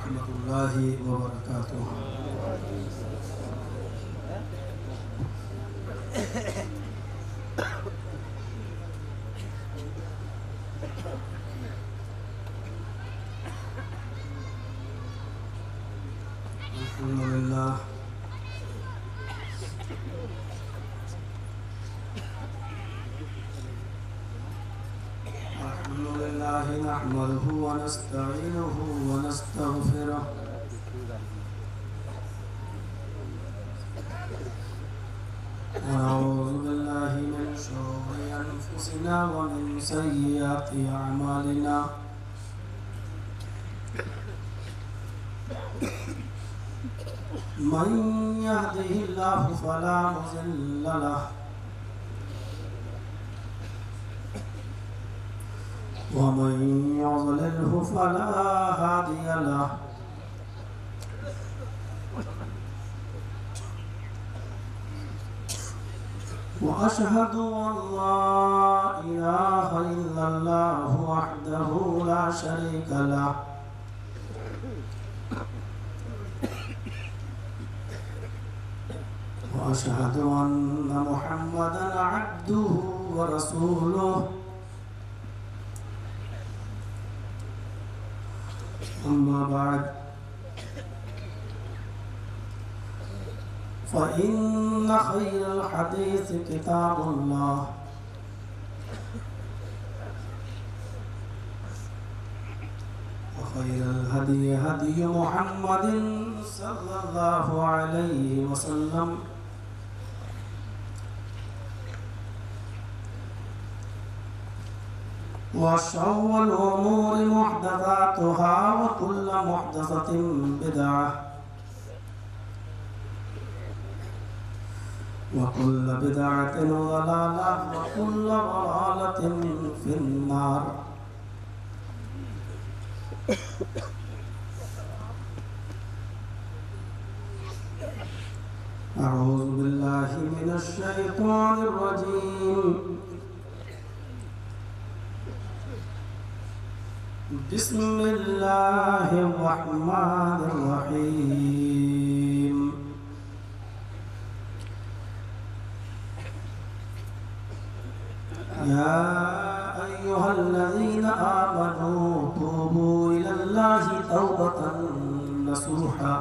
ورحمۃ اللہ وبرکاتہ۔ الحمدللہ نحمده ونستعينه ونستغفره ونعوذ بالله من شرور أنفسنا ومن سيئات أعمالنا من يهده الله فلا مضل له ومن يضلله فلا هادي له وأشهد أن لا إله إلا الله وحده لا شريك له وأشهد أن محمدا عبده ورسوله أما بعد فإن خير الحديث كتاب الله وخير الهدي هدي محمد صلى الله عليه وسلم وشر الأمور محدثاتها وكل محدثة بدعة وكل بدعة ضلالة وكل ضلالة في النار. أعوذ بالله من الشيطان الرجيم. بسم الله الرحمن الرحيم. يا أيها الذين آمنوا توبوا إلى الله توبة نصوحا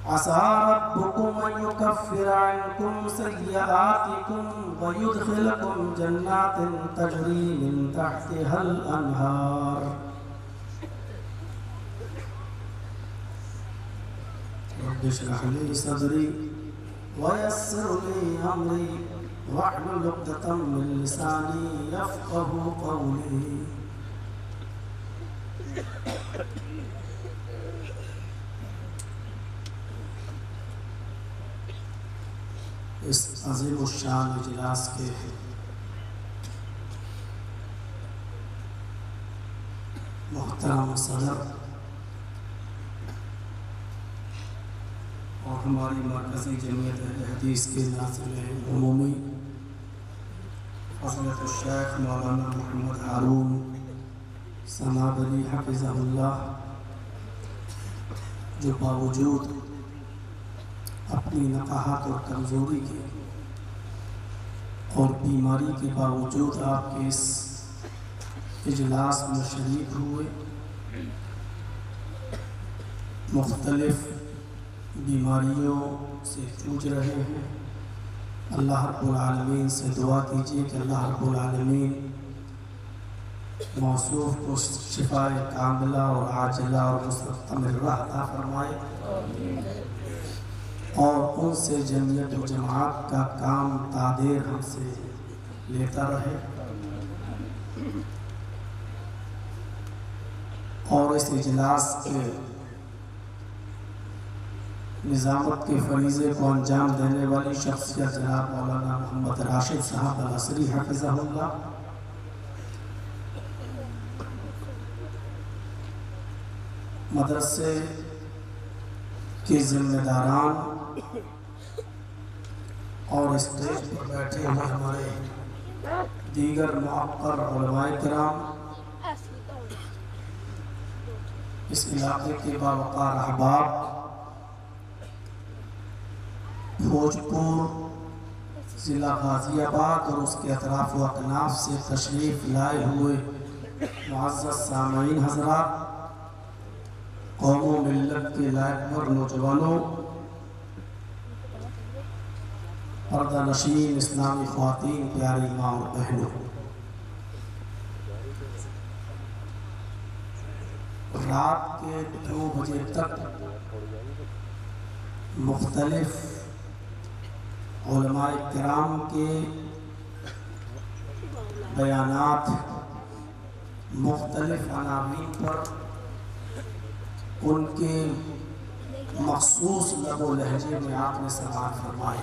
عسى ربكم أن يكفر عنكم سيئاتكم ويدخلكم جنات تجري من تحتها الأنهار رب اشرح لي صدري ويسر لي أمري واحلل عقدة من لساني يفقهوا قولي. اس عظیم الشان اجلاس کے محترم صدر اور ہماری مرکزی جمعیت اہل حدیث کے ناظم عمومی حضرت الشیخ مولانا محمد ہارون سنابری حفظہ اللہ، جو باوجود اپنی نقاہت اور کمزوری کے اور بیماری کے باوجود آپ کے اس اجلاس میں شریک ہوئے، مختلف بیماریوں سے جوجھ رہے ہیں. اللہ رب العالمین سے دعا کیجیے کہ اللہ رب العالمین موصوف کو شفاء کاملہ اور عاجلہ اور مستمرہ عطا فرمائے اور ان سے جمعیت و جماعت کا کام تادیر ہم سے لیتا رہے اور اس اجلاس کے نظامت کے فریضے کو انجام دینے والی شخصیت جناب مولانا محمد راشد صاحب العصری حفظہ اللہ، مدرسے کے ذمہ داران اور اسٹیج پر بیٹھے ہوئے ہمارے دیگر معقر علماء کرام، اس علاقے کے باوقار احباب بھوجپور ضلع غازی آباد اور اس کے اطراف و اکناف سے تشریف لائے ہوئے معزز سامعین حضرات، قوم و ملت کے لائق اور نوجوانوں، پردہ نشین اسلامی خواتین، پیاری ماں اور بہنوں، رات کے 2 بجے تک مختلف علماء کرام کے بیانات مختلف عناوین پر ان کے مخصوص لب و لہجے میں آپ نے سماعت فرمائے۔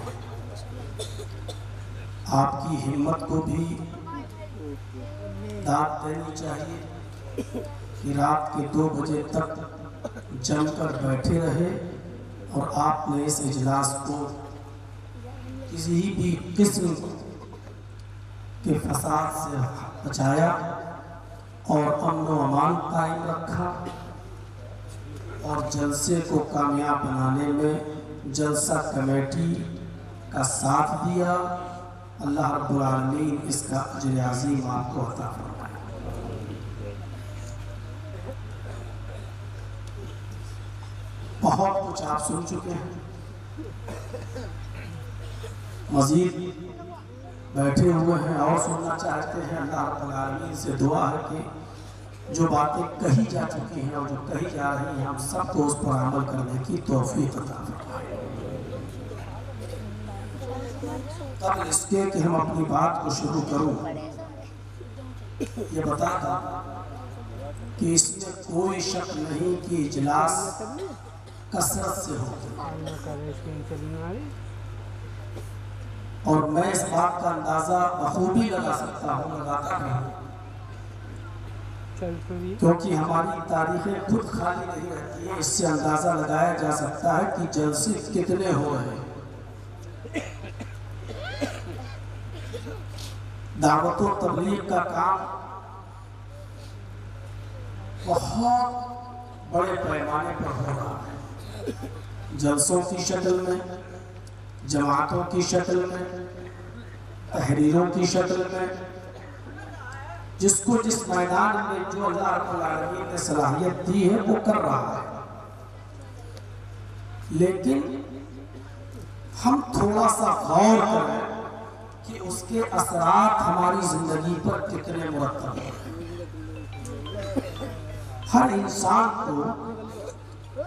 آپ کی ہمت کو بھی داد دینی چاہیے کہ رات کے 2 بجے تک جم کر بیٹھے رہے اور آپ نے اس اجلاس کو کسی بھی قسم کے فساد سے بچایا اور امن و امان قائم رکھا، اور جلسے کو کامیاب بنانے میں جلسہ کمیٹی کا ساتھ دیا۔ اللہ رب العالمین اس کا اجر عظیم آپ کو عطا فرمائے۔ بہت کچھ آپ سن چکے ہیں، مزید بیٹھے ہوئے ہیں اور سننا چاہتے ہیں۔ اللہ رب العالمین سے دعا ہے کہ جو باتیں کہی جا چکی ہیں اور جو کہی جا رہی ہیں، ہم سب کو اس پر عمل کرنے کی توفیق عطا فرمائے۔ قبل اس کے کہ ہم اپنی بات کو شروع کروں، یہ بتا دوں کہ اس میں کوئی شک نہیں کہ اجلاس کثرت سے ہوتے ہیں، اور میں اس بات کا اندازہ بخوبی لگا سکتا ہوں، لگاتا ہوں، کیونکہ ہماری تاریخیں خود خالی نہیں رہتی ہیں۔ اس سے اندازہ لگایا جا سکتا ہے کہ جلسے کتنے ہو رہے ہیں۔ دعوت و تبلیغ کا کام بہت بڑے پیمانے پر ہو رہا ہے، جلسوں کی شکل میں، جماعتوں کی شکل میں، تحریروں کی شکل میں، جس کو جس میدان میں جو اللہ رب العالمین نے صلاحیت دی ہے وہ کر رہا ہے۔ لیکن ہم تھوڑا سا غور کریں کہ اس کے اثرات ہماری زندگی پر کتنے مرتب ہیں۔ ہر انسان کو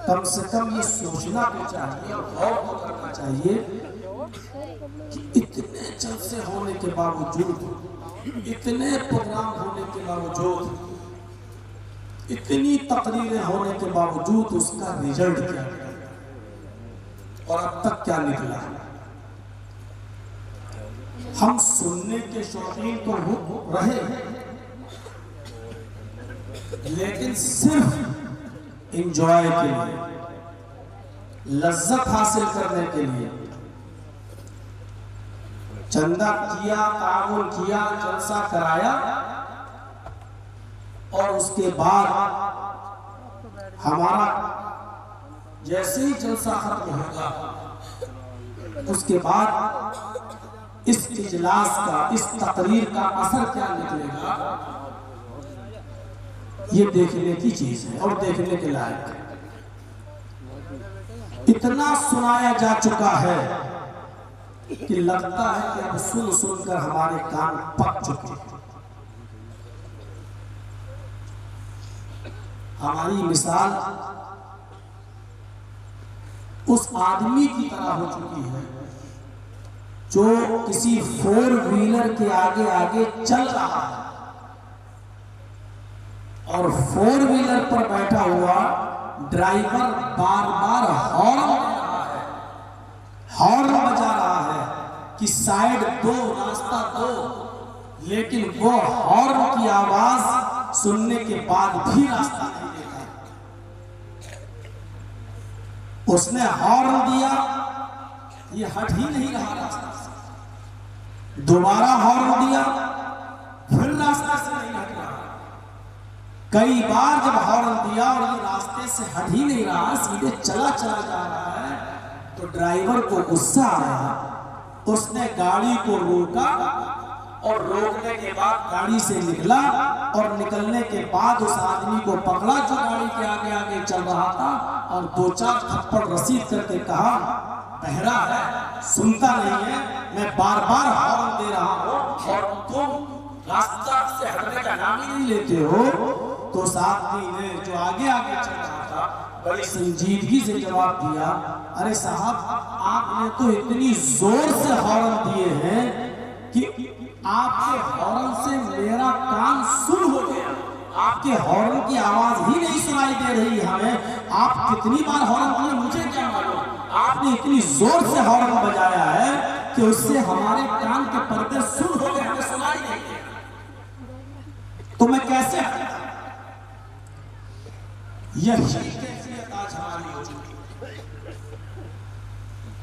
کم سے کم یہ سوچنا بھی چاہیے اور غور کرنا چاہیے کہ اتنے جلسے ہونے کے باوجود، اتنے پروگرام ہونے کے باوجود، اتنی تقریریں ہونے کے باوجود اس کا رزلٹ کیا ہے اور اب تک کیا نکلا ہے۔ ہم سننے کے شوقین تو رہے، لیکن صرف انجوائے کے لیے، لذت حاصل کرنے کے لیے چندہ کیا، تعاون کیا، جلسہ کرایا، اور اس کے بعد ہمارا جیسے ہی جلسہ ختم ہوگا، اس کے بعد اس اجلاس کا، اس تقریر کا اثر کیا نکلے گا، یہ دیکھنے کی چیز ہے اور دیکھنے کے لائق ہے۔ اتنا سنایا جا چکا ہے کہ لگتا ہے کہ اب سن سن کر ہمارے کان پک چکے ہیں۔ ہماری مثال اس آدمی کی طرح ہو چکی ہے جو کسی 4 ویلر کے آگے آگے چل رہا ہے اور 4 ویلر پر بیٹھا ہوا ڈرائیور بار بار ہارن بجا رہا ہے کہ سائیڈ دو، راستہ دو، لیکن وہ ہارن کی آواز سننے کے بعد بھی راستہ نہیں دیتا۔ اس نے ہارن دیا، یہ ہٹ ہی نہیں رہا راستہ سے، دوبارہ ہارن دیا، پھر راستہ سے نہیں ہٹ رہا۔ کئی بار جب ہارن دیا اور یہ راستے راستے سے ہٹ ہی نہیں رہا، سیدھے چلا چلا جا رہا ہے، تو ڈرائیور کو غصہ آیا، اس نے گاڑی کو روکا اور روکنے کے بعد گاڑی سے نکلا، اور نکلنے کے بعد اس آدمی کو پکڑا جو گاڑی کے آگے آگے چل رہا تھا، اور 2-4 تھپڑ رسید کر کے کہا بہرا ہے، سنتا نہیں ہے، میں بار بار ہارن دے رہا ہوں اور تم راستہ سے ہٹنے کا نام ہی نہیں لیتے ہو۔ تو اس آدمی نے جو آگے آگے چل رہا تھا بڑی سنجیدگی سے جواب دیا، ارے صاحب آپ نے تو اتنی زور سے ہارن دیے ہیں کہ آپ کے ہارن سے میرا کان سن ہو گیا، آپ کے ہارن کی آواز ہی نہیں سنائی دے رہی ہمیں، آپ کتنی بار ہارن دیے مجھے کیا معلوم، آپ نے اتنی زور سے ہارن بجایا ہے کہ اس سے ہمارے کان کے پردے سن ہو گئے، ہمیں سنائی نہیں دے، تو میں کیسے ہٹا؟ یہی کیفیت آج ہماری ہو چکی ہے۔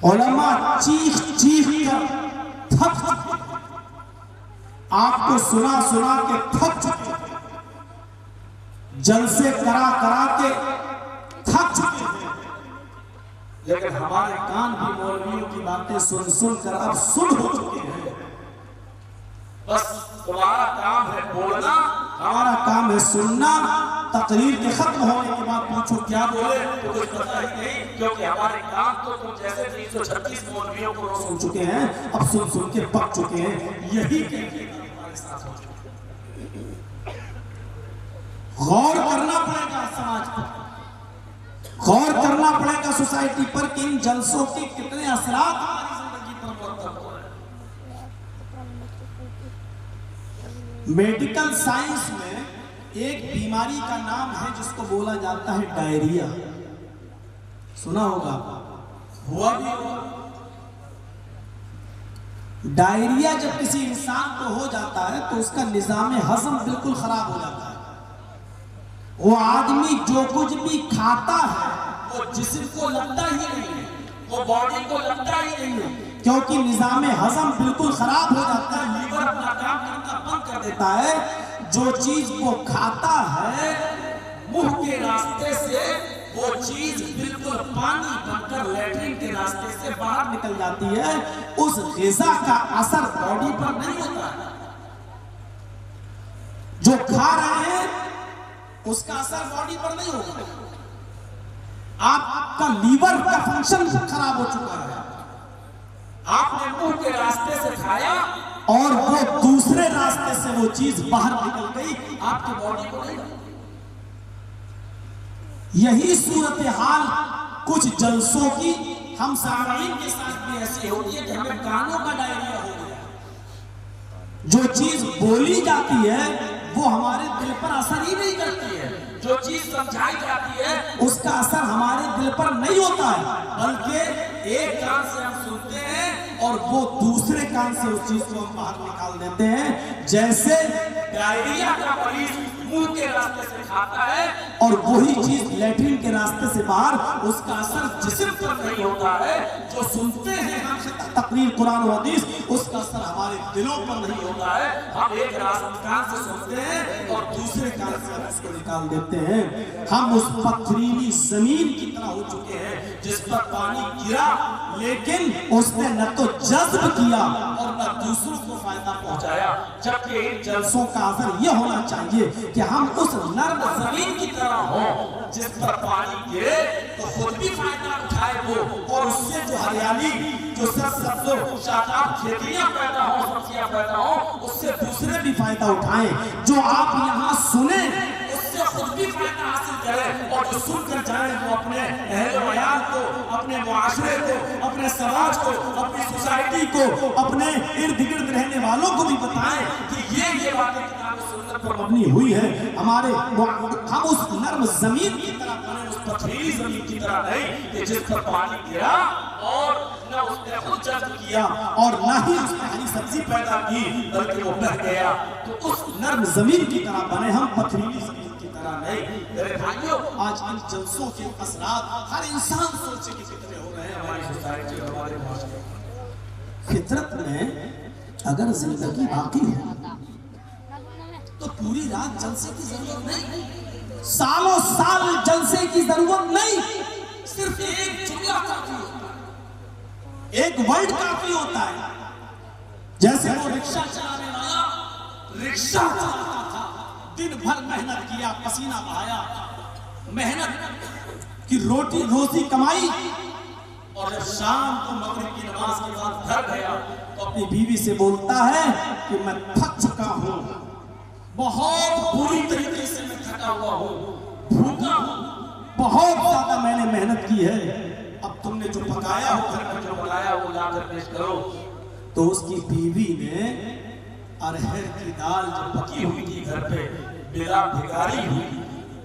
علماء چیخ چیخ کر تھک چکے، آپ کو سنا سنا کے تھک چکے، جلسے کرا کرا کے تھک چکے ہیں، لیکن ہمارے کان بھی مولویوں کی باتیں سن سن کر اب سن ہو چکے ہیں۔ بس تمہارا کام ہے بولنا، ہمارا کام ہے سننا، تقریر کے ختم ہونے کے بعد پوچھو کیا بولے تو کچھ پتہ ہی نہیں، کیونکہ ہمارے کام تو تم جیسے 336 مولویوں کو سن چکے ہیں، اب سن سن کے پک چکے ہیں۔ یہی کیفیت ہمارے ساتھ ہو چکے ہیں۔ غور کرنا پڑے گا سماج پر، غور کرنا پڑے گا سوسائٹی پر کہ ان جلسوں کے کتنے اثرات ہماری زندگی پر مرتب ہو رہے ہیں۔ میڈیکل سائنس میں ایک بیماری کا نام ہے جس کو بولا جاتا ہے ڈائریا، سنا ہوگا، ہوا بھی ہوگا۔ ڈائریا جب کسی انسان کو ہو جاتا ہے تو اس کا نظام ہضم بالکل خراب ہو جاتا ہے، وہ آدمی جو کچھ بھی کھاتا ہے وہ جسم کو لگتا ہی نہیں ہے، وہ باڈی کو لگتا ہی نہیں ہے، کیونکہ نظام ہضم بالکل خراب ہو جاتا ہے، لیور اپنا کام کرنا بند کر دیتا ہے۔ جو چیز وہ کھاتا ہے منہ کے راستے سے وہ چیز بالکل پانی بن کر لیٹرین کے راستے سے باہر نکل جاتی ہے، اس غذا کا اثر باڈی پر نہیں ہوتا ہے، جو کھا رہے ہیں اس کا اثر باڈی پر نہیں ہوگا۔ آپ کا لیور کا فنکشن خراب ہو چکا ہے، آپ نے منہ کے راستے سے کھایا اور وہ دوسرے راستے سے وہ چیز باہر نکل گئی، آپ کی باڈی کو نہیں۔ یہی صورتحال کچھ جلسوں کی ہم سامعین کے ساتھ بھی ایسی ہوتی ہے کہ ہمیں کانوں کا ڈائریا ہو گیا، جو چیز بولی جاتی ہے وہ ہمارے دل پر اثر ہی نہیں کرتی ہے، جو چیز سمجھائی جاتی ہے اس کا اثر ہمارے دل پر نہیں ہوتا ہے، بلکہ ایک کان سے ہم سنتے ہیں اور وہ دوسرے کان سے اس چیز کو ہم باہر نکال دیتے ہیں۔ جیسے ڈائریا کا مریض منہ کے راستے سے کھاتا ہے اور وہی چیز لیٹرین کے راستے سے باہر، اس کا اثر جسم پر نہیں ہوتا ہے، جو سنتے ہیں ہم سے تقریر قرآن و حدیث اس کا اثر ہمارے دلوں پر نہیں ہوتا ہے، ہم ایک کان سے سنتے ہیں اور دوسرے کان سے ہم اس کو نکال دیتے ہیں۔ ہم اس پتھریلی زمین کی طرح ہو چکے ہیں جس پر پانی گرا لیکن اس نے نہ تو جذب کیا اور نہ دوسروں کو فائدہ پہنچایا، جبکہ ان جلسوں کا اثر یہ ہونا چاہیے کہ ہم اس نرم زمین کی طرح ہوں جس پر پانی گرے تو خود بھی فائدہ اٹھائے وہ، اور اس سے جو ہریالی، جو سبز و شاداب کھیتیاں پیدا ہوں، سبزیاں پیدا ہوں، اس سے دوسرے بھی فائدہ اٹھائیں۔ جو آپ یہاں سنیں اس سے خود بھی فائدہ حاصل کریں، اور جو سن کر جائیں وہ اپنے اہل و عیال کو، اپنے معاشرے کو، اپنے سماج کو، اپنی سوسائٹی کو، اپنے ارد گرد رہنے والوں کو بھی بتائیں کہ یہ باتیں کتاب و سنت پر مبنی ہوئی ہے۔ ہم اس نرم زمین کی طرح بنے، اس پتھریلی زمین کی طرح نہیں کہ جس پر پانی گرا اور نہ اس نے خود جذب کیا اور نہ ہی اس نے ہری سبزی پیدا کی بلکہ وہ بہہ گیا۔ تو اس نرم زمین کی طرح بنے، ہم پتھریلی زمین کی طرح نہیں۔ میرے بھائیوں، آج ان جلسوں کے اثرات ہر انسان سوچے کہ کتنے ہو رہے ہیں ہماری سوسائٹی اور ہمارے معاشرے۔ فطرت میں اگر زندگی باقی ہے تو پوری رات جلسے کی ضرورت نہیں، سالوں سال جلسے کی ضرورت نہیں، صرف ایک جملہ کافی ہوتا ہے، ایک ورڈ کافی ہوتا ہے. جیسے وہ رکشہ چلانے والا رکشہ چلاتا تھا، دن بھر محنت کیا، پسینہ بہایا، محنت کی روزی کمائی، اور جب شام کو مغرب کی نماز کے بعد گھر گیا تو اپنی بیوی سے بولتا ہے کہ میں تھک چکا ہوں، بہت بری طریقے سے میں تھکا ہوا ہوں، بھوکا ہوں، بہت زیادہ میں نے محنت کی ہے، اب تم نے جو پکایا ہو گھر میں جو بنایا وہ لا کر پیش کرو. تو اس کی بیوی نے ارہر کی دال جو پکی ہوئی تھی گھر پہ، بلا بھکاری ہوئی،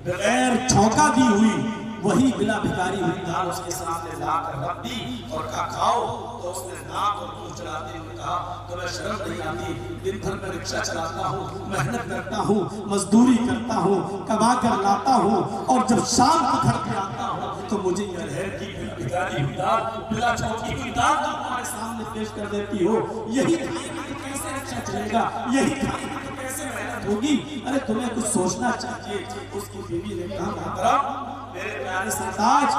بغیر چھونکا دی ہوئی، وہی بلا بھکاری ہوئی دال اس کے سامنے لا کر رکھ دی اور کہا کھاؤ. تو اس نے ناک اور منہ چلاتے ہوئے کہا تمہیں شرم نہیں آتی؟ دن بھر میں رکشہ چلاتا ہوں، محنت کرتا ہوں، مزدوری کرتا ہوں، کما کر لاتا ہوں، اور جب شام کو گھر پہ آتا ہوں تو مجھے یہ ارہر کی بلا بھکاری ہوئی دال، بلا چھونکی ہوئی دال تمہارے سامنے پیش کر دیتی ہو. یہی کھائیں گے تو کیسے رکشہ چلے گا؟ یہی کھائیں گے تو کیسے محنت ہوگی؟ ارے تمہیں کچھ سوچنا چاہیے. اس کی بیوی نے کہا محترم میرے پیارے سرتاج،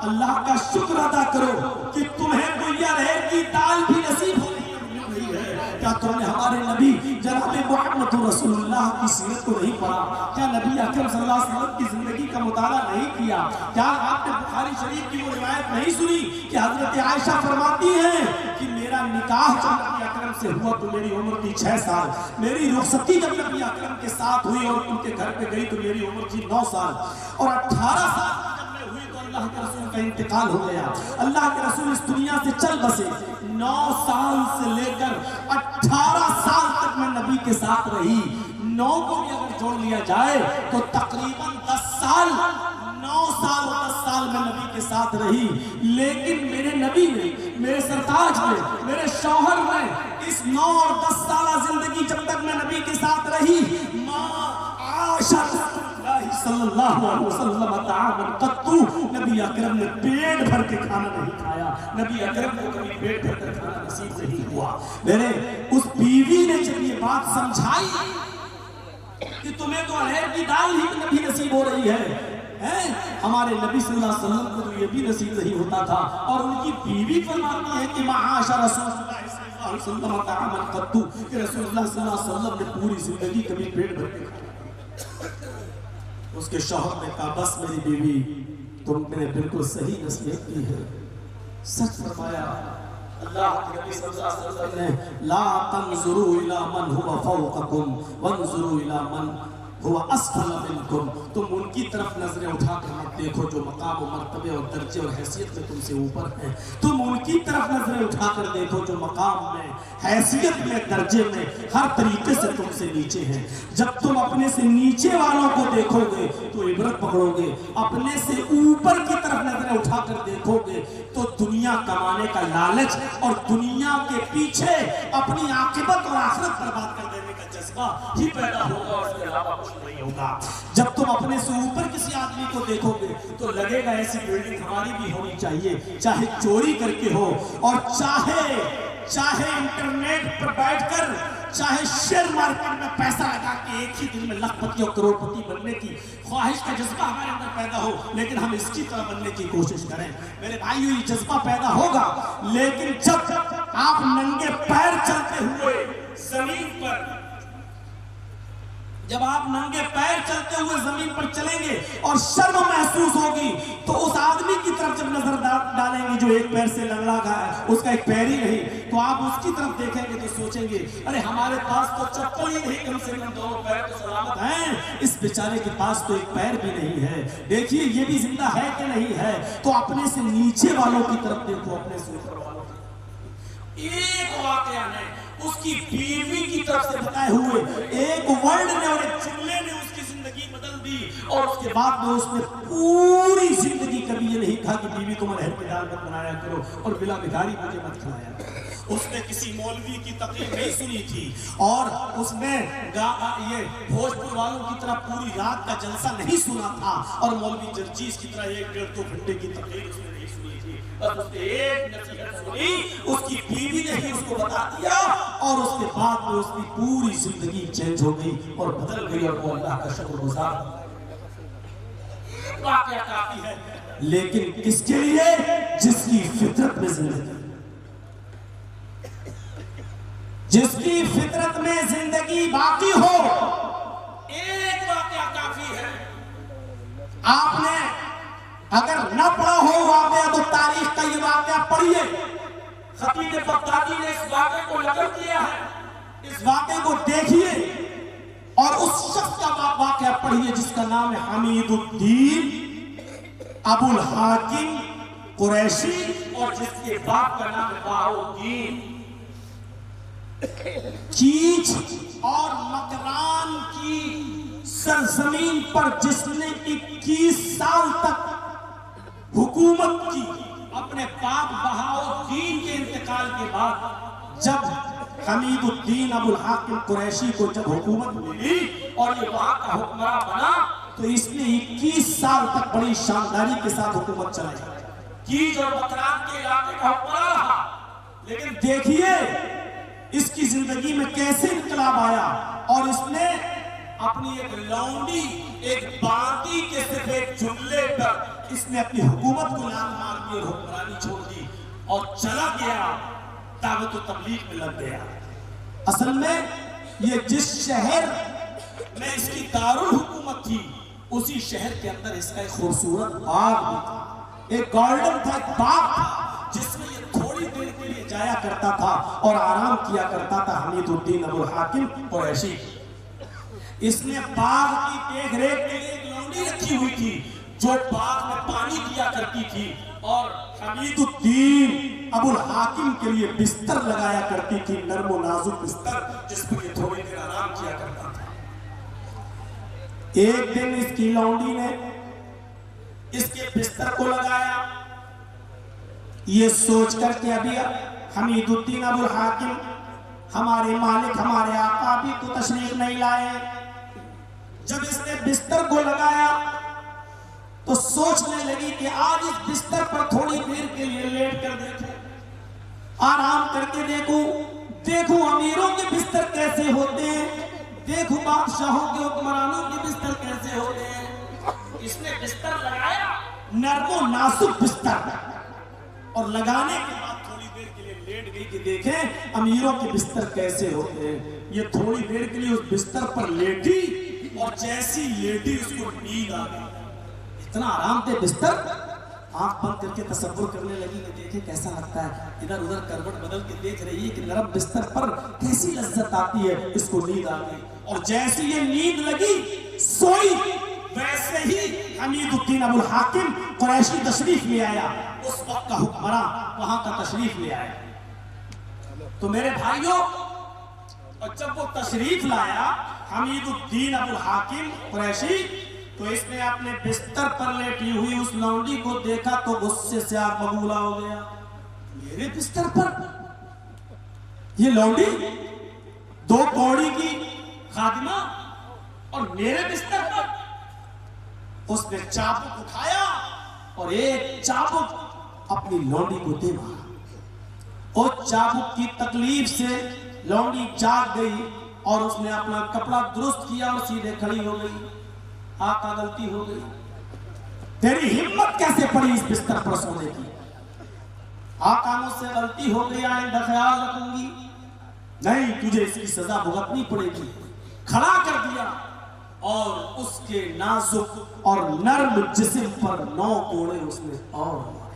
اللہ کا شکر ادا کرو کہ تمہیں کوئی ارہر کی دال بھی نصیب ہو رہی ہے. کیا تم نے ہمارے نبی جناب محمد رسول اللہ کی سیرت کو نہیں پڑھا؟ کیا نبی اکرم صلی اللہ علیہ وسلم کی زندگی کا مطالعہ نہیں کیا؟ کیا آپ نے بخاری شریف کی وہ روایت نہیں سنی کہ حضرت عائشہ فرماتی ہیں کہ میرا نکاح جب نبی اکرم سے ہوا تو میری عمر تھی 6 سال، میری رخصتی جب نبی اکرم کے ساتھ ہوئی اور ان کے گھر پہ گئی تو میری عمر تھی 9 سال، اور 18 سال جب میں ہوئی تو اللہ کے رسول کا انتقال ہو گیا. اللہ کے رسول اس دنیا سے چل بسے. 9 سال سے لے کر 18 سال تک میں نبی کے ساتھ رہی. 9 کو بھی اگر جوڑ لیا جائے تو تقریباً 10 سال، 9 سال اور 10 سال میں نبی کے ساتھ رہی. لیکن میرے نبی نے، میرے سرتاج نے، میرے شوہر نے اس 9 اور 10 سالہ زندگی جب تک میں نبی کے ساتھ رہی، ماں عائشہ صلی اللہ علیہ وسلم تعامل قطو، نبی اکرم نے پیٹ بھر کے کھانا نہیں کھایا. نبی اکرم کو کبھی پیٹ بھر کے کھانا نصیب نہیں ہوا. میرے اس بیوی نے جب یہ بات سمجھائی کہ تمہیں تو ارہر کی دال ہی نبی نصیب ہو رہی ہے، ہمارے نبی صلی اللہ علیہ وسلم کو تو یہ بھی نصیب نہیں ہوتا تھا. اور ان کی بیوی فرماتی ہے کہ معاش رسول اللہ صلی اللہ علیہ وسلم تعامل قطو، کہ رسول اللہ صلی اللہ علیہ وسلم نے پوری زندگی کبھی پیٹ بھر کے کھانا. اس کے شوہر نے کہا بس میری بیوی تم نے بالکل صحیح نصیحت کی ہے، سچ فرمایا. اللہ کے نبی صلی اللہ علیہ وسلم نے لا تنظروا الی من هو فوقکم وانظروا الی من هو اسفل منکم، تم ان کی طرف نظریں اٹھا کر مت دیکھو جو مقام و مرتبے اور درجے اور حیثیت میں تم سے اوپر ہیں، تم ان کی طرف نظریں اٹھا کر دیکھو جو مقام میں، حیثیت میں، درجے میں، ہر طریقے سے تم سے نیچے ہیں. جب تم اپنے سے نیچے والوں کو دیکھو گے تو عبرت پکڑو گے، اپنے سے اوپر کی طرف نظریں اٹھا کر دیکھو گے تو دنیا کمانے کا لالچ اور دنیا کے پیچھے اپنی عاقبت اور آخرت برباد کر دینے کا جذبہ ہی پیدا ہوگا، اور اس کے علاوہ کچھ نہیں ہوگا. جب تم اپنے سے اوپر کسی آدمی کو دیکھو گے تو لگے گا ایسی بلڈنگ ہماری بھی ہونی چاہیے، چاہے چوری کر کے ہو، اور چاہے انٹرنیٹ پر بیٹھ کر، چاہے شیئر مارکیٹ میں پیسہ لگا کے ایک ہی دن میں لاکھ پتی اور کروڑ پتی بننے کی خواہش کا جذبہ ہمارے اندر پیدا ہو، لیکن ہم اس کی طرح بننے کی کوشش کریں. میرے بھائیو یہ جذبہ پیدا ہوگا، لیکن جب آپ ننگے پیر چلتے ہوئے زمین پر، جب آپ ننگے پیر چلتے ہوئے زمین پر چلیں گے اور شرم محسوس ہوگی تو اس آدمی کی طرف جب نظر ڈالیں گے جو ایک پیر سے لنگڑا گیا ہے، اس کا ایک پیر ہی نہیں، تو آپ اس کی طرف دیکھیں گے تو سوچیں گے ارے ہمارے پاس تو چپل ہی نہیں، کم سے کم 2 پیر تو سلامت ہیں، اس بیچارے کے پاس تو ایک پیر بھی نہیں ہے، دیکھیے یہ بھی زندہ ہے کہ نہیں ہے. تو اپنے سے نیچے والوں کی طرف دیکھو، اپنے سے اوپر والوں کی طرف. ایک واقعہ نے اس کی بیوی کی طرف سے بتائے ہوئے ایک ورڈ نے اور ایک جملے نے اس کی زندگی بدل دی، اور اس کے بعد میں اس نے پوری زندگی کبھی یہ نہیں کہا کہ بیوی تم ارہر کی دال مت بنایا کرو اور بلا بھکاری مجھے مت کھلایا کرو. اس نے کسی مولوی کی تقریر نہیں سنی تھی، اور اس نے یہ بھوجپور والوں کی طرح پوری رات کا جلسہ نہیں سنا تھا، اور مولوی جرجیز کی طرح 1-1.5-2 گھنٹے کی تقریر اس نے نہیں سنی تھی. بس اس نے ایک نصیحت سنی، اس کی بیوی نے ہی اس کو بتا دیا، اور اس کے بعد میں اس کی پوری زندگی چینج ہو گئی اور بدل گئی، اور وہ اللہ کا شکر گزار. واقعہ کافی ہے، لیکن کس کے لیے؟ جس کی فطرت میں زندگی، جس کی فطرت میں زندگی باقی ہو، ایک واقعہ کافی ہے۔ آپ نے اگر نہ پڑھا ہو واقعہ تو تاریخ کا یہ واقعہ پڑھیے۔ خطیب بغدادی نے اس واقعے کو نقل کیا ہے، اس واقعے کو دیکھیے اور اس شخص کا واقعہ پڑھیے جس کا نام ہے حمید الدین ابو الحاکم قریشی، اور جس کے باپ کا نام ہے بہاؤالدین۔ چیچ اور مکران کی سرزمین پر جس نے 21 سال تک حکومت کی، اپنے باپ بہاؤالدین کے انتقال کے بعد جب حمید الدین ابو الحاکم قریشی کو جب حکومت ملی اور یہ وہاں کا حکمراں بنا تو اس نے 21 سال تک بڑی شانداری کے ساتھ حکومت چلائی، چیچ اور مکران کے علاقے کا حکمراں رہا۔ لیکن دیکھیے اس کی زندگی میں کیسے انقلاب آیا، اور اس نے اپنی ایک لونڈی، ایک باندی کے صرف ایک جملے پر اس نے اپنی حکومت کو لان مار دی اور حکمرانی چھوڑ دی اور چلا گیا، دعوت و تبلیغ میں لگ گیا۔ اصل میں یہ جس شہر میں اس کی دارالحکومت تھی اسی شہر کے اندر اس کا ایک خوبصورت باغ بھی تھا، ایک گارڈن تھا، ایک باغ تھا جس میں یہ تھوڑی دیر کے لیے جایا کرتا تھا اور آرام کیا کرتا تھا حمید الدین ابو الحاکم قریشی۔ اس نے باغ کی دیکھ ریکھ کے لیے ایک لونڈی رکھی ہوئی تھی جو باغ میں پانی دیا کرتی تھی، اور حمید الدین ابو الحاکم کے لیے بستر لگایا کرتی تھی، نرم و نازک بستر جس پر یہ تھوڑی دیر آرام کیا کرتا تھا۔ ایک دن اس کی لونڈی نے اس کے بستر کو لگایا، یہ سوچ کر کہ ابھی حمید الدین ابو الحاکم ہمارے مالک، ہمارے آقا بھی تو تشریف نہیں لائے۔ جب اس نے بستر کو لگایا تو سوچنے لگی کہ آج اس بستر پر تھوڑی دیر کے لیے لیٹ کر دیکھوں، آرام کر کے دیکھوں امیروں کے بستر کیسے ہوتے ہیں، دیکھوں بادشاہوں کے حکمرانوں کے بستر کیسے ہوتے ہیں۔ اس نے بستر لگایا، نرم و نازک بستر، اور لگانے کے بعد تھوڑی دیر کے لیے لیٹ گئی کہ دیکھیں امیروں کے بستر کیسے ہوتے ہیں۔ یہ تھوڑی دیر کے لیے اس بستر پر لیٹی اور جیسی لیٹی اس کو نیند آ گئی، اتنا آرام دہ بستر، آنکھ بند کر کے تصور کرنے لگی کہ دیکھیں کیسا لگتا ہے، ادھر ادھر کروٹ بدل کے دیکھ رہی ہے کہ نرم بستر پر کیسی لذت آتی ہے، اس کو نیند آ گئی، اور جیسی یہ نیند لگی سوئی، ویسے ہی حمید الدین ابو الحاکم قریشی تشریف لے آیا، اس وقت کا حکمراں وہاں کا تشریف لے آیا۔ تو میرے بھائیوں، اور جب وہ تشریف لایا حمید الدین ابو الحاکم قریشی، تو اس نے اپنے بستر پر لیٹی ہوئی اس لونڈی کو دیکھا تو غصے سے آگ ببولا ہو گیا، میرے بستر پر یہ لونڈی، 2 کوڑی کی خادمہ، اور میرے بستر پر۔ اس نے چابک اٹھایا اور ایک چابک اپنی لونڈی کو دے مارا، اور چابک کی تکلیف سے لونڈی جاگ گئی اور اس نے اپنا کپڑا درست کیا اور سیدھے کھڑی ہو گئی۔ آقا غلطی ہو گئی، تیری ہمت کیسے پڑی اس بستر پر سونے کی؟ آقا مجھ سے غلطی ہو گئی، آئندہ خیال رکھوں گی۔ نہیں، تجھے اس کی سزا بھگتنی پڑے گی۔ کھڑا کر دیا اور اس کے نازک اور نرم جسم پر 9 کوڑے اس نے اور مارے۔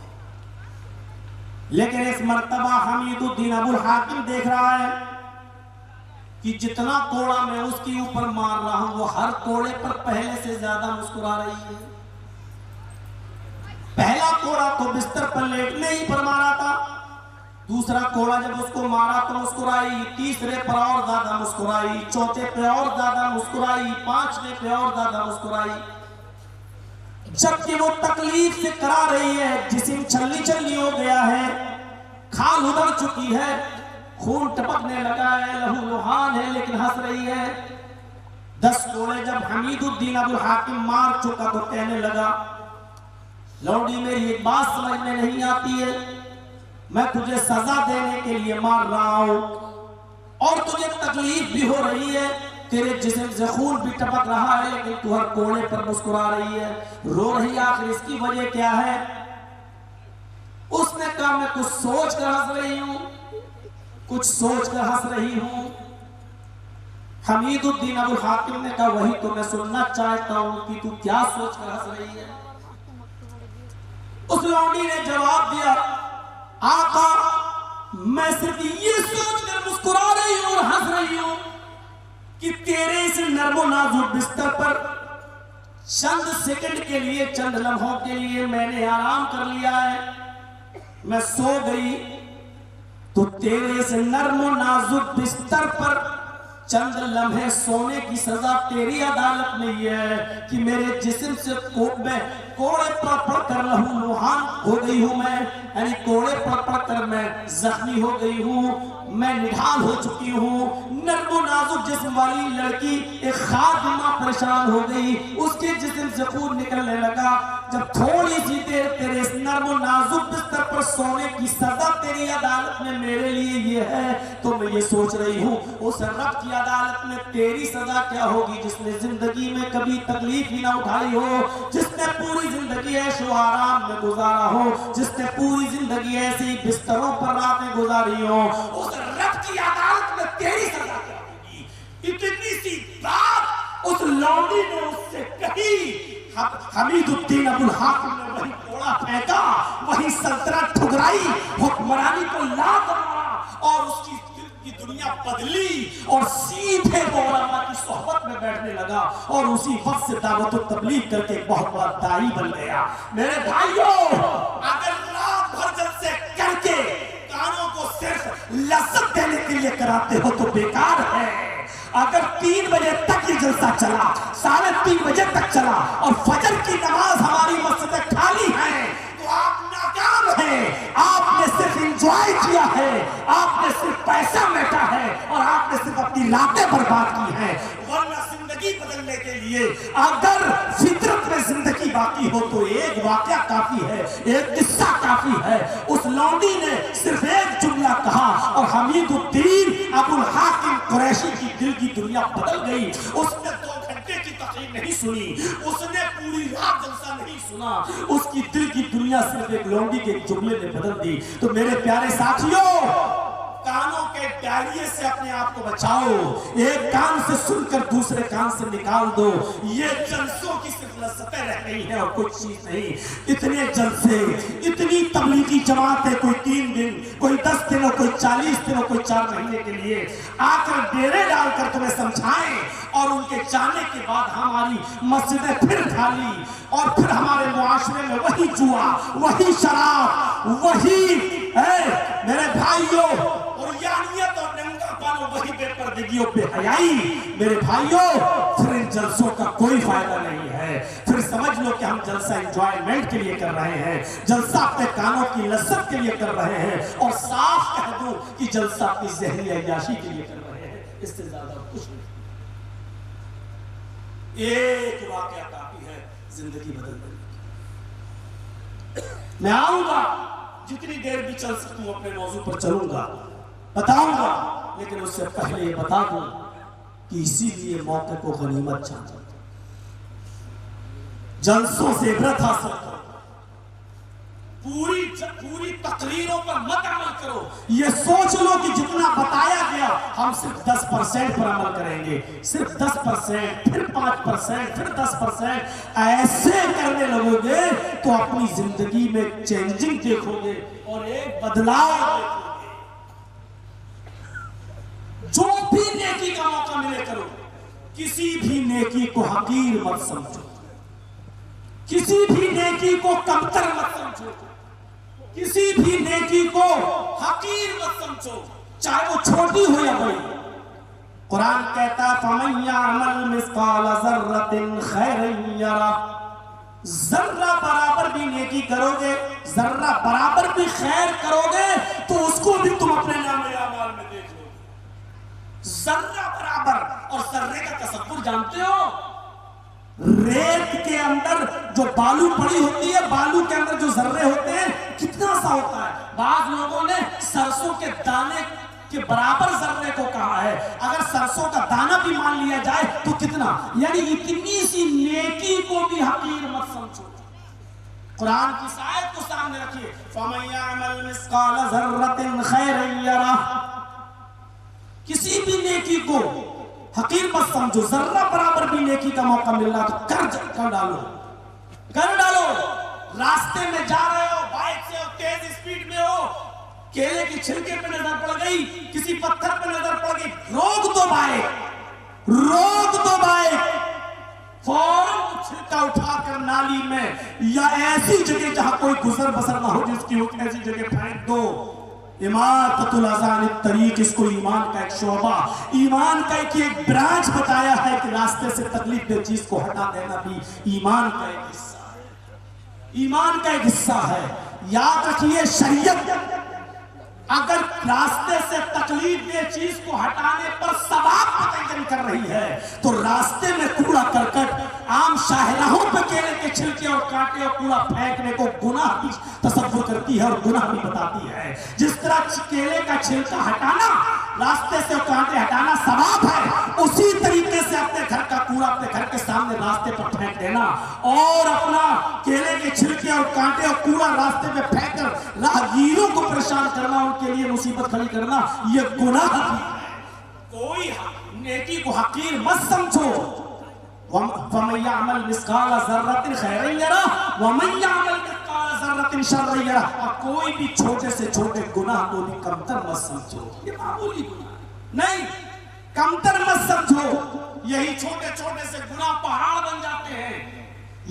لیکن اس مرتبہ حمید الدین ابو الحاکم دیکھ رہا ہے کہ جتنا کوڑا میں اس کے اوپر مار رہا ہوں وہ ہر کوڑے پر پہلے سے زیادہ مسکرا رہی ہے۔ پہلا کوڑا تو بستر پر لیٹنے ہی پر مارا تھا، دوسرا کوڑا جب اس کو مارا تو مسکرائی، تیسرے پر اور زیادہ مسکرائی، چوتھے پہ اور زیادہ مسکرائی، 5ویں پہ اور زیادہ مسکرائی، جبکہ وہ تکلیف سے کرا رہی ہے، جسم چھلنی چھلنی ہو گیا ہے، کھال ادھر چکی ہے، خون ٹپکنے لگا ہے، لہو لہان ہے، لیکن ہنس رہی ہے۔ 10 کوڑے جب حمید الدین ابو الحاکم مار چکا تو کہنے لگا، لونڈی میری ایک بات سمجھ میں نہیں آتی ہے، میں تجھے سزا دینے کے لیے مار رہا ہوں اور تجھے تکلیف بھی ہو رہی ہے، تیرے جسم سے خون بھی ٹپک رہا ہے لیکن تو ہر کونے پر مسکرا رہی ہے، رو رہی ہے، آخر اس کی وجہ کیا ہے؟ اس نے کہا میں کچھ سوچ کر ہنس رہی ہوں، کچھ سوچ کر ہنس رہی ہوں۔ حمید الدین ابو الحاکم نے کہا وہی تو میں سننا چاہتا ہوں کہ تو کیا سوچ کر ہنس رہی ہے؟ اس لونڈی نے جواب دیا آقا میں صرف یہ سوچ کر مسکرا رہی ہوں اور ہنس رہی ہوں کہ تیرے اس نرم و نازک بستر پر چند سیکنڈ کے لیے، چند لمحوں کے لیے میں نے آرام کر لیا ہے، میں سو گئی تو تیرے اس نرم و نازک بستر پر چند لمحے سونے کی سزا تیری عدالت میں یہ ہے کہ میرے جسم سے میں کوڑے پڑ پڑ کر لہو لوہان ہو گئی ہوں، میں یعنی کوڑے پڑ پڑ کر میں زخمی ہو گئی ہوں، میں نڈھال ہو چکی ہوں۔ نرم و نازک جسم والی لڑکی ایک خادمہ پریشان ہو گئی، اس کے جسم سے خون نکلنے لگا۔ جب تھوڑی سی دیر تیرے اس نرم و نازک بستر پر سونے کی سزا تیری عدالت میں میرے لیے یہ ہے تو میں یہ سوچ رہی ہوں اس رب کی عدالت میں تیری سزا کیا ہوگی جس نے زندگی میں کبھی تکلیف ہی نہ اٹھائی ہو، جس نے پوری زندگی عیش و آرام میں گزارا ہو، جس نے پوری زندگی ایسی بستروں پر راتیں گزاری ہو، اس رب کی عدالت میں تیری سزا کیا ہوگی؟ اتنی سی بات اس لونڈی نے اس سے کہی۔ حمید الدین ابو الحاکم نے وہی کوڑا پھینکا، وہی سلطنت ٹھکرائی، حکمرانی کو لات مارا اور اس کی دل کی دنیا بدلی اور سیدھے علماء کی صحبت میں بیٹھنے لگا اور اسی وقت سے دعوت و تبلیغ کر کے بہت بڑا داعی بن گیا۔ میرے بھائیوں اگر رات بھر جلسے کر کے کانوں کو صرف لذت دینے کے لیے کراتے ہو تو بیکار ہے۔ اگر 3 بجے تک یہ جلسہ چلا، 3:30 بجے تک چلا اور فجر کی نماز ہماری مسجدیں خالی ہیں تو آپ ناکام ہیں۔ آپ نے صرف انجوائے کیا ہے، آپ نے صرف پیسہ میٹا ہے اور آپ نے صرف اپنی راتیں برباد کی ہیں، ورنہ زندگی بدلنے کے لیے اگر فطرت میں زندگی باقی ہو تو ایک واقعہ کافی ہے، ایک قصہ کافی ہے۔ اس لونڈی نے صرف ایک جملہ کہا اور حمید الدین ابو الحاکم قریشی کی دل کی دنیا بدل گئی۔ اس نے 2 گھنٹے کی تقریر نہیں سنی، اس نے پوری رات جلسہ نہیں سنا، اس کی دل کی دنیا صرف ایک لونڈی کے جملے نے بدل دی۔ تو میرے پیارے ساتھیوں کانوں کے ڈائریے سے اپنے آپ کو بچاؤ، ایک کان سے سن کر دوسرے کان سے نکال دو۔ یہ جلسوں کی صرف لذتیں رہ گئی ہیں اور کوئی چیز نہیں۔ اتنے جلسے، اتنی تبلیغی جماعتیں، کوئی 3 دن، کوئی 10 دن اور کوئی 40 دن اور کوئی 4 مہینے کے لیے آ کر ڈیرے ڈال کر تمہیں سمجھائیں اور ان کے جانے کے بعد ہماری مسجدیں پھر خالی اور پھر ہمارے معاشرے میں وہی جوا، وہی شراب، وہی میرے بھائیوں اور یانیت اور ننگا پانوں، وہی بے پردگی اور بے حیائی۔ میرے بھائیوں پھر ان جلسوں کا کوئی فائدہ نہیں ہے۔ پھر سمجھ لو کہ ہم جلسہ انجوائمنٹ کے لیے کر رہے ہیں، جلسہ اپنے کانوں کی لذت کے لیے کر رہے ہیں اور صاف کہہ دوں کہ جلسہ اپنی ذہنی عیاشی کے لیے کر رہے ہیں، اس سے زیادہ کچھ نہیں۔ ایک واقعہ کافی ہے زندگی بدلنے کی۔ میں آؤں گا جتنی دیر بھی چل سکوں اپنے موضوع پر چلوں گا، بتاؤں گا، لیکن اس سے پہلے یہ بتا دوں کہ اسی لیے موقع کو غنیمت جانتا، جلسوں سے عبرت حاصل کرو، پوری تقریروں پر مت عمل کرو۔ یہ سوچ لو کہ جتنا بتایا گیا ہم صرف 10% پر عمل کریں گے، صرف 10%، پھر 5%، پھر 10%، ایسے کرنے لگو گے تو اپنی زندگی میں چینجنگ دیکھو گے اور ایک بدلاؤ دیکھو گے۔ جو بھی نیکی کا موقع ملے کرو، کسی بھی نیکی کو حقیر مت سمجھو، کسی بھی نیکی کو کمتر مت سمجھو، کسی بھی نیکی کو حقیر مت سمجھو، چاہے وہ چھوٹی ہو یا بڑی۔ قرآن کہتا ہے فَمَن يَعْمَلْ مِثْقَالَ ذَرَّةٍ خَيْرًا يَرَهُ، ذرہ برابر بھی نیکی کرو گے، ذرہ برابر بھی خیر کرو گے تو اس کو بھی تم اپنے نام اعمال میں دیکھ لو گے۔ ذرہ برابر، اور ذرے کا تصور جانتے ہو؟ ریت کے اندر جو بالو پڑی ہوتی ہے، بالو کے اندر جو ذرے ہوتے ہیں کتنا سا ہوتا ہے۔ بعض لوگوں نے سرسوں کے دانے کہ برابر ذرے کو کہا ہے. اگر سرسوں کا دانہ بھی مان لیا جائے تو کتنا، یعنی اتنی سی نیکی کو بھی حقیر مت سمجھو. قرآن کی آیت کو سامنے رکھیے، فَمَن يَعْمَلْ مِثْقَالَ ذَرَّةٍ خَيْرًا يَرَهُ. کسی بھی نیکی کو حقیر مت سمجھو. ذرہ برابر بھی نیکی کا موقع ملنا تو کر ڈالو، کر ڈالو. راستے میں جا رہے ہو، بائک سے ہو، تیز اسپیڈ میں ہو، کیلے کی چھلکے پہ نظر پڑ گئی، کسی پتھر پہ نظر پڑ گئی، روک دو بائک، روک دو بائک، فوراً چھلکا اٹھا کر نالی میں یا ایسی جگہ جہاں کوئی گزر بسر نہ ہو جس کی ہو، ایسی جگہ پھینک دو. اماطۃ الاذان الطریق، اس کو ایمان کا ایک شعبہ، ایمان کا ایک برانچ بتایا ہے کہ راستے سے تکلیف دہ چیز کو ہٹا دینا بھی ایمان کا ایک حصہ ہے، ایمان کا ایک حصہ ہے. یاد رکھیے، شریعت اگر راستے سے تکلیف دہ چیز کو ہٹانے پر ثواب متعین کر رہی ہے تو راستے میں کوڑا کرکٹ، عام شاہراہوں پہ کیلے کے چھلکے اور کانٹے اور کوڑا پھینکنے کو گناہ بھی تصور کرتی ہے اور گناہ بھی بتاتی ہے. جس طرح کیلے کا چھلکا ہٹانا، راستے سے کانٹے ہٹانا ثواب ہے، اسی طریقے سے اپنے گھر کا کوڑا اپنے گھر کے سامنے راستے پر پھینک دینا اور اپنا کیلے کے چھلکے اور کانٹے اور کوڑا راستے پہ پھینک کر راہگیروں کو پریشان کرنا، ان کے لیے مصیبت کھڑی کرنا، یہ گناہ بھی ہے. کوئی نیکی کو حقیر مت سمجھو. وَمَن يَعْمَلْ مِثْقَالَ ذَرَّةٍ خَيْرًا يَرَهُ وَمَن يَعْمَلْ مِثْقَالَ ذَرَّةٍ شَرًّا يَرَهُ. اور کوئی بھی چھوٹے سے چھوٹے گناہ کو بھی کمتر مت سمجھو. یہ معمولی گناہ نہیں، کمتر مت سمجھو. یہی چھوٹے چھوٹے سے گناہ پہاڑ بن جاتے ہیں.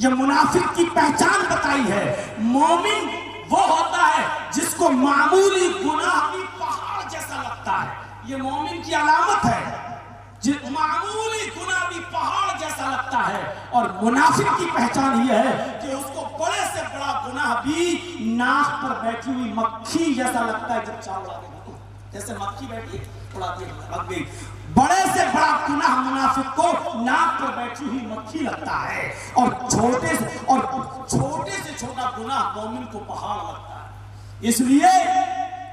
یہ منافق کی پہچان بتائی ہے. مومن وہ ہوتا ہے جس کو معمولی گناہ بھی پہاڑ جیسا لگتا ہے. یہ مومن کی علامت ہے، معمولی گناہ بھی پہاڑ جیسا لگتا ہے. اور منافق کی پہچان یہ ہے کہ اس کو بڑے سے بڑا گناہ بھی ناک پر بیٹھی ہوئی مکھی جیسا لگتا ہے. جب چاول آگے جیسے مکھی بیٹھی اڑاتی بھگ گئی، بڑے سے بڑا گناہ منافق کو ناک پر بیٹھی ہوئی مکھی لگتا ہے، اور چھوٹے سے چھوٹا گناہ مومن کو پہاڑ لگتا ہے. اس لیے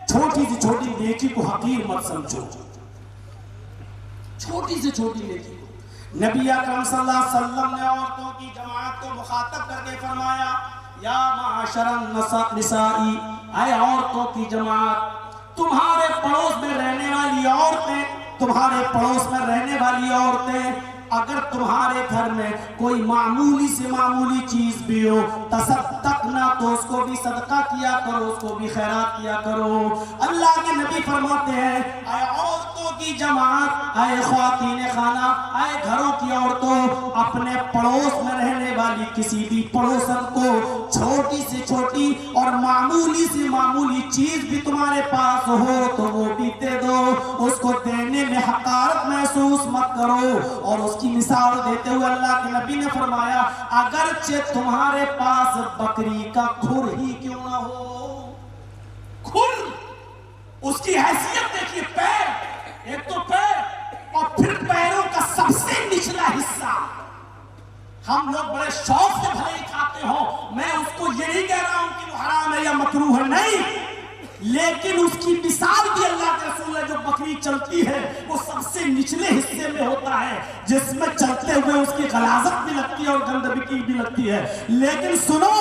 چھوٹی سے چھوٹی نیکی کو حقیر مت سمجھو. چھوٹی سے چھوٹی نیکی کو نبی اکرم صلی اللہ علیہ وسلم نے عورتوں کی جماعت کو مخاطب کر کے فرمایا، یا معاشر النساء، اے عورتوں کی جماعت، تمہارے پڑوس میں رہنے والی عورتیں، تمہارے پڑوس میں رہنے والی عورتیں، اگر تمہارے گھر میں کوئی معمولی سے معمولی چیز بھی ہو، تصدقنا، تو اس کو بھی صدقہ کیا کرو، اس کو بھی خیرات کیا کرو. اللہ کے نبی فرماتے ہیں، اے عورتوں کی جماعت، اے خواتین خانہ، اے گھروں کی عورتوں، اپنے پڑوس میں رہنے والی کسی بھی پڑوسن کو چھوٹی سے چھوٹی اور معمولی سے معمولی چیز بھی تمہارے پاس ہو تو وہ بھی دے دو. اس کو دینے میں حقارت محسوس مت کرو. اور اس کی مثال دیتے ہوئے اللہ کے نبی نے فرمایا، اگرچہ تمہارے پاس بکری کا کھر ہی کیوں نہ ہو. کھر، اس کی حیثیت دیکھیے، پیر، ایک تو پیر اور پھر پیروں کا سب سے نچلا حصہ. ہم لوگ بڑے شوق سے بھلے ہی کھاتے ہوں، میں اس کو یہ نہیں کہہ رہا ہوں کہ وہ حرام ہے یا مکروہ ہے، نہیں، لیکن اس کی مثال بھی اللہ کے رسول ہے. جو بکری چلتی ہے وہ سب سے نچلے حصے میں ہوتا ہے، جس میں چلتے ہوئے اس کی غلاظت بھی لگتی ہے اور گندگی بھی لگتی ہے. لیکن سنو،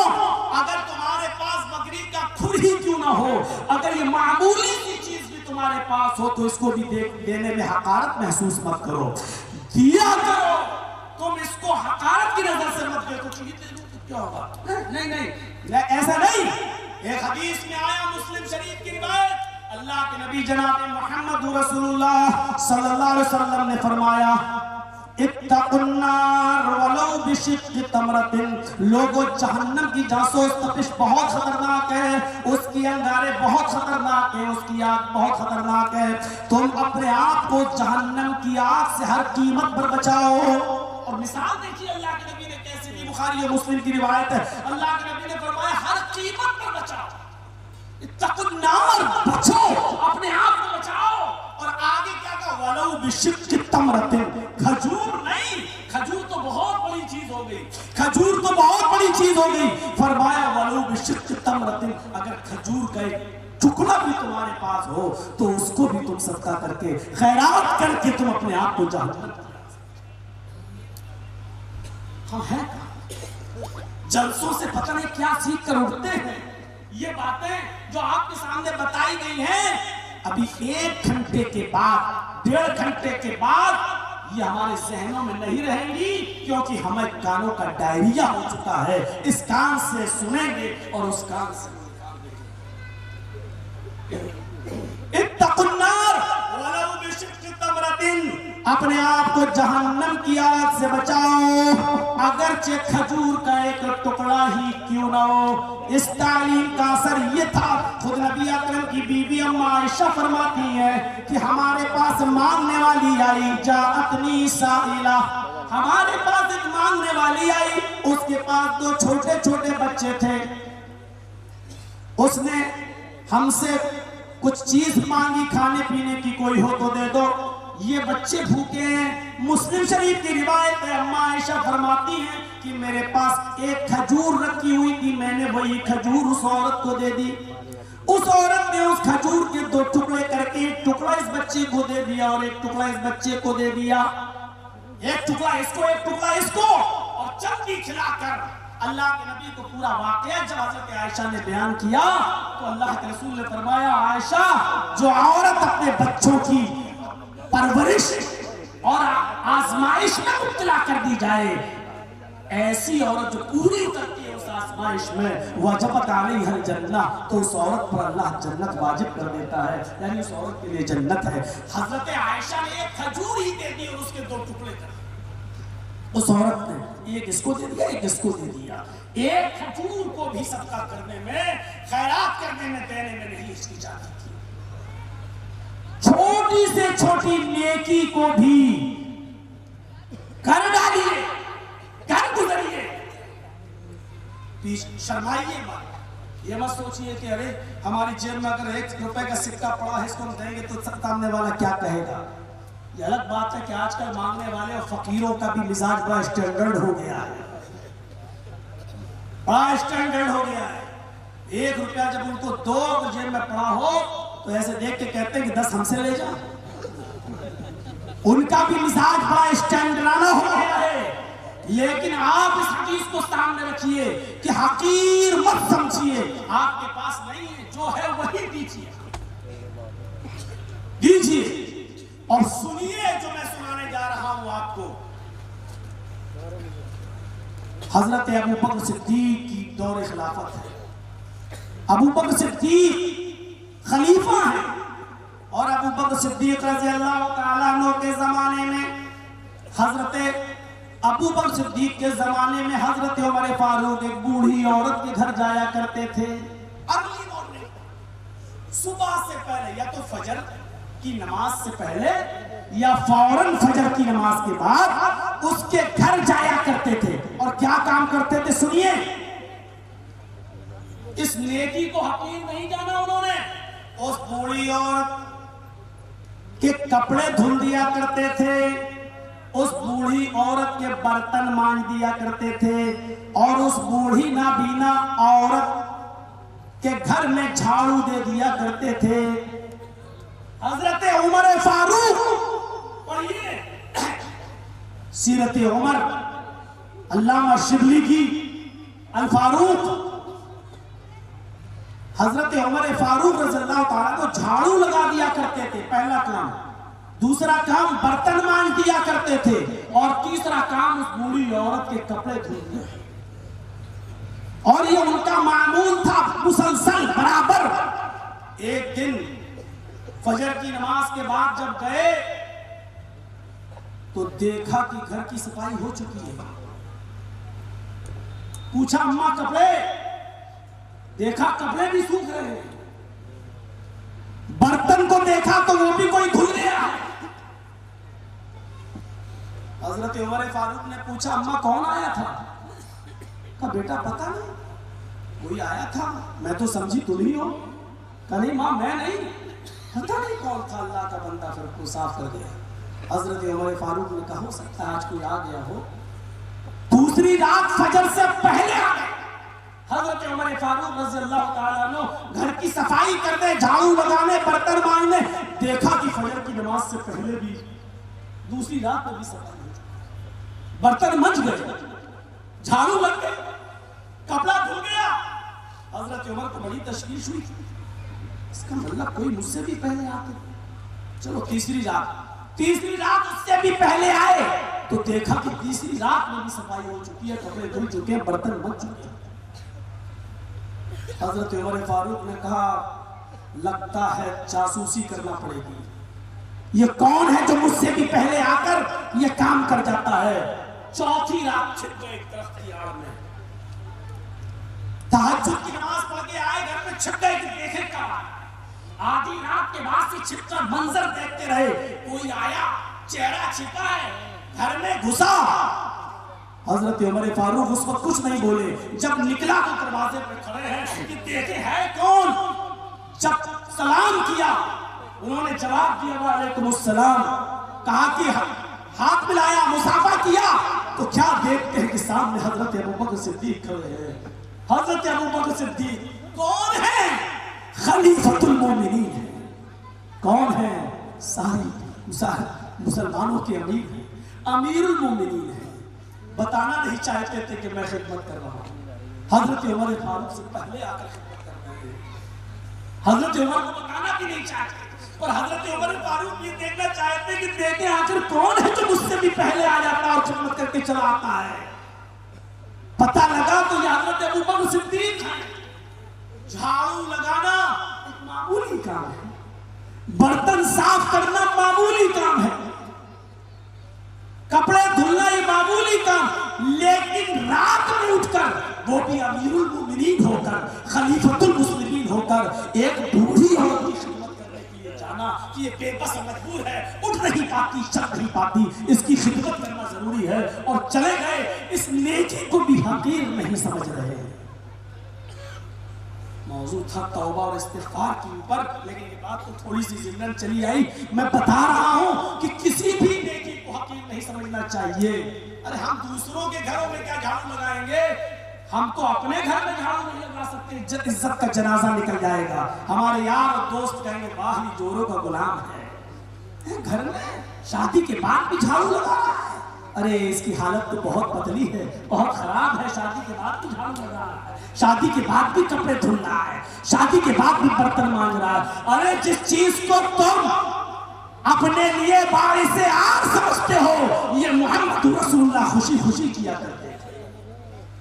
اگر تمہارے پاس بکری کا کھر ہی کیوں نہ ہو، اگر یہ معمولی سی چیز بھی تمہارے پاس ہو تو اس کو بھی دینے میں حقارت محسوس مت کرو. دیا کرو، تم اس کو حقارت کی نظر سے مت دیکھو کہ کیا ہوگا. نہیں، ایسا نہیں. ایک حدیث میں آیا، مسلم شریف کی روایت، اللہ کے نبی جناب محمد رسول اللہ صلی اللہ علیہ وسلم نے فرمایا، اتقوا النار ولو بشق تمرۃ. لوگوں، جہنم کی جاسوس تپش بہت خطرناک ہے، اس کی انگارے بہت خطرناک ہیں، اس کی آگ بہت خطرناک ہے. تم اپنے آپ کو جہنم کی آگ سے ہر قیمت پر بچاؤ. اور مثال دیکھیے اللہ کے نبی نے کیسے دی. بخاری اور مسلم کی روایت ہے، اللہ کے نبی نے فرمایا ہر قیمت پر بچاؤ. اتقوا النار، بچو، اپنے آپ کو بچاؤ. اور آگے کیا کہا، ولو بشق تمرۃ. کھجور نہیں، کھجور تو بہت بڑی چیز ہو گئی، کھجور تو بہت بڑی چیز ہو گئی. فرمایا ولو بشق تمرۃ، اگر کھجور کا ایک ٹکڑا بھی تمہارے تمہارے پاس ہو تو اس کو بھی تم صدقہ کر کے خیرات کر کے تم اپنے آپ کو جہنم ہاں ہے جلسوں سے پتہ نہیں کیا سیکھ کر اٹھتے ہیں. یہ باتیں جو آپ کے سامنے بتائی گئی ہیں ابھی 1 گھنٹے کے بعد 1.5 گھنٹے کے بعد یہ ہمارے ذہنوں میں نہیں رہیں گی، کیونکہ ہمیں کانوں کا ڈائریا ہو چکا ہے. اس کان سے سنیں گے اور اس کان سے اتقوا النار ولو بشق تمرۃ، اپنے آپ کو جہنم کی آگ سے بچاؤ اگرچہ کھجور کا ایک ٹکڑا ہی کیوں نہ ہو. اس تعلیم کا اثر یہ تھا، خود نبی اکرم کی بیوی اما عائشہ فرماتی ہیں کہ ہمارے پاس مانگنے والی آئی، جاءتنی سائلہ، ہمارے پاس ایک مانگنے والی آئی، اس کے پاس 2 چھوٹے چھوٹے بچے تھے. اس نے ہم سے کچھ چیز مانگی، کھانے پینے کی کوئی ہو تو دے دو، یہ بچے بھوکے ہیں. مسلم شریف کی روایت ہے، اما عائشہ فرماتی ہیں کہ میرے پاس ایک کھجور رکھی ہوئی تھی، میں نے وہی کھجور اس عورت کو دے دی. اس عورت نے اس کھجور کے 2 ٹکڑے کر کے ایک ٹکڑا اس بچے کو دے دیا اور ایک ٹکڑا اس بچے کو دے دیا. ایک ٹکڑا اس کو، ایک ٹکڑا اس کو، اور چندی کھلا کر اللہ کے نبی کو پورا واقعہ جب حضرت عائشہ نے بیان کیا تو اللہ کے رسول نے فرمایا، عائشہ جو عورت اپنے بچوں کی پرورش اور آزمائش میں مبتلا کر دی جائے، ایسی عورت جو پوری اترتی ہے اس آزمائش میں، وجبت علیہ الجنہ، تو اس عورت پر اللہ جنت واجب کر دیتا ہے، یعنی اس عورت کے لیے جنت ہے. حضرت عائشہ نے ایک کھجور ہی دے دی اور اس کے 2 ٹکڑے کر دیے. اس عورت نے ایک اس کو دے دیا، ایک اس کو دے دیا. ایک کھجور کو بھی صدقہ کرنے میں، خیرات کرنے میں، دینے میں نہیں اس کی جاتی تھی. چھوٹی سے چھوٹی نیکی کو بھی کر ڈالیے، کر گزریے، شرمائیے مت. یہ مت سوچئے کہ ارے ہماری جیب میں اگر 1 روپے کا سکہ پڑا ہے اس کو ہم دیں گے تو سامنے والا کیا کہے گا. یہ الگ بات ہے کہ آج کل مانگنے والے اور فقیروں کا بھی مزاج بڑا اسٹینڈرڈ ہو گیا ہے، بڑا اسٹینڈرڈ ہو گیا ہے. 1 روپیہ جب ان کو دو جیب میں پڑا ہو تو ایسے دیکھ کے کہتے ہیں کہ 10 ہم سے لے جا. ان کا بھی مزاج بڑا اسٹینڈرڈانہ ہو گیا ہے. لیکن آپ اس حدیث کو سامنے رکھیے کہ حقیر مت سمجھیے. آپ کے پاس نہیں ہے، جو ہے وہی دیجیے، دیجیے. اور سنیے جو میں سنانے جا رہا ہوں آپ کو. حضرت ابوبکر صدیق کی دور خلافت ہے. ابوبکر صدیق خلیفہ ہیں، اور ابوبکر صدیق رضی اللہ تعالیٰ عنہ کے زمانے میں، حضرت ابوبکر صدیق کے زمانے میں حضرت عمر فاروق ایک بوڑھی عورت کے گھر جایا کرتے تھے. ارلی مارننگ، صبح سے پہلے، یا تو فجر کی نماز سے پہلے یا فوراً فجر کی نماز کے بعد اس کے گھر جایا کرتے تھے. اور کیا کام کرتے تھے سنیے. اس نیکی کو حقیر نہیں جانا انہوں نے. اس بوڑھی عورت کے کپڑے دھل دیا کرتے تھے، اس بوڑھی عورت کے برتن مانج دیا کرتے تھے، اور اس بوڑھی نابینا عورت کے گھر میں جھاڑو دے دیا کرتے تھے. حضرت عمر فاروق، پڑھیے سیرت عمر، علامہ شبلی کی الفاروق. حضرت عمر فاروق رضی اللہ تعالیٰ کو جھاڑو لگا دیا کرتے تھے، پہلا کام. دوسرا کام برتن مانج دیا کرتے تھے، اور تیسرا کام اس بوڑھی عورت کے کپڑے دھونا. اور یہ ان کا معمول تھا مسلسل برابر. ایک دن فجر کی نماز کے بعد جب گئے تو دیکھا کہ گھر کی صفائی ہو چکی ہے. پوچھا اماں کپڑے؟ دیکھا کپڑے بھی سوکھ رہے ہیں. برتن کو دیکھا تو وہ بھی کوئی دھل گیا. حضرت عمر فاروق نے پوچھا اماں کون آیا تھا؟ کہا بیٹا پتہ نہیں، کوئی آیا تھا، میں تو سمجھی تم ہی ہو. کہا نہیں ماں میں نہیں، پتہ نہیں کون تھا، اللہ کا بندہ پھر کو صاف کر گیا. حضرت عمر فاروق نے کہا ہو سکتا ہے آج کوئی آ گیا ہو. دوسری رات فجر سے پہلے آ گئے. حضرت عمر فاروق رضی اللہ تعالیٰ عنہ گھر کی صفائی کرنے، جھاڑو لگانے، برتن مانجنے، دیکھا کہ فجر کی نماز سے پہلے بھی دوسری رات میں بھی صفائی ہو چکی، برتن منج گئے، جھاڑو لگ گئے، کپڑا دھل گیا۔ حضرت عمر کو بڑی تشویش ہوئی، اس کا مطلب کوئی مجھ سے بھی پہلے آتے۔ چلو تیسری رات اس سے بھی پہلے آئے تو دیکھا کہ تیسری رات میں بھی صفائی ہو چکی ہے، کپڑے دھل چکے ہیں، برتن بن چکے ہیں۔ حضرت عمر فاروق نے کہا لگتا ہے جاسوسی کرنا پڑے گی، یہ کون ہے جو مجھ سے بھی پہلے آ کر یہ کام کر جاتا ہے۔ چوتھی رات چھپ گئے ایک درخت کی آڑ میں، تہجد کی نماز پڑھ کے آئے، گھر میں چھپ گئے کہ دیکھے کیا۔ آدھی رات کے بعد سے چھپ کر منظر دیکھتے رہے، کوئی آیا، چہرہ چھپا ہے، گھر میں گھسا۔ حضرت عمر فاروق اس وقت کچھ نہیں بولے، جب نکلا تو دروازے پہ کھڑے ہیں کہ دیکھے ہے کون۔ جب سلام کیا انہوں نے جواب دیا وعلیکم السلام، کہا کہ ہاتھ ملایا، مصافحہ کیا، تو کیا دیکھتے ہیں کہ سامنے حضرت ابوبکر صدیق کھڑے ہیں۔ حضرت ابوبکر صدیق کون ہے؟ خلیفۃ المومنین ہے۔ کون ہے؟ ساری مسلمانوں کے امیر ہیں، امیر المومنین ہے۔ بتانا نہیں چاہتے تھے کہ میں خدمت کر رہا ہوں، حضرت عمر فاروق سے پہلے آ کر خدمت کر رہے ہیں۔ حضرت عمر کو بتانا بھی نہیں چاہتے، اور حضرت عمر فاروق یہ دیکھنا چاہتے کہ دیکھیں آخر کون ہے جو مجھ سے بھی پہلے آ جاتا ہے اور خدمت کر کے چلا آتا ہے۔ پتہ لگا تو یہ حضرت ابوبکر صدیق ہے۔ جھاڑو لگانا ایک معمولی کام ہے، برتن صاف کرنا معمولی کام ہے، کپڑے دھلنا یہ معمولی کام، لیکن رات میں اٹھ کر وہ بھی امیر المومنین ہو کر، خلیفۃ المسلمین ہو کر ایک بوڑھی عورت کی خدمت کرنے کے لیے جانا کہ یہ بے بس مجبور ہے، اٹھ نہیں پاتی، چل نہیں پاتی، اس کی خدمت کرنا ضروری ہے، اور چلے گئے۔ اس نیکی کو بھی حقیر نہیں سمجھ رہے۔ موضوع تھا توبہ اور استغفار کے اوپر، لیکن یہ بات تو تھوڑی سی ضمن چلی آئی۔ میں بتا رہا ہوں کہ کسی بھی نیکی کو حقیر نہیں سمجھنا چاہیے۔ ارے ہم دوسروں کے گھروں میں کیا جھاڑو لگائیں گے، ہم تو اپنے گھر میں جھاڑو نہیں لگا سکتے، عزت کا جنازہ نکل جائے گا، ہمارے یار اور دوست کہیں گے واہ یہ جوروں کا غلام ہے، گھر میں شادی کے بعد بھی جھاڑو لگا رہا ہے۔ ارے اس کی حالت تو بہت پتلی ہے، بہت خراب ہے، شادی کے بعد بھی جھاڑو لگا رہا ہے، شادی کے بعد بھی کپڑے دھل رہا ہے، شادی کے بعد بھی برتن مانج رہا ہے۔ ارے جس چیز کو تم اپنے لیے باعث عار سمجھتے ہو، یہ محمد رسول اللہ خوشی خوشی کیا کرتے تھے۔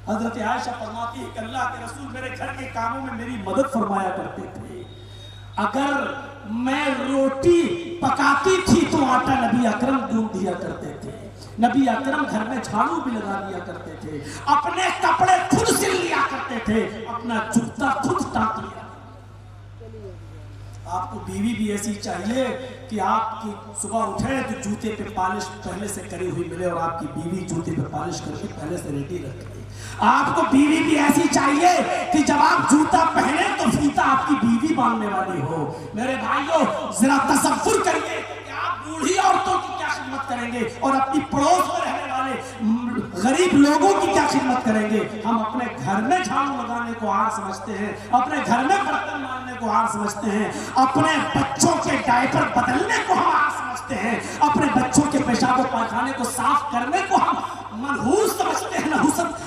حضرت عائشہ فرماتی ہے کہ اللہ کے رسول میرے گھر کے کاموں میں میری مدد فرمایا کرتے تھے۔ اگر میں روٹی پکاتی تھی تو آٹا نبی اکرم گوندھ دیا کرتے تھے، نبی اکرم گھر میں جھاڑو بھی لگا دیا کرتے تھے، اپنے کپڑے خود سل لیا کرتے تھے، اپنا جوتا خود ٹانک لیا۔ آپ کو بیوی بھی ایسی چاہیے کہ آپ کی صبح اٹھے تو جوتے پہ پالش پہلے سے کری ہوئی ملے، اور آپ کی بیوی جوتے پہ پالش کر کے پہلے سے ریڈی رکھے۔ آپ کو بیوی بھی ایسی چاہیے کہ جب آپ جوتا پہنے تو فیتا آپ کی بیوی باندھنے والی ہو۔ میرے بھائیوں ذرا تصور کریے کہ آپ بوڑھی عورتوں کی کیا خدمت کریں گے، اور اپنی پڑوس میں رہنے والے غریب لوگوں کی کیا خدمت کریں گے۔ ہم اپنے گھر میں جھاڑو لگانے کو عار سمجھتے ہیں، اپنے گھر میں برتن مانجنے کو عار سمجھتے ہیں، اپنے بچوں کے ڈائپر بدلنے کو ہم عار سمجھتے ہیں، اپنے بچوں کے پیشاب و پاخانے کو صاف کرنے کو ہم منحوس سمجھتے ہیں، نحوست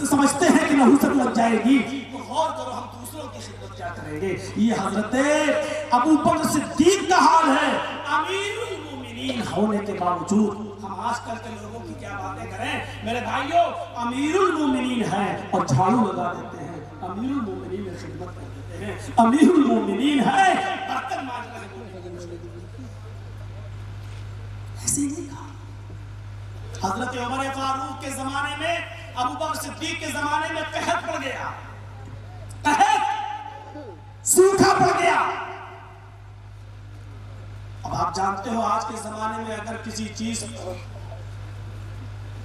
سمجھتے ہیں کہ نحوست لگ جائے گی۔ تو غور کرو ہم دوسروں کی خدمت کیا کریں گے۔ یہ حضرت ابوبکر صدیق کا حال ہے، امیر المومنین ہونے کے باوجود۔ ہم آج کل کے لوگوں کی کیا باتیں کریں میرے بھائیوں، امیر المومنین ہیں اور جھاڑو لگا دیتے ہیں، امیر المومنین میں خدمت کر دیتے ہیں، امیر المومنین ہے برتن مانج رہے ہیں۔ ایسے نہیں کہا۔ حضرت عمر فاروق کے زمانے میں، ابوبکر صدیق کے زمانے میں قحط پڑ گیا، قحط سوکھا پڑ گیا۔ اب آپ جانتے ہو آج کے زمانے میں اگر کسی چیز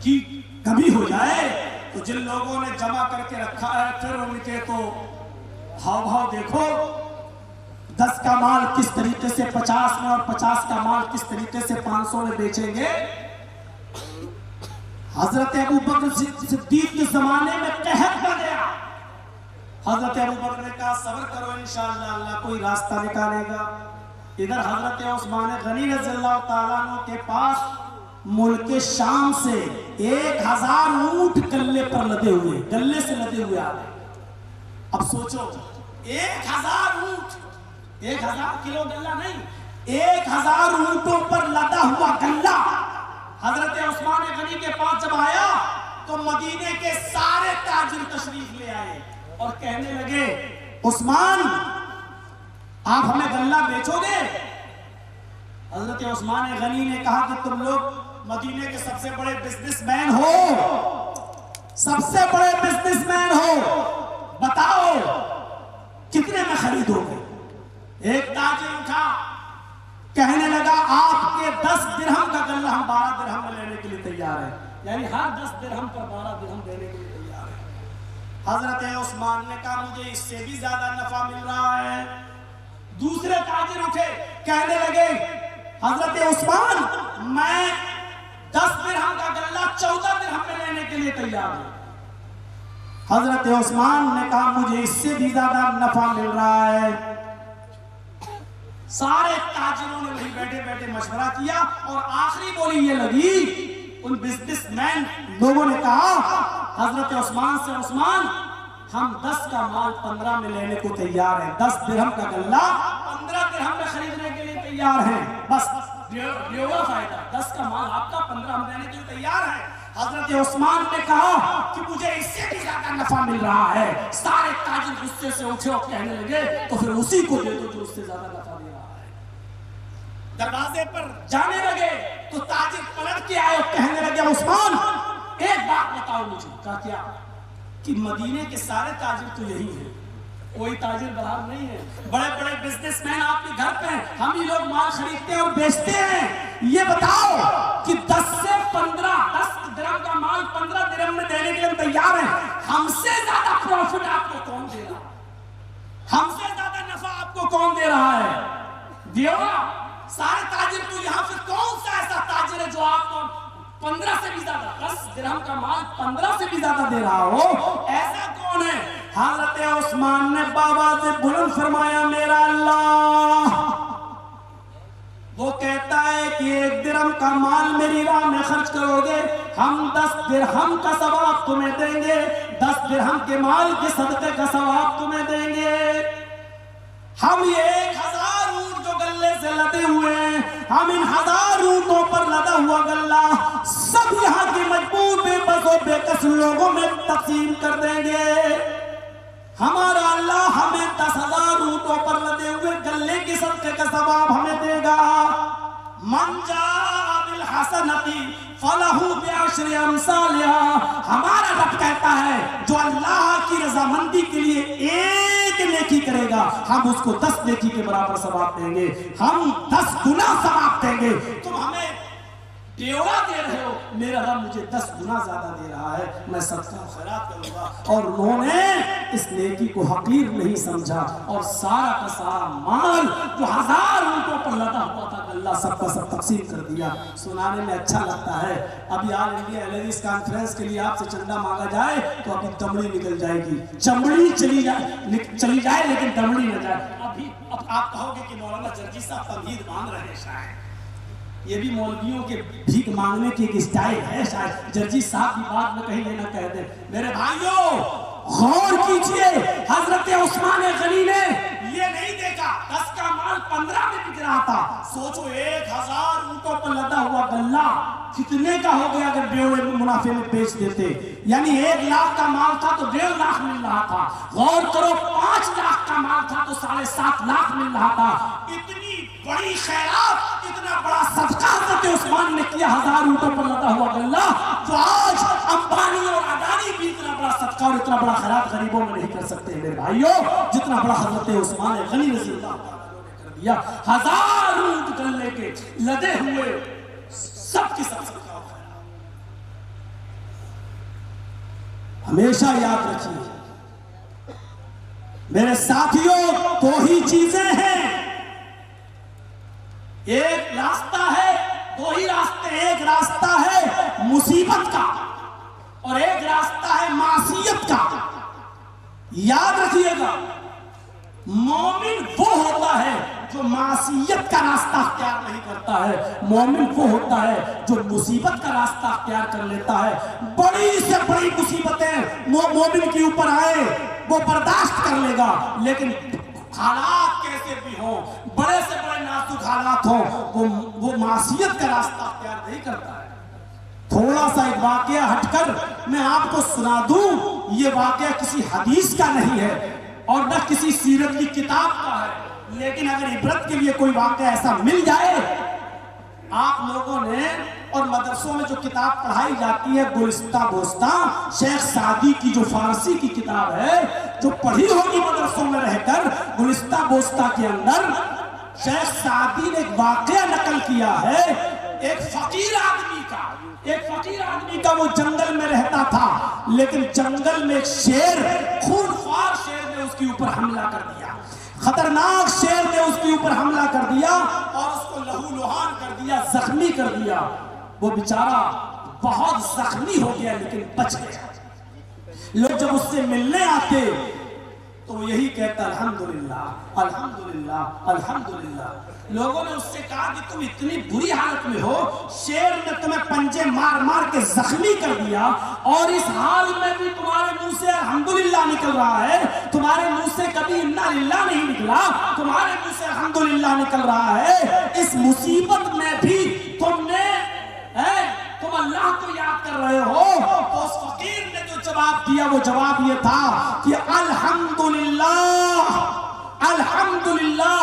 کی کمی ہو جائے تو جن لوگوں نے جمع کر کے رکھا ہے پھر ان کے تو بھاؤ دیکھو، 10 کا مال کس طریقے سے 50 میں اور 50 کا مال کس طریقے سے 500 میں بیچیں گے۔ حضرت ابوبکر صدیق کے زمانے میں قحط پڑ گیا، حضرت ابوبکر نے کہا صبر کرو انشاءاللہ اللہ کوئی راستہ نکالے گا. ادھر حضرت عثمان غنی رضی اللہ تعالیٰ عنہ کے پاس ملک شام سے 1000 اونٹ گلے پر لدے ہوئے، گلے سے لدے ہوئے آ گئے. اب سوچو 1000 اونٹ، 1000 کلو گلہ نہیں، 1000 اونٹوں پر لدا ہوا گلہ حضرت عثمان غنی کے پاس جب آیا تو مدینے کے سارے تاجر تشریف لے آئے اور کہنے لگے عثمان آپ ہمیں غلہ بیچو گے؟ حضرت عثمان غنی نے کہا کہ تم لوگ مدینے کے سب سے بڑے بزنس مین ہو، سب سے بڑے بزنس مین ہو، بتاؤ کتنے میں خریدو گے؟ ایک تاجر اٹھا کہنے لگا آپ کے 10 درہم کا غلہ ہم 12 درہم میں لینے کے لیے تیار ہیں، یعنی ہر 10 درہم پر 12 درہم دینے کے لیے تیار ہے. حضرت عثمان نے کہا مجھے اس سے بھی زیادہ نفع مل رہا ہے. دوسرے تاجر اٹھے کہنے لگے حضرت عثمان میں 10 درہم کا غلہ 14 درہم میں لینے کے لیے تیار ہوں. حضرت عثمان نے کہا مجھے اس سے بھی زیادہ نفع مل رہا ہے. سارے تاجروں نے وہیں بیٹھے بیٹھے مشورہ کیا اور آخری بولی یہ لگی ان بزنس مین لوگوں نے کہا حضرت عثمان سے عثمان ہم 10 کا مال 15 میں لینے کو تیار ہیں، 10 درہم کا غلہ 15 درہم میں خریدنے کے لیے تیار ہیں، بس بیوہ فائدہ 10 کا مال آپ کا 15 ہم لینے کے لیے تیار ہیں. حضرت عثمان نے کہا کہ مجھے اس سے بھی زیادہ نفع مل رہا ہے. سارے تاجر غصے سے اٹھے اور کہنے لگے تو پھر اسی کو دے دو جو اس سے زیادہ نفع دے رہا ہے. دروازے پر جانے لگے تو تاجر پلٹ کے آئے اور کہنے لگے عثمان ایک بات بتاؤ مجھے. کہا کیا؟ کہ مدینے کے سارے تاجر تو یہی ہیں، کوئی تاجر باہر نہیں ہے، بڑے بڑے بزنس مین آپ کے گھر پہ ہیں، ہم ہی لوگ مال خریدتے ہیں اور بیچتے ہیں. یہ بتاؤ کہ 10 سے 15 10 درہم کا مال 15 درہم میں دینے کے لیے تیار ہیں، ہم سے زیادہ پروفٹ آپ کو کون دے رہا ہے؟ ہم سے زیادہ نفع آپ کو کون دے رہا ہے؟ دیوہ سارے تاجر تو یہاں پھر کون سا ایسا تاجر ہے جو آپ کو 15 سے بھی زیادہ 10 درہم کا مال 15 سے بھی زیادہ دے رہا ہو؟ ایسا کون ہے؟ حضرت عثمان نے بابا سے بلند فرمایا میرا اللہ وہ کہتا ہے کہ 1 درہم کا مال میری راہ میں خرچ کرو گے ہم 10 درہم کا ثواب تمہیں دیں گے، 10 درہم کے مال کے صدقے کا ثواب تمہیں دیں گے. ہم یہ 1000 اونٹ جو گلے سے لدے ہوئے ہیں ہم ان 1000 اونٹوں پر لدا ہوا غلہ سب یہاں کے مجبور بے بس و بے کس لوگوں میں تقسیم کر دیں گے. ہمارا اللہ ہمیں 10,000 اونٹوں پر لدے ہوئے گلے کی صدقے کا ثواب ہمیں دے گا. من جاء بالحسنتی فلہ بعشر امثالها. ہمارا رب کہتا ہے جو اللہ کی رضامندی کے لیے ایک نیکی کرے گا ہم اس کو 10 نیکی کے برابر ثواب دیں گے، ہم 10 گنا ثواب دیں گے. تم ہمیں ڈیوڑا دے رہے ہو، میرا رب مجھے 10 گنا زیادہ دے رہا ہے، میں صدقہ و خیرات کروں گا. اور انہوں نے اس نیکی کو حقیر نہیں سمجھا اور سارا کا سارا مال جو 1000 اونٹوں پر لدا ہوا تھا اللہ سب کا سب تقسیم کر دیا. سنانے میں اچھا لگتا ہے. ابھی آل انڈیا لیڈیز کانفرنس کے لیے آپ سے چندہ مانگا جائے تو اپنی دمڑی نکل جائے گی، چمڑی چلی جائے لیکن دمڑی نہ جائے. ابھی اب آپ کہو گے کہ مولانا جرجی صاحب تمہید مانگ رہے ہیں، شاید یہ بھی مولویوں کے بھیک مانگنے کی ایک اسٹائل ہے، شاید جرجی صاحب کی بات میں کہیں یہ نہ کہہ دیں. میرے بھائیوں غور کیجئے، حضرت عثمان غنی نے یہ نہیں دیکھا 10 کا مال 15 میں بک رہا تھا. سوچو 1000 اونٹوں پر لدا ہوا غلہ کتنے کا ہو گیا اگر بیوڑے منافع میں بیچ دیتے. یعنی 1 لاکھ کا مال تھا تو 1.5 لاکھ مل رہا تھا. غور کرو 5 لاکھ کا مال تھا تو 7.5 لاکھ مل رہا تھا. اتنی بڑی خیرات، اتنا بڑا صدقہ حضرت عثمان نے کیا 1000 اونٹوں پر لدا ہوا غلہ، جو آج امبانی اور اڈانی بھی اتنا بڑا صدقہ اور اتنا بڑا خیرات غریبوں میں نہیں کر سکتے. میرے بھائیوں جتنا بڑا حضرت عثمان غنی رضی اللہ عنہ نے کر دیا. 1000 اونٹ گلے کے لدے ہوئے سب کی سب صدقہ و خیرات. ہمیشہ یاد رکھیے میرے ساتھیوں 2 ہی چیزیں ہیں، ایک راستہ ہے، 2 ہی راستے، ایک راستہ ہے مصیبت کا اور ایک راستہ ہے معصیت کا. یاد رکھیے گا مومن وہ ہوتا ہے جو معصیت کا راستہ اختیار نہیں کرتا ہے، مومن وہ ہوتا ہے جو مصیبت کا راستہ اختیار کر لیتا ہے۔ بڑی سے بڑی مصیبتیں مومن کے اوپر آئے وہ برداشت کر لے گا، لیکن حالات کیسے بھی ہوں، بڑے سے بڑے نازک حالات ہوں، وہ معصیت کا راستہ اختیار نہیں کرتا ہے۔ تھوڑا سا ایک واقعہ ہٹ کر میں آپ کو سنا دوں، یہ واقعہ کسی حدیث کا نہیں ہے اور نہ کسی سیرت کی کتاب کا ہے، لیکن اگر عبرت کے لیے کوئی واقعہ ایسا مل جائے، آپ لوگوں نے اور مدرسوں میں جو کتاب پڑھائی جاتی ہے گلستہ بوستان، شیخ سعدی کی جو فارسی کی کتاب ہے جو پڑھی ہوگی مدرسوں میں رہ کر، گلستہ بوستان کے اندر شیخ سعدی نے ایک واقعہ نقل کیا ہے ایک فقیر آدمی کا وہ جنگل میں رہتا تھا، لیکن جنگل میں ایک شیر، خونخوار شیر نے اس کے اوپر حملہ کر دیا، خطرناک شیر نے اس کے اوپر حملہ کر دیا اور اس کو لہو لہان کر دیا، زخمی کر دیا۔ وہ بیچارہ بہت زخمی ہو گیا لیکن بچ گیا۔ لوگ جب اس سے ملنے آتے تو وہ یہی کہتا الحمدللہ الحمدللہ الحمدللہ۔ لوگوں نے اس سے کہا کہ تم اتنی بری حالت میں ہو، شیر نے تمہیں پنجے مار مار کے زخمی کر دیا اور اس حال میں بھی تمہارے منہ سے الحمدللہ نکل رہا ہے، تمہارے منہ سے کبھی انا للہ نہیں نکلا، تمہارے منہ سے الحمدللہ نکل رہا ہے، اس مصیبت میں بھی تم اللہ کو یاد کر رہے ہو۔ تو اس فقیر نے جو جواب دیا وہ جواب یہ تھا کہ الحمدللہ الحمدللہ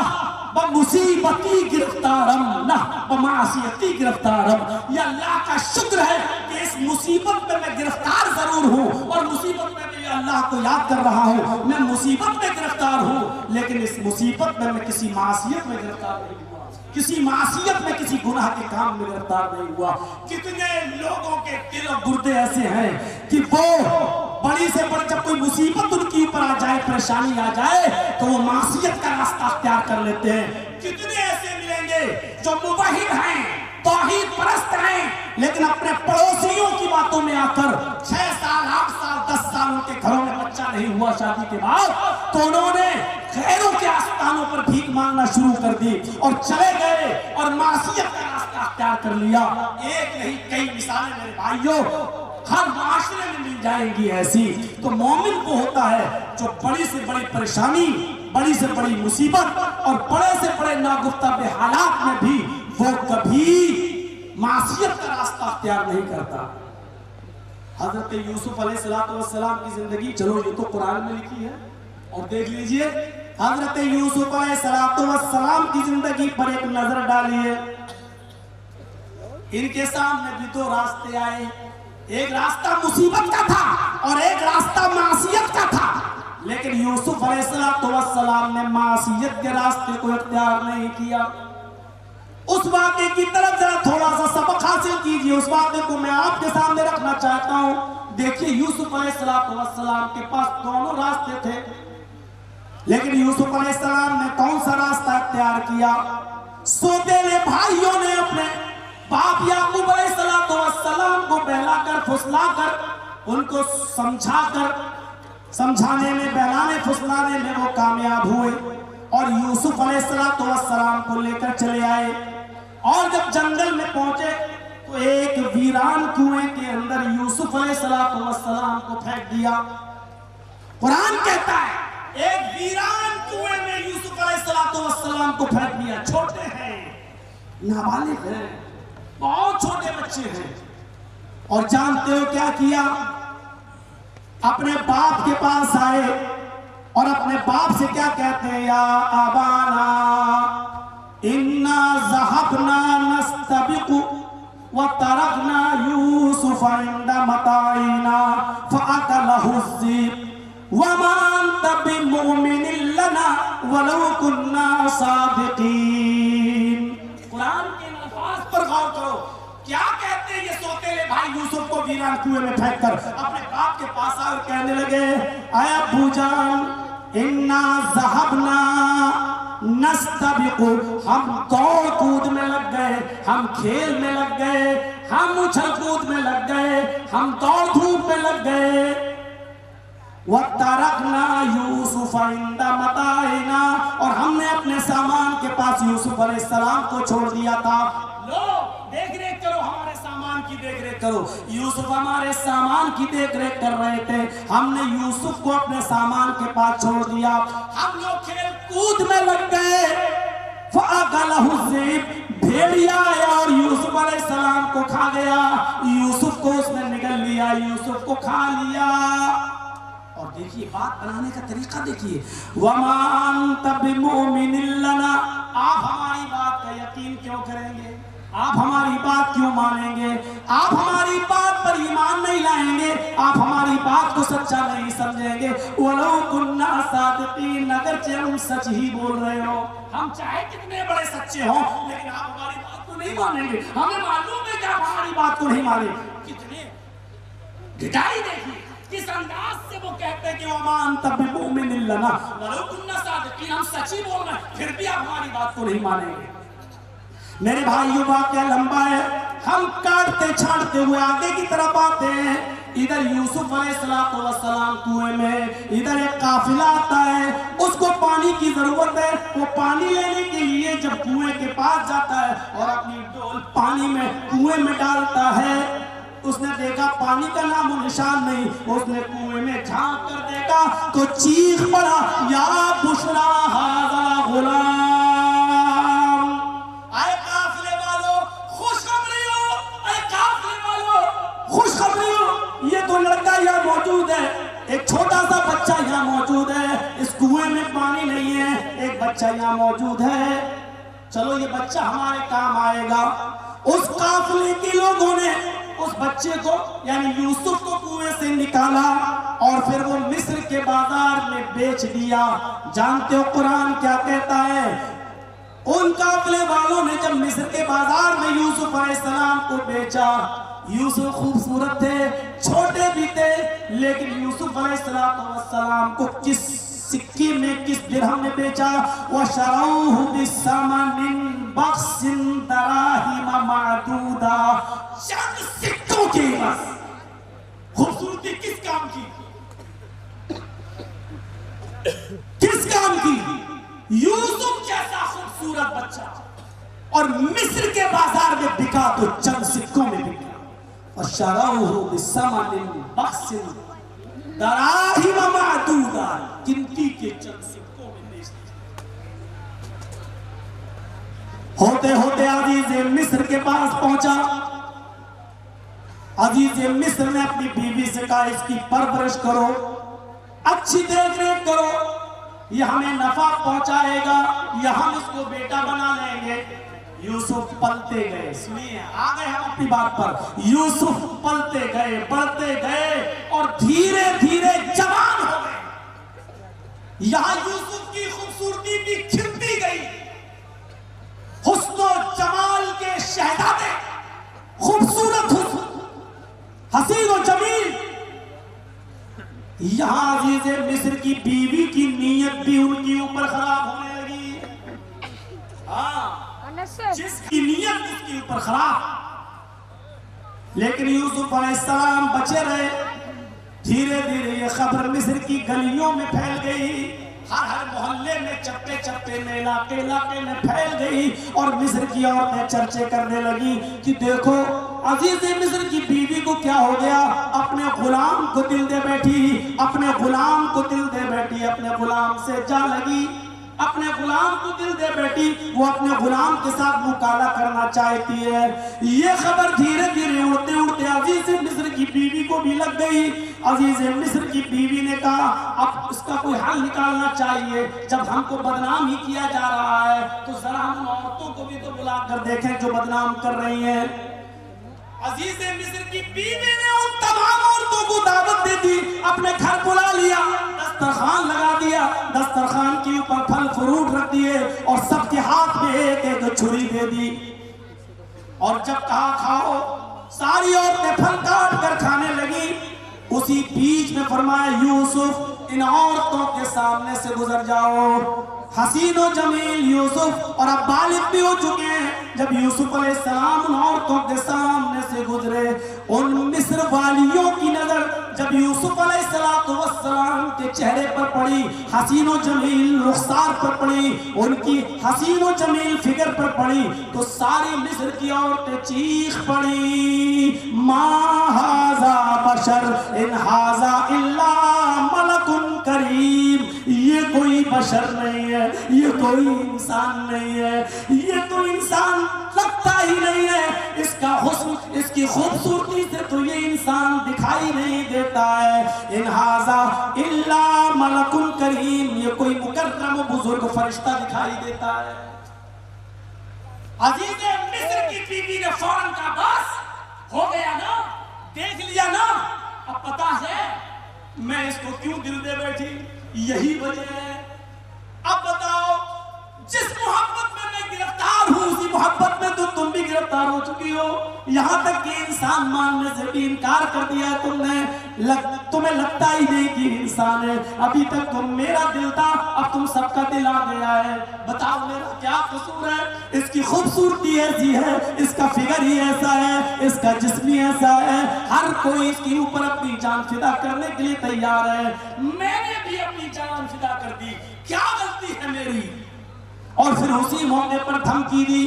بمصیبتی گرفتارم نہ بمعصیتی گرفتارم۔ یہ اللہ کا شکر ہے کہ اس مصیبت میں گرفتار ضرور ہوں اور مصیبت میں بھی اللہ کو یاد کر رہا ہوں، میں مصیبت میں گرفتار ہوں لیکن اس مصیبت میں کسی معصیت میں گرفتار نہیں ہوا، کسی معصیت میں کسی گناہ کے کام میں گرفتار نہیں ہوا۔ کتنے لوگوں کے دل و گردے ایسے ہیں کہ وہ بڑی سے بڑی جب کوئی مصیبت ان کی اوپر آ جائے، پریشانی آ جائے تو وہ معصیت کا راستہ اختیار کر لیتے ہیں۔ کتنے ایسے ملیں گے جو موحد ہیں، توحید پرست ہیں، لیکن اپنے پڑوسیوں کی باتوں میں آ کر 6 سال 8 سال 10 سال ان کے گھروں میں بچہ نہیں ہوا شادی کے بعد تو انہوں نے غیروں کے آستانوں پر بھیک مانگنا شروع کر دی اور چلے گئے اور معصیت کا راستہ اختیار کر لیا۔ ایک نہیں کئی مثالیں میرے بھائیوں ہر معاشرے میں مل جائیں گی ایسی۔ تو مومن وہ ہوتا ہے جو بڑی سے بڑی پریشانی، بڑی سے بڑی مصیبت اور بڑے سے بڑے ناگفتہ حالات میں بھی وہ کبھی معصیت کا راستہ اختیار نہیں کرتا۔ حضرت یوسف علیہ السلام کی زندگی چلو یہ تو قرآن میں لکھی ہے اور دیکھ لیجئے، حضرت یوسف علیہ السلام کی زندگی پر ایک نظر ڈالیے۔ ان کے سامنے بھی 2 راستے آئے، ایک راستہ مصیبت کا تھا اور ایک راستہ معصیت کا تھا، لیکن یوسف علیہ السلام نے معصیت کے راستے کو اختیار نہیں کیا۔ اس واقعے کی طرف ذرا تھوڑا سا سبق حاصل کیجئے، اس واقعے کو میں آپ کے سامنے رکھنا چاہتا ہوں۔ دیکھیے یوسف علیہ السلام کے پاس دونوں راستے تھے، لیکن یوسف علیہ السلام نے کون سا راستہ اختیار کیا؟ سوتیلے بھائیوں نے اپنے باپ یعقوب علیہ السلام کو بہلا کر پھسلا کر ان کو سمجھانے میں بہلانے پھسلانے میں وہ کامیاب ہوئے اور یوسف علیہ السلام کو لے کر چلے آئے اور جب جنگل میں پہنچے تو ایک ویران کنویں کے اندر یوسف علیہ السلام کو پھینک دیا۔ قرآن کہتا ہے ایک ویران کنویں میں یوسف علیہ السلام کو پھینک دیا۔ چھوٹے ہیں، نابالغ ہیں، بہت چھوٹے بچے ہیں، اور جانتے ہو کیا کیا؟ اپنے باپ کے پاس آئے اور اپنے باپ سے کیا کہتے ہیں؟ یا ابانا انا ذهبنا نستبق وتركنا يوسف عند متاعنا فاكله الذئب وما انت بمؤمن لنا ولو كنا صادقين۔ قرآن کے الفاظ پر غور کرو، کیا کہتے ہیں یہ سوتیلے بھائی یوسف کو ویران کنویں میں پھینک کر اپنے باپ کے پاس آئے اور کہنے لگے اے ابو جان انا ذهبنا نستبق، ہم دوڑ کود میں لگ گئے، ہم کھیل میں لگ گئے، ہم اچھل کود میں لگ گئے، ہم دوڑ دھوپ میں لگ گئے۔ وَتَرَكْنَا يُوسُفَ عِنْدَ مَتَاعِنَا، اور ہم نے اپنے سامان کے پاس یوسف علیہ السلام کو چھوڑ دیا تھا. لو دیکھ ریکھ کرو، ہمارے سامان کی دیکھ ریکھ کرو. یوسف ہمارے سامان کی دیکھ ریکھ کر رہے تھے، ہم نے یوسف کو اپنے سامان کے پاس چھوڑ دیا. ہم لوگ کھیل کود میں لگ گئے. فَأَكَلَهُ الذِّئْبُ، بھیڑیا آیا اور یوسف علیہ السلام کو کھا گیا. یوسف کو اس نے نگل لیا، یوسف کو کھا لیا. اور دیکھیے بات بنانے کا طریقہ دیکھیے. وَمَا أَنْتَ بِمُؤْمِنٍ لَنَا، آپ ہماری بات کا یقین کیوں کریں گے؟ آپ ہماری بات کیوں مانیں گے؟ آپ ہماری بات پر ایمان نہیں لائیں گے، آپ ہماری بات کو سچا نہیں سمجھیں گے. وَلَوْ كُنَّا صَادِقِينَ، اگرچہ ہم سچ ہی بول رہے ہو، ہم چاہے کتنے بڑے سچے ہوں لیکن آپ ہماری بات کو نہیں مانیں گے. ہمیں معلوم ہے کہ آپ ہماری بات کو نہیں مانیں. کتنے ڈٹائی دیکھیے، کس انداز سے وہ کہتے ہیں کہ وَمَا أَنْتَ بِمُؤْمِنٍ لَنَا وَلَوْ كُنَّا صَادِقِينَ، ہم سچ ہی بول رہے ہیں پھر بھی آپ ہماری بات کو نہیں مانیں گے. میرے بھائیو واقعہ لمبا ہے، ہم کاٹتے چھاڑتے ہوئے آگے کی طرف آتے ہیں. ادھر یوسف علیہ السلام کنویں میں، ادھر ایک قافلہ آتا ہے، اس کو پانی کی ضرورت ہے. وہ پانی لینے کے لیے جب کنویں کے پاس جاتا ہے اور اپنی ڈول پانی میں کنویں میں ڈالتا ہے، اس نے دیکھا پانی کا نام و نشان نہیں. اس نے کنویں میں جھانک کر دیکھا تو چیخ پڑا، یا بشرا ھذا غلام. اے قافلے والو خوشخبری ہو، اے قافلے والو خوشخبری ہو، یہ تو لڑکا یہاں موجود ہے، ایک چھوٹا سا بچہ یہاں موجود ہے. اس کنویں میں پانی نہیں ہے، ایک بچہ یہاں موجود ہے. چلو یہ بچہ ہمارے کام آئے گا. اس قافلے کے لوگوں نے اس بچے کو یعنی یوسف کو کنویں سے نکالا اور پھر وہ مصر کے بازار میں بیچ دیا. جانتے ہو قرآن کیا کہتا ہے؟ ان قافلے والوں نے جب مصر کے بازار میں یوسف علیہ السلام کو بیچا، یوسف خوبصورت تھے، چھوٹے بھی تھے، لیکن یوسف علیہ السلام کو کس سکے میں، کس درہم میں بیچا؟ وَشَرَوْهُ بِثَمَنٍ بَخْسٍ دَرَاهِمَ مَعْدُودَةٍ، چند سکوں کی بس. خوبصورتی کس کام کی؟ کس کام کی؟ یوسف جیسا خوبصورت بچہ اور مصر کے بازار میں بکا تو چند سکوں میں بکا. وَشَرَوْهُ بِثَمَنٍ بَخْسٍ دراہم معدودہ، گنتی کے چند سکوں میں بیچ دیا. ہوتے ہوتے عزیز مصر کے پاس پہنچا. عزیز مصر نے اپنی بیوی سے کہا اس کی پرورش کرو، اچھی دیکھ ریکھ کرو، یہ ہمیں نفع پہنچائے گا، یہ ہم اس کو بیٹا بنا لیں گے. یوسف پلتے گئے. سنیے آگے ہم اپنی بات پر. یوسف پلتے گئے، بڑھتے گئے اور دھیرے دھیرے جوان ہو گئے. یہاں یوسف کی خوبصورتی بھی کھلتی گئی. حسن و جمال کے شہزادے، خوبصورت حسن، حسین و جمیل. یہاں عزیز مصر کی بیوی کی نیت بھی ان کے اوپر خراب ہونے لگی. ہاں، جس کی نیت اس کے اوپر خراب. لیکن یوسف علیہ السلام بچے رہے. دھیرے دھیرے یہ خبر مصر کی گلیوں میں پھیل گئی، ہر محلے میں، چپے چپے میں، علاقے علاقے میں پھیل گئی. اور مصر کی عورتیں چرچے کرنے لگی کہ دیکھو عزیز مصر کی بیوی کو کیا ہو گیا، اپنے غلام کو دل دے بیٹھی، اپنے غلام کو دل دے بیٹھی، اپنے غلام سے جا لگی، اپنے غلام کو دل دے بیٹھی، وہ اپنے غلام کے ساتھ مکالمہ کرنا چاہتی ہے. یہ خبر دھیرے دھیرے اڑتے اڑتے عزیز مصر کی بیوی کو بھی لگ گئی. عزیز مصر کی بیوی نے کہا اب اس کا کوئی حل نکالنا چاہیے، جب ہم کو بدنام ہی کیا جا رہا ہے تو ذرا ہم عورتوں کو بھی تو بلا کر دیکھیں جو بدنام کر رہی ہیں. عزیز مصر کی بیوی نے ان تمام عورتوں کو دعوت دے دی، اپنے گھر بلا لیا، دسترخوان لگا دیا، دسترخوان کے اوپر پھل فروٹ رکھ دیے اور سب کے ہاتھ میں ایک ایک چھری دے دی. اور جب کہا کھاؤ، ساری عورتیں پھل کاٹ کر کھانے لگی. اسی بیچ میں فرمایا یوسف ان عورتوں کے سامنے سے گزر جاؤ. حسین و جمیل یوسف اور اب بالغ بھی ہو چکے ہیں. جب یوسف علیہ السلام ان عورتوں کے سامنے سے گزرے، ان مصر والیوں کی نظر جب جب یوسف علیہ السلام کے چہرے پر پڑی، حسین و جمیل رخسار پر پڑی، ان کی حسین و جمیل فگر پر پڑی، تو ساری مصر کی عورتیں چیخ پڑی، ما ھذا بشر ان ھذا الا ملک کریم، یہ کوئی بشر نہیں ہے، یہ کوئی انسان نہیں ہے، یہ تو انسان لگتا ہی نہیں ہے، اس کا حسن، اس کی خوبصورتی سے تو یہ انسان دکھائی نہیں دیتا ہے، ان ھذا الا ملک کریم، یہ کوئی مکرم و بزرگ فرشتہ دکھائی دیتا ہے۔ عزیز مصر کی بیوی نے فوراً کہا بس ہو گیا نا، دیکھ لیا نا، اب پتا ہے میں اس کو کیوں دل دے بیٹھی، یہی وجہ ہے۔ اب بتاؤ، جس محبت میں میں گرفتار ہوں اسی محبت میں تو تم بھی گرفتار ہو چکی ہو، یہاں تک کہ انسان ماننے سے بھی انکار کر دیا تم نے، تمہیں لگتا ہی نہیں کہ انسان ہے، ابھی تک تم میرا دل تھا، اب تم سب کا دل آ گیا ہے، بتاؤ میرا کیا قصور ہے؟ اس کی خوبصورتی ایسی ہے، اس کا فگر ہی ایسا ہے، اس کا جسم ہی ایسا ہے، ہر کوئی اس کے اوپر اپنی جان فدا کرنے کے لیے تیار ہے، میں نے بھی اپنی جان فدا کر دی، کیا غلطی ہے میری؟ اور پھر اسی موقع پر دھمکی دی،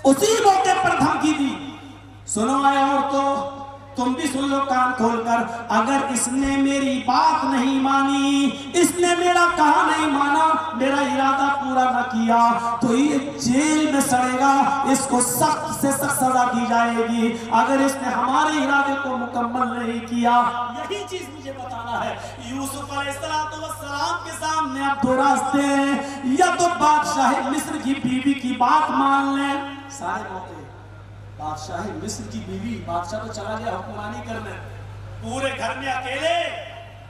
اسی موقع پر دھمکی دی، سنو اے عورتوں، تم بھی سن لو کان کھول کر، اگر اس نے میری بات نہیں مانی، اس نے میرا کہا نہیں مانا، میرا ارادہ پورا نہ کیا تو یہ جیل میں سڑے گا، اس کو سخت سے سخت سزا دی جائے گی، اگر اس نے ہمارے ارادے کو مکمل نہیں کیا۔ یہی چیز مجھے بتانا ہے، یوسف علیہ السلام کے سامنے اب دو راستے ہیں، یا تو بادشاہ مصر کی بیوی کی بات مان لیں، سارے موقع بادشاہ مصر کی بیوی، بادشاہ تو چلا گیا حکمرانی کرنے، پورے گھر میں اکیلے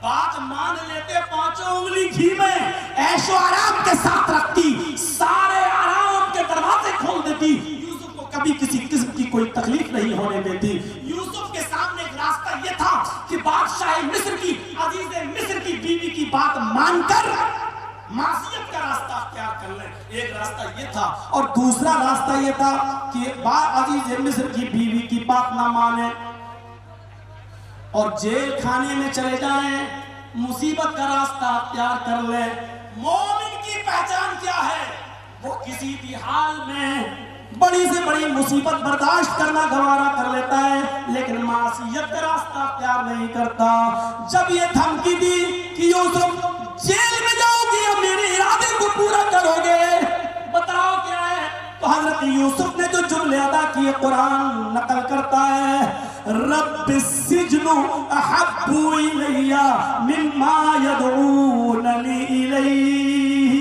بات مان لیتے، پانچوں انگلی گھی میں عیش و آرام کے ساتھ رکھتی، سارے آرام کے دروازے کھول دیتی، یوسف کو کبھی کسی قسم کی کوئی تکلیف نہیں ہونے دیتی۔ یوسف کے سامنے ایک راستہ یہ تھا کہ بادشاہ مصر کی، عزیز مصر کی بیوی کی بات مان کر معصیت کا راستہ اختیار کر لیں، ایک راستہ یہ تھا، اور دوسرا راستہ یہ تھا کہ عزیز مصر کی بیوی کی بات نہ مانے اور جیل خانے میں چلے جائیں، مصیبت کا راستہ اختیار کر لیں۔ مومن کی پہچان کیا ہے؟ وہ کسی بھی حال میں بڑی سے بڑی مصیبت برداشت کرنا گوارا کر لیتا ہے، لیکن معصیت کا راستہ اختیار نہیں کرتا۔ جب یہ دھمکی دی کہ یوسف جیل میں جاؤ گی اور میرے ارادے کو پورا کرو گے، بتاؤ کیا ہے؟ تو حضرت یوسف نے جو جملے ادا کیے قرآن نقل کرتا ہے، رب السجن احب الی مما یدعوننی الیہ،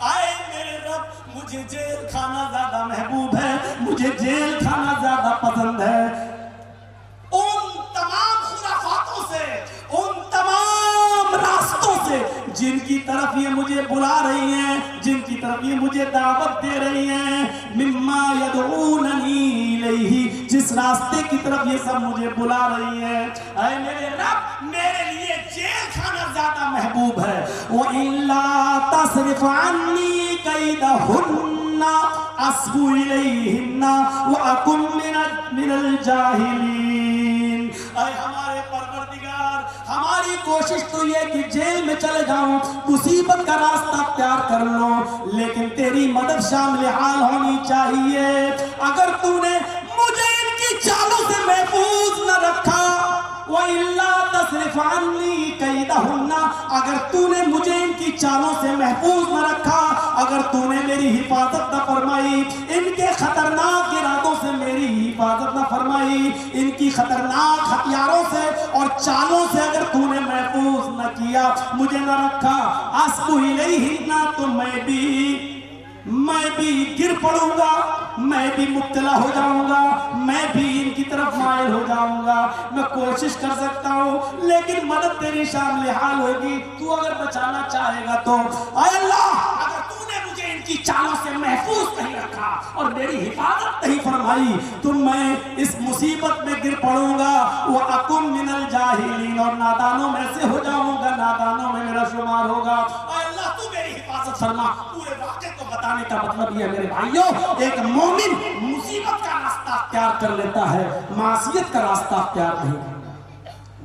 آئے میرے رب مجھے جیل کھانا زیادہ محبوب ہے، مجھے جیل کھانا زیادہ پسند ہے، ان تمام خرافاتوں سے، ان تمام راستوں سے جن کی طرف یہ مجھے بلا رہی ہیں، جن کی طرف یہ مجھے دعوت دے رہی ہیں، مما یدعوننی الیہ، جس راستے کی طرف یہ سب مجھے بلا رہی ہیں، اے میرے رب میرے لیے جیل کھانا زیادہ محبوب ہے۔ وَإِلَّا تَصْرِفْ عَنِّي كَيْدَهُنَّ أَصْبُ إِلَيْهِنَّ وَأَكُن مِّنَ الْجَاهِلِينَ۔ اے ہمارے پروردگار، ہماری کوشش تو یہ کہ جیل میں چلے جاؤں، مصیبت کا راستہ اختیار کر لو، لیکن تیری مدد شامل حال ہونی چاہیے۔ اگر تو نے مجھے ان کی چالوں سے محفوظ نہ رکھا، وَإِلَّا تَصْرِفْ عَنِّي كَيْدَهُنَّ، اگر تو نے مجھے ان کی چالوں سے محفوظ نہ رکھا، اگر تو نے میری حفاظت نہ فرمائی، ان کے خطرناک ارادوں سے میری حفاظت نہ فرمائی، ان کی خطرناک ہتھیاروں سے اور چالوں سے اگر تو نے محفوظ نہ کیا، مجھے نہ رکھا، أَصْبُ إِلَيْهِنَّ، تو میں بھی گر پڑوں گا، میں بھی مبتلا ہو جاؤں گا، میں بھی ان کی طرف مائل ہو جاؤں گا۔ میں کوشش کر سکتا ہوں لیکن مدد تیری شامل حال ہوگی، تو اگر بچانا چاہے گا تو۔ اے اللہ، اگر تو نے مجھے ان کی چالوں سے محفوظ نہیں رکھا اور میری حفاظت نہیں فرمائی تو میں اس مصیبت میں گر پڑوں گا، وَأَكُن مِّنَ الْجَاهِلِينَ، اور نادانوں میں سے ہو جاؤں گا، نادانوں میں میرا شمار ہوگا۔ اے اللہ تو میری حفاظت فرما۔ پورے واقعے کو بتانے کا مطلب یہ ہے میرے بھائیوں، ایک مومن مصیبت کا راستہ اختیار کر لیتا ہے، معصیت کا راستہ اختیار نہیں کرتا۔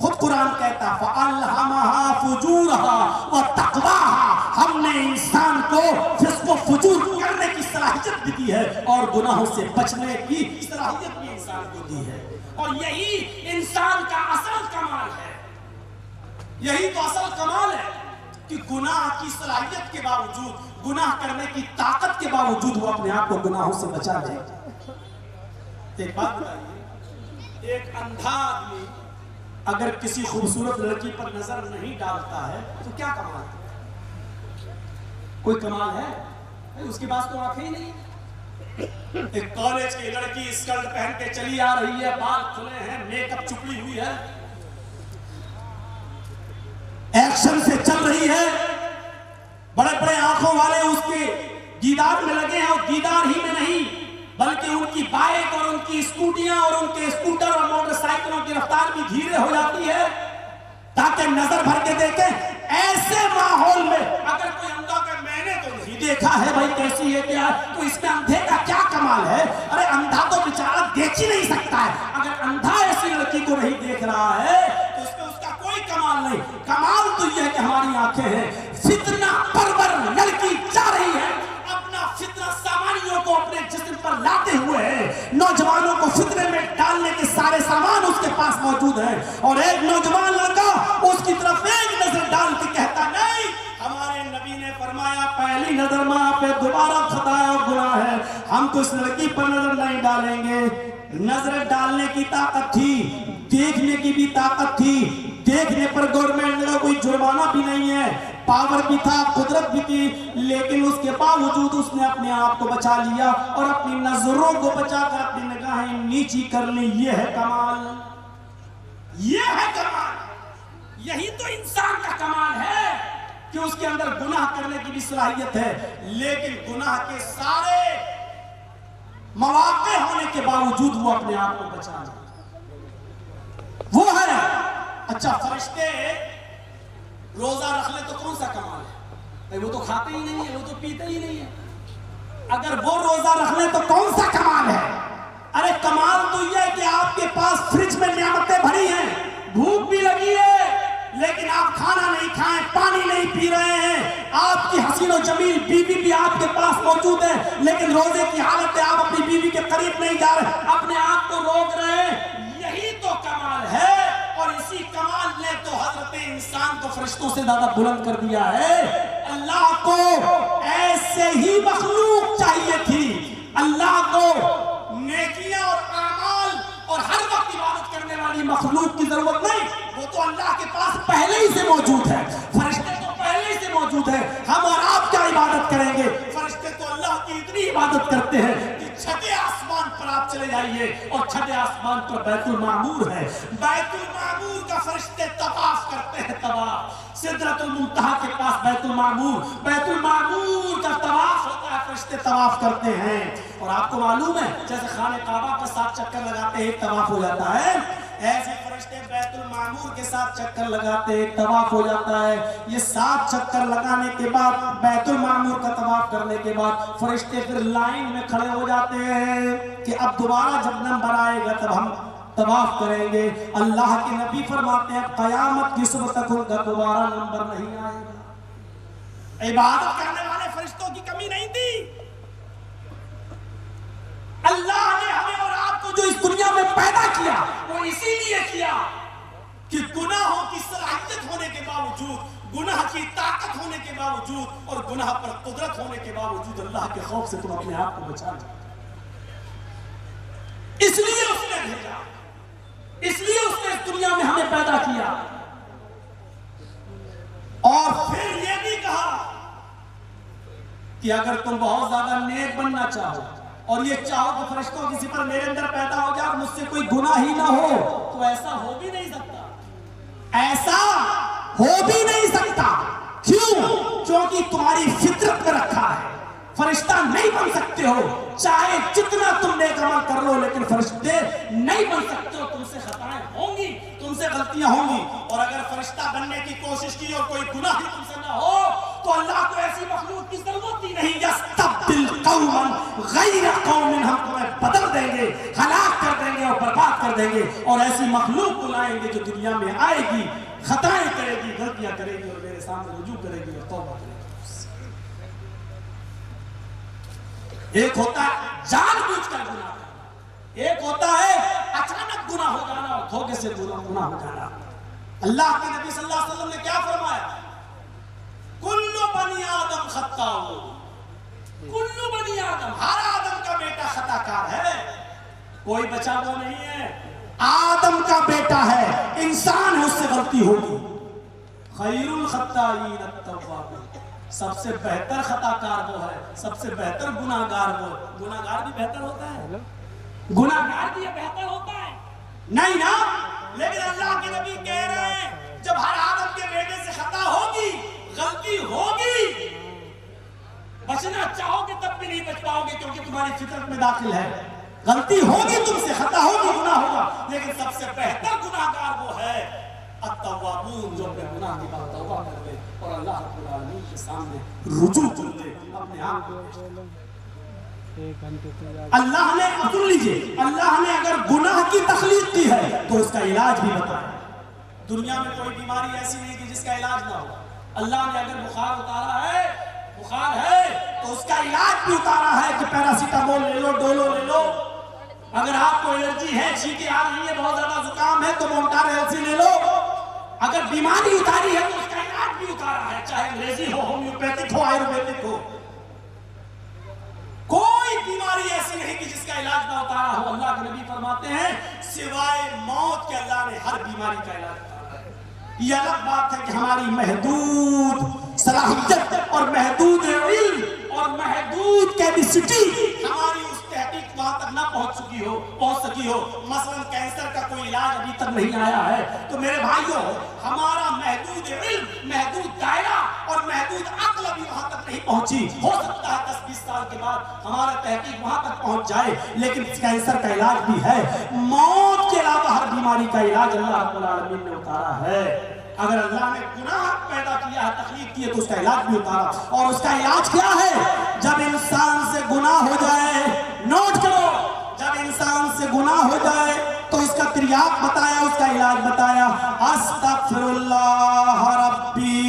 خود قرآن کہتا فَأَلْهَمَهَا فُجُورَهَا وَتَقْوَاهَا، ہم نے انسان کو فسق و فجور کرنے کی صلاحیت بھی دی ہے اور گناہوں سے بچنے کی صلاحیت بھی انسان کو دی ہے. اور یہی انسان کا اصل کمال ہے. یہی تو اصل کمال ہے کہ گناہ کی صلاحیت کے باوجود، گناہ کرنے کی طاقت کے باوجود وہ اپنے آپ کو گناہوں سے بچا لے. ایک بات بتائیے، ایک اندھا آدمی اگر کسی خوبصورت لڑکی پر نظر نہیں ڈالتا ہے تو کیا کمال ہے؟ کوئی کمال ہے؟ اس کے پاس تو آنکھیں ہی نہیں. ایک کالج کی لڑکی اسکرٹ پہن کے چلی آ رہی ہے، بال کھلے ہیں، میک اپ چپڑی ہوئی ہے، ایکشن سے چل رہی ہے، بڑے بڑے آنکھوں والے اس کے دیدار میں لگے ہیں، اور دیدار ہی میں نہیں بلکہ ان کی بائک اور ان کی اسکوٹیاں اور ان کے اسکوٹر اور موٹر سائیکلوں کی رفتار بھی دھیرے ہو جاتی ہے تاکہ نظر بھر کے دیکھیں. ایسے ماحول میں اگر کوئی اندھا کہ میں نے تو نہیں دیکھا ہے بھائی کیسی ہے کیا ہے، تو اس میں اندھے کا کیا کمال ہے؟ ارے اندھا تو بیچارہ دیکھ ہی نہیں سکتا ہے. اگر اندھا ایسی لڑکی کو نہیں دیکھ رہا ہے تو اس میں اس کا کوئی کمال نہیں. کمال تو یہ ہے کہ ہماری آنکھیں ہیں. فتنہ پرور لڑکی جا رہی ہے، اپنا فتنہ سامانیوں کو اپنے جسم پر لاتے ہوئے ہے، نوجوانوں کو فتنے میں ڈالنے کے سارے سامان اس کے پاس موجود ہیں، اور ایک نوجوان لڑکا اس کی طرف ایک نظر ڈال کے کہتا نہیں، ہمارے نبی نے فرمایا پہلی نظر ماں پہ دوبارہ خطا اور گناہ ہے، ہم تو اس لڑکی پر نظر نہیں ڈالیں گے. نظر ڈالنے کی طاقت تھی، دیکھنے کی بھی طاقت تھی، دیکھنے پر گورنمنٹ کا کوئی جرمانہ بھی نہیں ہے، پاور بھی تھا، قدرت بھی تھی، لیکن اس کے باوجود اس نے اپنے آپ کو بچا لیا اور اپنی نظروں کو بچا کر اپنی نگاہیں نیچی کر لی. یہ ہے کمال، یہ ہے کمال. یہی تو انسان کا کمال ہے کہ اس کے اندر گناہ کرنے کی بھی صلاحیت ہے، لیکن گناہ کے سارے مواقع ہونے کے باوجود وہ اپنے آپ کو بچا لے. وہ ہے. اچھا فرشتے روزہ رکھ لے تو کون سا کمال ہے؟ وہ تو کھاتے ہی نہیں ہے، وہ تو پیتے ہی نہیں ہے. اگر وہ روزہ رکھ لے تو کون سا کمال ہے؟ ارے کمال تو یہ ہے کہ آپ کے پاس فریج میں نعمتیں بھری ہیں، بھوک بھی لگی ہے لیکن آپ کھانا نہیں کھائیں، پانی نہیں پی رہے ہیں، آپ کی حسین و جمیل بیوی بھی آپ کے پاس موجود ہے لیکن روزے کی حالت ہے، آپ اپنی بیوی کے قریب نہیں جا رہے، اپنے آپ کو روک رہے ہیں. یہی تو کمال ہے. اور اسی کمال نے تو حضرت انسان کو فرشتوں سے زیادہ بلند کر دیا ہے. اللہ کو ایسے ہی مخلوق چاہیے تھی. اللہ کو نیکیاں اور اعمال اور ہر وقت عبادت کرنے والی مخلوق کی ضرورت نہیں، وہ تو اللہ کے پاس پہلے ہی سے موجود ہے. فرشتے تو پہلے ہی سے موجود ہیں. ہم اور آپ کیا عبادت کریں گے؟ فرشتے تو اللہ کی اتنی عبادت کرتے ہیں کہ چھٹے آسمان پر آپ چلے جائیے اور چھٹے آسمان پر بیت المعمور ہے. بیت المعمور کا فرشتے طواف کرتے ہیں. طواف سدرۃ المنتہا کے پاس بیت المعمور، بیت المعمور کا طواف ہوتا ہے، فرشتے طواف کرتے ہیں. اور آپ کو معلوم ہے جیسے خانہ کعبہ کا 7 چکر لگاتے ہیں طواف ہو جاتا ہے، ایسے فرشتے بیت المعمور کے 7 چکر لگاتے ہیں طواف ہو جاتا ہے. یہ 7 چکر لگانے کے بعد بیت المعمور کا طواف کرنے کے بعد فرشتے پھر لائن میں کھڑے ہو جاتے ہیں کہ اب دوبارہ جب نمبر آئے گا تب ہم طواف کریں گے. اللہ کے نبی فرماتے ہیں قیامت کی صبح تک ان کا دوبارہ نمبر نہیں آئے گا. عبادت کرنے والے فرشتوں کی کمی نہیں تھی. اللہ نے ہمیں اور آپ کو جو اس دنیا میں پیدا کیا وہ اسی لیے کیا کہ گناہوں کی صلاحیت ہونے کے باوجود، گناہ کی طاقت ہونے کے باوجود اور گناہ پر قدرت ہونے کے باوجود اللہ کے خوف سے تم اپنے آپ کو بچا لو. اس لیے اس نے بھیجا، اس لیے اس نے اس دنیا میں ہمیں پیدا کیا. اور پھر یہ بھی کہا کہ اگر تم بہت زیادہ نیک بننا چاہو اور یہ چاہو کہ فرشتوں کی صفت میرے اندر پیدا ہو جائے اور مجھ سے کوئی گناہ ہی نہ ہو، تو ایسا ہو بھی نہیں سکتا. ایسا ہو بھی نہیں سکتا. کیوں؟ کیونکہ تمہاری فطرت میں رکھا ہے. فرشتہ نہیں بن سکتے ہو چاہے جتنا تم نیک عمل کر لو، لیکن فرشتے نہیں بن سکتے ہو. تم سے خطائیں ہوں گی، تم سے غلطیاں ہوں گی، اور اگر فرشتہ بننے کی کوشش کی اور کوئی گناہ ہی تم سے نہ ہو تو اللہ کو ایسی مخلوق کی ضرورت ہی نہیں. یستبدل قوما غیر قوم, ہم تمہیں بدل دیں گے, ہلاک کر دیں گے اور برباد کر دیں گے, اور ایسی مخلوق کو لائیں گے جو دنیا میں آئے گی, خطائیں کرے گی, غلطیاں کرے گی, اور میرے سامنے رجوع کرے گی اور توبہ کرے گی. ایک ہوتا ہے جان بوجھ کر گناہ کرنا, ایک ہوتا ہے اچانک گناہ ہو جانا اور دھوکے سے گناہ ہو جانا. اللہ کے نبی صلی اللہ علیہ وسلم نے کیا فرمایا؟ کل بنی آدم خطاء, کل بنی آدم, ہر آدم کا بیٹا خطا کار ہے, کوئی بچا ہوا نہیں ہے. آدم کا بیٹا ہے, انسان ہے, اس سے غلطی ہوگی. خیر الخطائین التوابون, سب سے بہتر خطا کار وہ ہے, سب سے بہتر گناہگار وہ. گناہگار بھی بہتر ہوتا ہے, گناہگار بھی بہتر ہوتا ہے نہیں نا. لیکن اللہ کے نبی کہہ رہے ہیں جب ہر آدم کے بیٹے سے خطا ہوگی, غلطی ہوگی, بچنا چاہو گے تب بھی نہیں بچ پاؤ گے, کیونکہ تمہاری فطرت میں داخل ہے. غلطی ہوگی, تم سے خطا ہوگی, گناہ ہوگا, لیکن سب سے بہتر گناہگار وہ ہے التوابون, جو اپنے گناہ کی بات توبہ کر لے اور اللہ رب العالمین کے سامنے رجوع کر لے, اپنے آپ کو. اللہ نے, سن لیجئے, اللہ نے اگر گناہ کی تخلیق کی ہے تو اس کا علاج بھی بتایا. دنیا میں کوئی بیماری ایسی نہیں کہ جس کا علاج نہ ہو. اللہ نے اگر بخار اتارا ہے, بخار ہے, تو اس کا علاج بھی اتارا ہے کہ پیراسیٹامول لے لو, ڈولو لے لو. اگر آپ کو الرجی ہے, چھینکیں آ رہی ہے, بہت زیادہ زکام ہے, تو مونٹار ایلسی لے لو. اگر بیماری اتاری ہے تو اس کا علاج بھی اتارا ہے, چاہے انگریزی ہو, ہومیوپیتھک ہو, آیورویدک ہو. کوئی بیماری ایسی نہیں کہ جس کا علاج نہ اتارا ہو. اللہ کے نبی فرماتے ہیں سوائے موت کے اللہ نے ہر بیماری کا علاج اتارا ہے. یہ الگ بات ہے کہ ہماری محدود صلاحیت اور محدود علم اور محدود کیپیسٹی ہماری اس تحقیق وہاں تک نہ پہنچ سکی ہو. مثلا کینسر کا کوئی علاج ابھی تک نہیں آیا ہے. تو میرے بھائیوں, ہمارا محدود علم, محدود دائرہ اور محدود عقل ابھی وہاں تک نہیں پہنچی. ہو سکتا ہے 10-20 سال کے بعد ہمارا تحقیق وہاں تک پہنچ جائے, لیکن کینسر کا علاج بھی ہے. موت کے علاوہ ہر بیماری کا علاج اللہ رب العالمین نے اتارا ہے. اگر اللہ نے گناہ پیدا کیا ہے, تخلیق کی ہے, تو اس کا علاج بھی اتارا. اور اس کا علاج کیا ہے؟ جب انسان سے گناہ ہو جائے, نوٹ کرو, جب انسان سے گناہ ہو جائے تو اس کا تریاق بتایا, اس کا علاج بتایا. استغفر اللہ ربی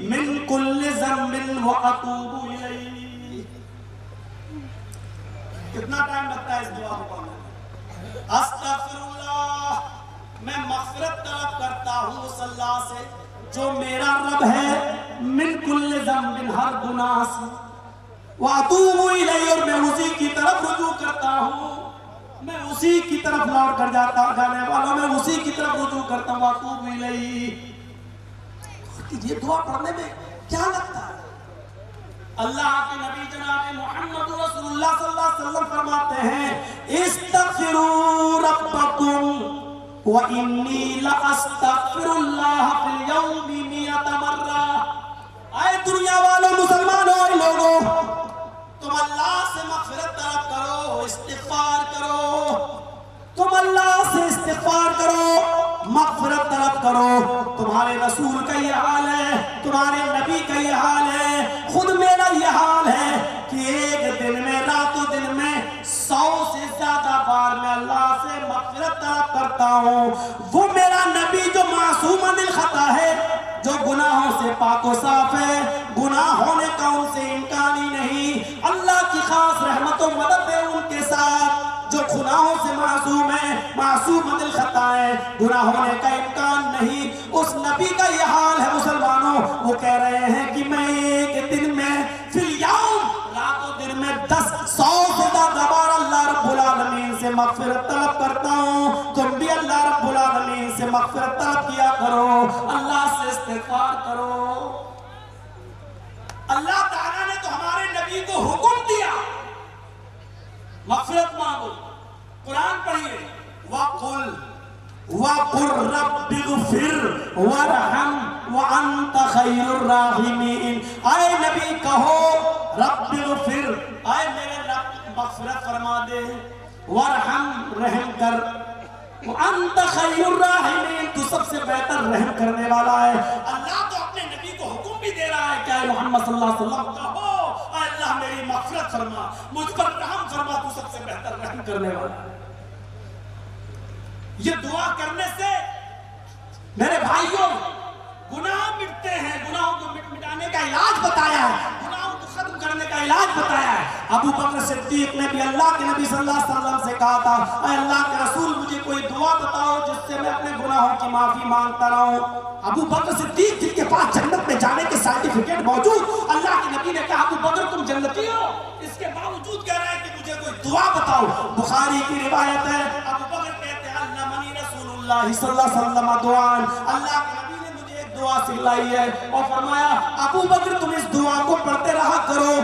من کل ذنب واتوب الیہ. کتنا ٹائم لگتا ہے اس دعا کو پڑھنے؟ استغفر اللہ, میں مغفرت طلب کرتا ہوں اس اللہ سے جو میرا رب ہے, من کل ذنب, ہر گناہ سے, واتوب الیہ, اور میں اسی کی طرف رجوع کرتا ہوں, میں اسی کی طرف لوٹ کر جانے والا, میں اسی کی طرف رجوع کرتا ہوں. واتوب الیہ. یہ دعا پڑھنے میں کیا لگتا ہے؟ اللہ کے نبی جناب محمد رسول اللہ صلی اللہ علیہ وسلم فرماتے ہیں استغفروا ربکم وَإِنِّي لَأَسْتَغْفِرُ اللَّهَ فِي الْيَوْمِ 100 مرہ. اے دنیا والوں, مسلمانوں, اے لوگوں, تم اللہ سے مغفرت طلب کرو, استغفار کرو, تم اللہ سے استغفار کرو, مغفرت طلب کرو. تمہارے رسول کا یہ حال ہے, تمہارے نبی کا یہ حال ہے, خود میرا یہ حال ہے کہ ایک دن میں, راتوں دن میں 100 سے زیادہ بار میں اللہ سے مغفرت طلب کرتا ہوں. وہ میرا نبی جو معصوم عن الخطا ہے, جو گناہوں سے پاک و صاف ہے, گناہ ہونے کا ان سے امکان ہی نہیں. اللہ کی خاص رحمت و مدد ہے ان کے ساتھ, جو گناہوں سے معصوم ہے, معصوم عن الخطا ہے, گناہ ہونے کا امکان نہیں. اس نبی کا یہ حال ہے مسلمانوں. وہ کہہ رہے ہیں کہ میں ایک دن میں فی الیوم, راتوں دن میں 100 سے زیادہ بار اللہ رب العالمین سے مغفرت طلب کرتا ہوں. تم بھی اللہ رب العالمین سے مغفرت طلب کیا کرو, اللہ سے استغفار کرو. اللہ تعالیٰ نے تو ہمارے نبی کو حکم دیا مغفرت مانگو. قرآن پڑھیے, وَقُلْ رَبِّ اغْفِرْ وَارْحَمْ وَأَنْتَ خَيْرُ الرَّاحِمِينَ. اے نبی کہو رب اغفر, اے میرے رب مغفرت فرما دے, وارحم, رحم کر, وَأَنْتَ خَيْرُ الرَّاحِمِينَ, تو سب سے بہتر رحم کرنے والا ہے. اللہ تو اپنے نبی کو حکم بھی دے رہا ہے کہ اے محمد صلی اللہ علیہ وسلم کہو اے اللہ میری مغفرت فرما، مجھ پر رحم فرما، تو سب سے بہتر رحم کرنے والا ہے۔ یہ دعا کرنے سے میرے بھائیوں گناہ مٹتے ہیں، گناہوں کو مٹانے کا علاج بتایا ہے، گناہوں کو ختم کرنے کا علاج بتایا ہے۔ ابو بکر صدیق نے بھی اللہ کے نبی صلی اللہ علیہ وسلم سے کہا تھا اے اللہ کے رسول مجھے کوئی دعا بتاؤ جس سے میں اپنے گناہوں کی معافی مانگتا رہوں۔ ابو بکر صدیق جن کے پاس جنت میں جانے کے سرٹیفکیٹ موجود، اللہ کے نبی نے کہا ابو بکر تم جنتی ہو، اس کے باوجود کہہ رہے ہیں کہ مجھے کوئی دعا بتاؤ۔ بخاری کی روایت ہے ابو بکر کہتے ہیں علمنی رسول اللہ صلی اللہ علیہ وسلم دعان، اللہ کے نبی نے مجھے ایک دعا سکھلائی ہے اور فرمایا ابو بکر تم اس دعا کو پڑھتے رہا کرو،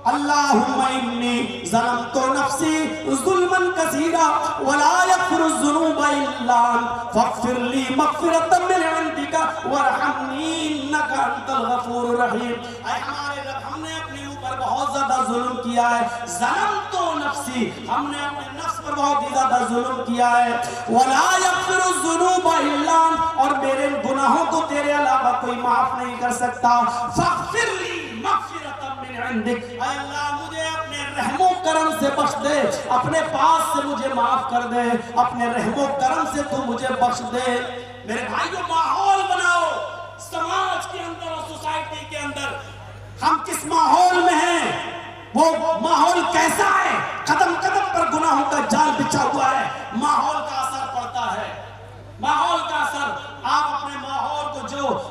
اللہم انی ظلمت نفسی ظلما کثیرا ولا یغفر الذنوب الا انت فاغفر لی مغفرۃ من عندک وارحمنی انک انت الغفور الرحیم۔ اے ہمارے رب ہم نے اپنے اوپر بہت زیادہ ظلم کیا ہے، ظلمت نفسی ہم نے اپنے نفس پر بہت ہی زیادہ ظلم کیا ہے، ولا یغفر الذنوب الا انت اور میرے گناہوں کو تیرے علاوہ کوئی معاف نہیں کر سکتا، فاغفر لی مغفرۃ من عندک اے اللہ مجھے اپنے رحم و کرم سے بخش دے، اپنے پاس سے مجھے معاف کر دے، اپنے رحم و کرم سے تو مجھے بخش دے۔ میرے بھائیو ماحول بناؤ سماج کے اندر اور سوسائٹی کے اندر، ہم کس ماحول میں ہیں، وہ ماحول کیسا ہے، قدم قدم پر گناہوں کا جال بچھا ہوا ہے، ماحول کا اثر پڑتا ہے، ماحول کا اثر۔ آپ اپنے ماحول کو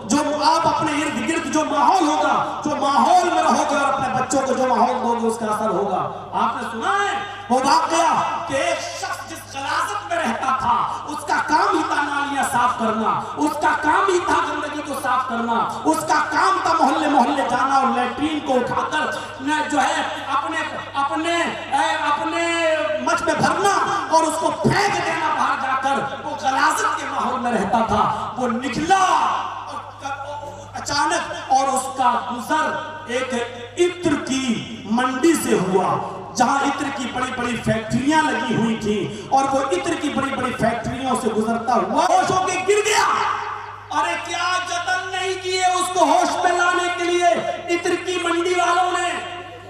جو آپ اپنے ارد گرد جو ماحول ہوگا، جو ماحول میں رہو گے اور اپنے بچوں کو جو ماحول دو گے اس کا اثر ہوگا۔ آپ نے سنا ہے وہ واقعہ کہ ایک شخص جس غلاظت میں رہتا تھا اس کا کام ہی تھا نالیاں صاف کرنا، اس کا کام ہی تھا گندگی کو صاف کرنا، اس کا کام تھا محلے محلے جانا اور لیٹرین کو اٹھا کر جو ہے اپنے مچ میں بھرنا اور اس کو پھینک دینا باہر جا کر۔ وہ غلاظت کے ماحول میں رہتا تھا، وہ نکلا اچانک اور اس کا گزر ایک عطر کی منڈی سے ہوا جہاں عطر کی بڑی بڑی فیکٹریاں لگی ہوئی تھیں، اور وہ عطر کی بڑی بڑی فیکٹریوں سے گزرتا ہوا ہوش ہو کے گر گیا۔ ارے کیا جتن نہیں کیے اس کو ہوش میں لانے کے لیے عطر کی منڈی والوں نے،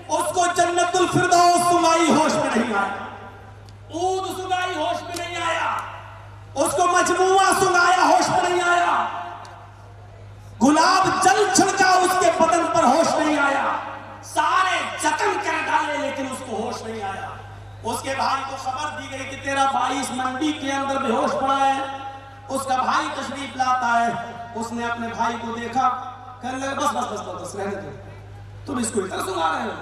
اس کو جنت الفردوس سنگائی ہوش میں نہیں آیا، عود سنگائی ہوش میں نہیں آیا، اس کو مجموعہ سنگایا ہوش میں نہیں آیا، گلاب جل چھڑکا اس کے بدن پر ہوش نہیں آیا، سارے جتن کر ڈالے لیکن اس کو ہوش نہیں آیا۔ اس کے بھائی کو خبر دی گئی کہ تیرا بھائی اس منڈی کے اندر بے ہوش پڑا ہے۔ اس کا بھائی تشریف لاتا ہے، اس نے اپنے بھائی کو دیکھا، کہنے لگا بس بس بس بس رہنے دو، تم اس کو اتنا سنگا رہے ہو،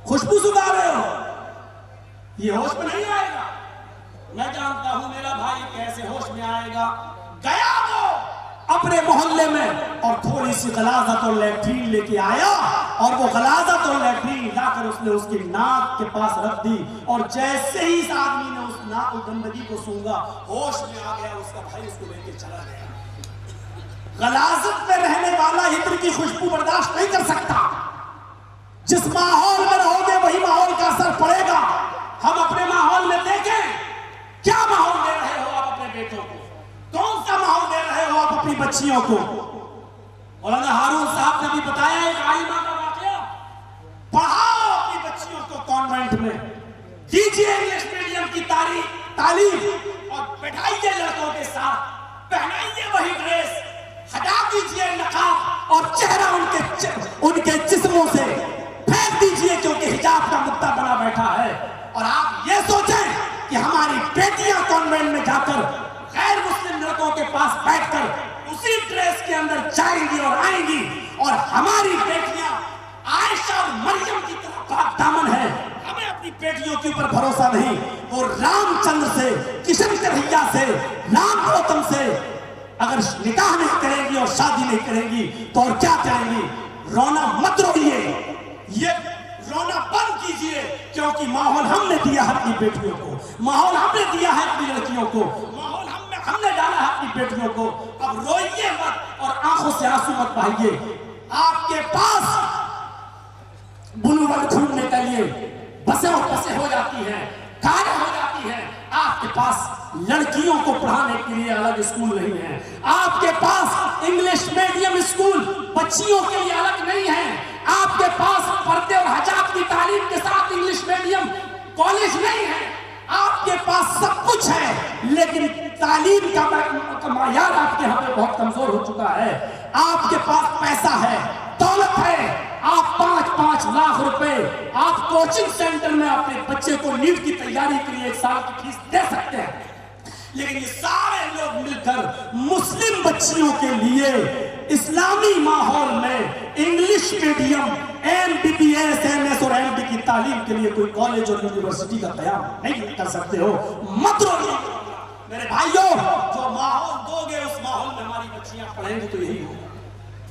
خوشبو سنگا رہے ہو، یہ ہوش میں نہیں آئے گا، میں جانتا ہوں میرا بھائی کیسے ہوش میں آئے گا۔ گیا وہ اپنے محلے میں اور تھوڑی سی غلاظت اور لیٹرین لے کے آیا، اور وہ غلاظت اور لیٹرین لا کر اس نے اس کی ناک کے پاس رکھ دی، اور جیسے ہی اس آدمی نے اس ناک اور گندگی کو سونگا ہوش میں آ گیا، اس کا بھائی اس کو لے کے چلا گیا۔ غلاظت میں رہنے والا عطر کی خوشبو برداشت نہیں کر سکتا، جس ماحول میں رہو گے وہی ماحول کا اثر پڑے گا۔ ہم اپنے ماحول میں دیکھیں کیا ماحول دے رہے ہو آپ اپنے بیٹوں کو، کون سا ماحول دے رہے ہو آپ اپنی بچیوں کو۔ مولانا ہارون صاحب نے بھی بتایا ایک عالمہ کا واقعہ، پڑھاؤ اپنی بچیوں کو کانوینٹ میں، دیجیے انگلش میڈیم کی تعلیم اور بٹھائیے لڑکوں کے ساتھ، پہنائیے وہی ڈریس، ہٹا دیجیے نقاب اور چہرہ ان کے جسموں سے پھینک دیجیے، کیونکہ حجاب کا مدعا بنا بیٹھا ہے۔ اور آپ یہ سوچیں کہ ہماری بیٹیاں کانوینٹ میں جا کر غیر مسلم لڑکوں کے پاس بیٹھ کر اسی ڈریس کے اندر جائیں گی اور آئیں گی، اور ہماری بیٹیاں عائشہ اور مریم کی طرح پاک دامن ہے۔ ہمیں اپنی بیٹیوں کے اوپر بھروسہ نہیں، وہ رام چندر سے، کشن کنہیا سے، رام گوتم سے اگر نکاح نہیں کریں گی اور شادی نہیں کریں گی تو اور کیا کریں گی؟ رونا مت روئیے، یہ رونا بند کیجئے، کیونکہ ماحول ہم نے دیا ہے اپنی بیٹیوں کو، ماحول ہم نے دیا ہے اپنی لڑکیوں کو، ماحول ہم نے ڈالا ہے اپنی بیٹیوں کو۔ اب روئیے مت اور آنکھوں سے آنسو مت بہائیے۔ آپ کے پاس بلوغ ڈھونڈنے کے لیے بسیں اور بسیں ہو جاتی ہیں، کاریں ہو جاتی ہیں، آپ کے پاس لڑکیوں کو پڑھانے کے لیے الگ اسکول نہیں ہے، آپ کے پاس انگلش میڈیم اسکول بچیوں کے لیے الگ نہیں ہے، آپ کے پاس پردے اور حجاب کی تعلیم کے ساتھ انگلش میڈیم کالج نہیں ہے، آپ کے پاس سب کچھ ہے، لیکن تعلیم کا معیار آپ کے ہاں پہ بہت کمزور ہو چکا ہے۔ آپ کے پاس پیسہ ہے، دولت ہے، آپ 5-5 لاکھ روپے آپ کوچنگ سینٹر میں اپنے بچے کو نیٹ کی تیاری کے لیے 1 سال کی فیس دے سکتے ہیں، لیکن یہ سارے لوگ مل کر مسلم بچیوں کے لیے اسلامی ماحول میں انگلش میڈیم MBBS MS اور MD کی تعلیم کے لیے کوئی کالج اور یونیورسٹی کا قیام نہیں کر سکتے ہو۔ مت روئیے میرے بھائیوں، جو ماحول دو گے اس ماحول میں ہماری بچیاں پڑھیں گی تو یہی ہوگا۔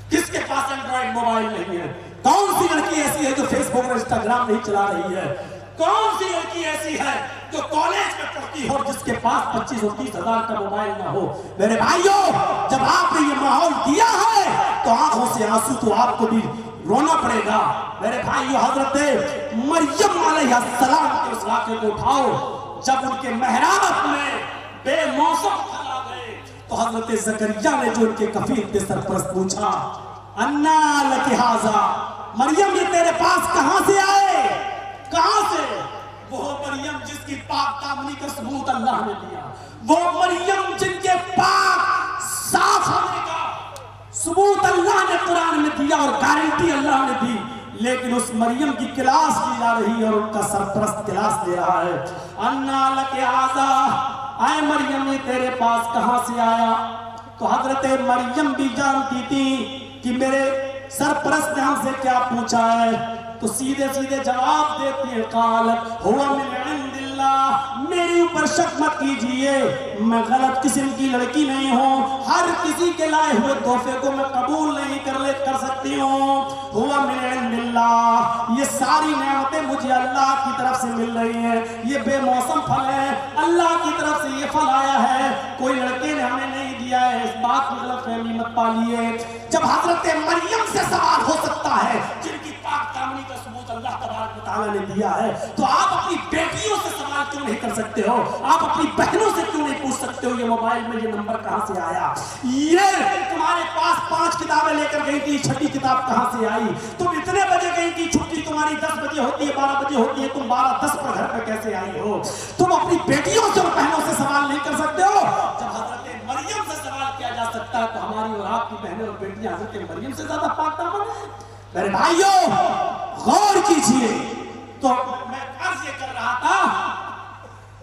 کس کے پاس اینڈرائڈ موبائل نہیں ہے؟ کون سی لڑکی ایسی ہے جو فیس بک اور انسٹاگرام نہیں چلا رہی ہے؟ کون سی لڑکی ایسی ہے جو کالج میں پڑھتی ہو جس کے پاس 25 اور 30 ہزار کا موبائل نہ ہو؟ میرے بھائیوں، جب آپ نے یہ ماحول دیا ہے تو آنکھوں سے آنسو تو آپ کو بھی رونا پڑے گا۔ میرے بھائیوں، حضرت مریم علیہ السلام کے اس واقعے کو اٹھاؤ، جب ان کے محراب میں بے موسم پھل آ گئے تو حضرت زکریا نے جو ان کے کفیل کے سرپرست پوچھا، انا لک ھذا، مریم یہ تیرے پاس کہاں سے آئے؟ کہاں سے؟ وہ مریم جس کی پاک دامنی کا ثبوت اللہ نے دیا، وہ مریم جن کے پاک صاف ہونے کا ثبوت اللہ نے قرآن میں دیا اور گارنٹی اللہ نے دی، لیکن اس مریم کی کلاس لی جا رہی ہے اور ان کا سرپرست کلاس دے رہا ہے۔ انا لک ھذا، اے مریم یہ تیرے پاس کہاں سے آیا؟ تو حضرت مریم بھی جانتی تھی کہ میرے سرپرست نے ہم سے کیا پوچھا ہے، تو سیدھے سیدھے جواب دیتی ہے، قالت هو من عند اللہ، میرے اوپر شک مت کیجئے، میں غلط قسم کی لڑکی نہیں ہوں، ہر کسی کے لائے ہوئے تحفے کو میں قبول نہیں کر سکتی ہوں۔ هو من عند اللہ، یہ ساری نعمتیں مجھے اللہ کی طرف سے مل رہی ہیں، یہ بے موسم پھل ہے، اللہ کی طرف سے یہ پھل آیا ہے، کوئی لڑکے نے ہمیں نہیں دیا ہے، اس بات کی غلط فہمی مت پالیے۔ جب حضرت مریم سے سوال ہو سکتا ہے جن کی پاک دامنی کا ثبوت اللہ تبارک و تعالیٰ نے دیا ہے، تو آپ اپنی بیٹیوں سے سوال کیوں نہیں کر سکتے ہو؟ آپ اپنی بہنوں سے کیوں نہیں پوچھ سکتے ہو یہ موبائل میں یہ نمبر کہاں سے آیا؟ یہ تمہارے پاس 5 کتابیں لے کر گئی تھی، 6ٹھی کتاب کہاں سے آئی؟ تم اتنے بجے گئی تھی، چھٹی تمہاری 10 بجے ہوتی ہے، 12 بجے ہوتی ہے، تم 12:10 پر گھر پہ کیسے آئی ہو؟ تم اپنی بیٹیوں سے اور بہنوں سے سوال نہیں کر سکتے ہو؟ جب حضرت مریم سے سوال کیا جا سکتا ہے تو ہماری اور آپ کی بہنیں اور بیٹیاں حضرت مریم سے زیادہ پاک دامن ہیں؟ میرے بھائیوں غور کیجئے۔ تو میں عرض یہ کر رہا تھا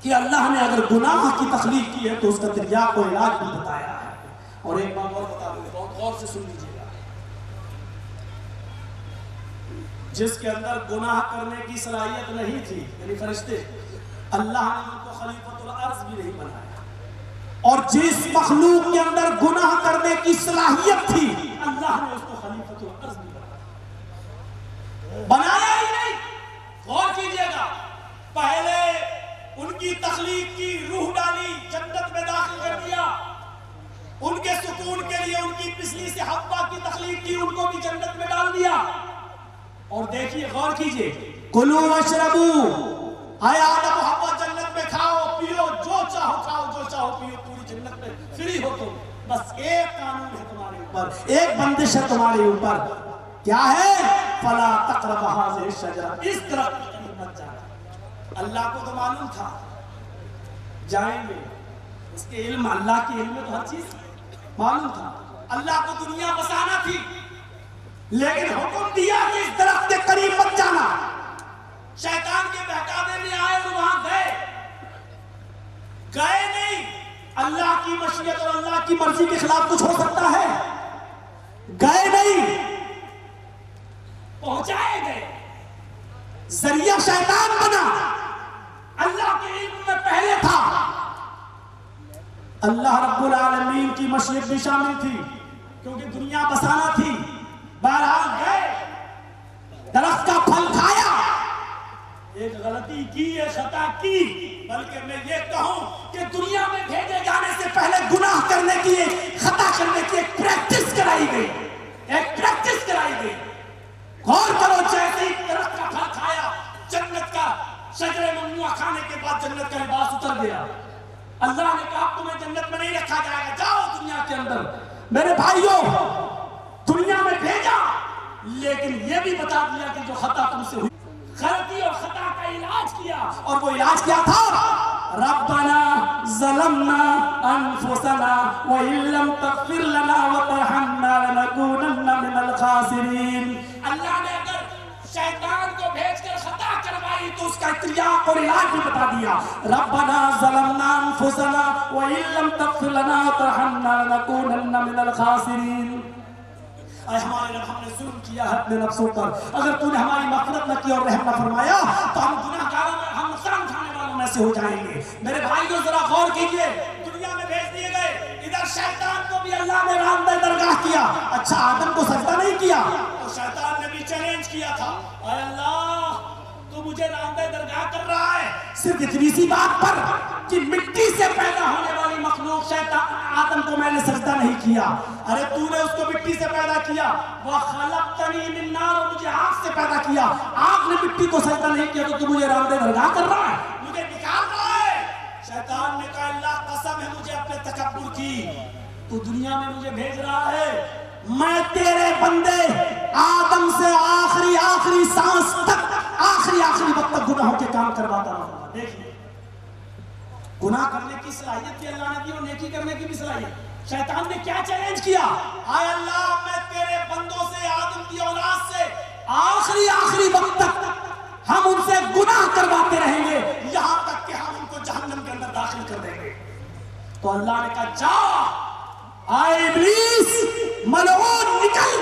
کہ اللہ نے اگر گناہ کی تخلیق کی ہے تو اس کا تریاق و علاج بھی بتایا ہے۔ اور ایک بات اور بتا دوں، بہت غور سے سن لیجیے گا، جس کے اندر گناہ کرنے کی صلاحیت نہیں تھی، یعنی فرشتے، اللہ نے ان کو خلیفۃ الارض بھی نہیں بنایا، اور جس مخلوق کے اندر گناہ کرنے کی صلاحیت تھی اللہ نے اس کو خلیفۃ الارض بھی بنایا ہی نہیں۔ غور کیجئے گا، پہلے ان کی تخلیق کی، روح ڈالی، جنت میں داخل کر دیا، ان کے سکون کے لیے ان کی پسلی سے حوا کی تخلیق کی، ان کو بھی جنت میں ڈال دیا۔ اور دیکھیے، غور کیجئے، کلوا واشربو، آیا آدم و حوا جنت میں کھاؤ پیو، جو چاہو کھاؤ، جو چاہو پیو، پوری جنت میں فری ہو تم، بس ایک قانون ہے تمہارے اوپر، ایک بندش ہے تمہارے اوپر، کیا ہے؟ فلا تقرب هذه الشجرة، اس درخت کے قریب مت جانا۔ اللہ کو تو معلوم تھا جائیں گے، اس کے علم، اللہ کے علم میں تو ہر چیز معلوم تھا، اللہ کو دنیا بسانا تھی، لیکن حکم دیا کہ اس درخت کے قریب مت جانا۔ شیطان کے بہکاوے میں آئے اور وہاں گئے نہیں۔ اللہ کی مشیت اور اللہ کی مرضی کے خلاف کچھ ہو سکتا ہے؟ گئے نہیں، پہنچائے گئے، ذریعہ شیطان بنا، اللہ کے علم میں پہلے تھا۔ اللہ رب العالمین کی مشیت بھی شامل تھی کیونکہ دنیا بسانا تھی۔ بہرحال گئے، درخت کا پھل کھایا، ایک غلطی کی، ایک خطا کی، بلکہ میں یہ کہوں کہ دنیا میں بھیجے جانے سے پہلے گناہ کرنے کی، خطا کرنے کی ایک پریکٹس کرائی گئی، ایک پریکٹس کرائی گئی۔ غور کرو، جیسے ہی درخت کا پھل کھایا، جنت کا شجر ممنوع کھانے کے بعد جنت کا لباس اتر گیا۔ اللہ نے کہا تمہیں جنت میں نہیں رکھا جائے گا، جاؤ دنیا کے اندر۔ میرے بھائیوں، دنیا میں بھیجا لیکن یہ بھی بتا دیا کہ جو خطا تم سے ہوئی، غلطی اور خطا کا علاج کیا، اور وہ علاج کیا تھا؟ ربنا ظلمنا انفسنا وان لم تغفر لنا وترحمنا لنكونن من الخاسرین۔ اللہ نے اگر شیطان کو بھیج کر خطا کروائی تو اس کا اتریاق اور علاج بھی بتا دیا، ربنا ظلمنا انفسنا وان لم تغفر لنا وترحمنا لنكونن من الخاسرین۔ اے ہمارے رب، ہم نے ظلم کیا ہے اپنے نفسوں پر، اگر تو نے ہماری مغفرت نہ کی اور رحم نہ فرمایا تو ہم گناہگاروں میں، ہم نقصان اٹھانے والوں میں سے ہو جائیں گے۔ میرے بھائیو ذرا غور کیجئے، دنیا میں بھیج دیے گئے، ادھر شیطان کو بھی اللہ نے راندہ درگاہ کیا، اچھا آدم کو سجدہ نہیں کیا تو شیطان نے بھی چیلنج کیا تھا، اے اللہ تو مجھے راندہ درگاہ کر رہا ہے صرف اتنی سی بات پر کہ مٹی سے پیدا ہونے والی مخلوق شیطان آدم کو میں نے سجدہ نہیں کیا، ارے تو نے اس کو مٹی سے پیدا کیا، وَخَلَقْتَنِي مِن نَّارٍ، اور مجھے آگ سے پیدا کیا، آگ نے مٹی کو سجدہ نہیں کیا تو تو مجھے راندہ درگاہ کر رہا ہے، مجھے نکال رہا ہے۔ شیطان نے کہا اللہ قسم ہے مجھے اپنے تکبر کی، تو دنیا میں مجھے بھیج رہا ہے، میں تیرے بندے آدم سے آخری سانس تک، آخری وقت تک گناہوں کے کام کرواتا رہا۔ دیکھیے گناہ کرنے کی صلاحیت بھی اللہ نے دی اور نیکی کرنے کی بھی صلاحیت۔ شیطان نے کیا چیلنج کیا؟ اے اللہ میں تیرے بندوں سے، آدم کی اولاد سے آخری وقت تک ہم ان سے گناہ کرواتے رہیں گے یہاں تک کہ ہم ان کو جہنم کے اندر داخل کر دیں گے۔ تو اللہ نے کہا جا اے ابلیس ملعون نکل،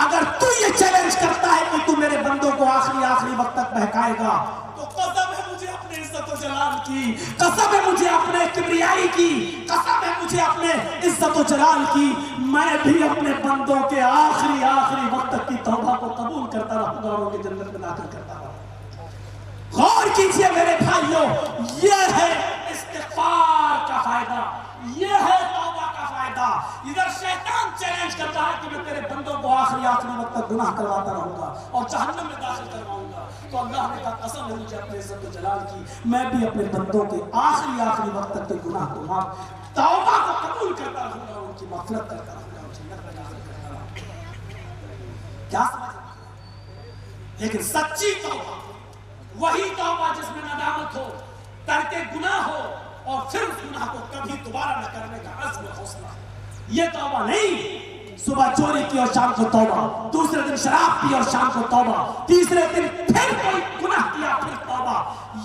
اگر تو یہ چیلنج کرتا ہے کہ تو میرے بندوں کو آخری وقت تک بہکائے گا تو قسم ہے مجھے اپنے عزت و جلال کی، قسم ہے مجھے اپنے کبریائی کی، قسم ہے مجھے اپنے عزت و جلال کی، میں بھی اپنے بندوں کے آخری وقت تک کی توبہ کو قبول کرتا رہوں گا اور ان کے جنت میں داخل کرتا رہوں گا۔ غور کیجئے میرے بھائیوں، یہ ہے استغفار کا فائدہ، یہ ہے توبہ کا فائدہ۔ ادھر شیطان چیلنج کرتا ہے کہ میں تیرے بندوں کو آخری وقت تک گناہ کرواتا رہوں گا اور جہنم میں داخل کرواؤں گا، تو اللہ نے کہا قسم ہے مجھے اپنے عزت و جلال کی، میں بھی اپنے بندوں کے آخری وقت تک کے گناہ کو معاف، توبہ کو قبول کرتا رہوں گا، ان کی مغفرت کرتا رہوں گا، جنت میں داخل کرتا رہوں گا۔ کیا سمجھ؟ لیکن سچی توبہ وہی توبہ جس میں ندامت ہو، ترک گناہ ہو اور پھر اس گناہ کو کبھی دوبارہ نہ کرنے کا عزم و حوصلہ، یہ توبہ نہیں صبح چوری کی اور شام کو توبہ، دوسرے دن شراب پی اور شام کو توبہ، تیسرے دن پھر کوئی گناہ کیا پھر توبہ،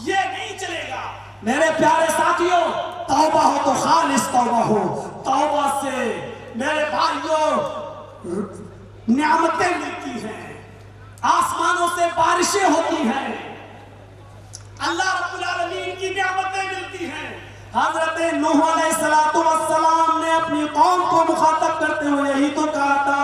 یہ نہیں چلے گا۔ میرے پیارے ساتھیوں، توبہ ہو تو خالص توبہ ہو، توبہ سے میرے بھائیوں نعمتیں ملتی ہیں، آسمانوں سے بارشیں ہوتی ہیں، اللہ رب العالمین کی نعمتیں ملتی ہیں۔ حضرت نوح علیہ السلام نے اپنی قوم کو مخاطب کرتے ہوئے یہی تو کہا تھا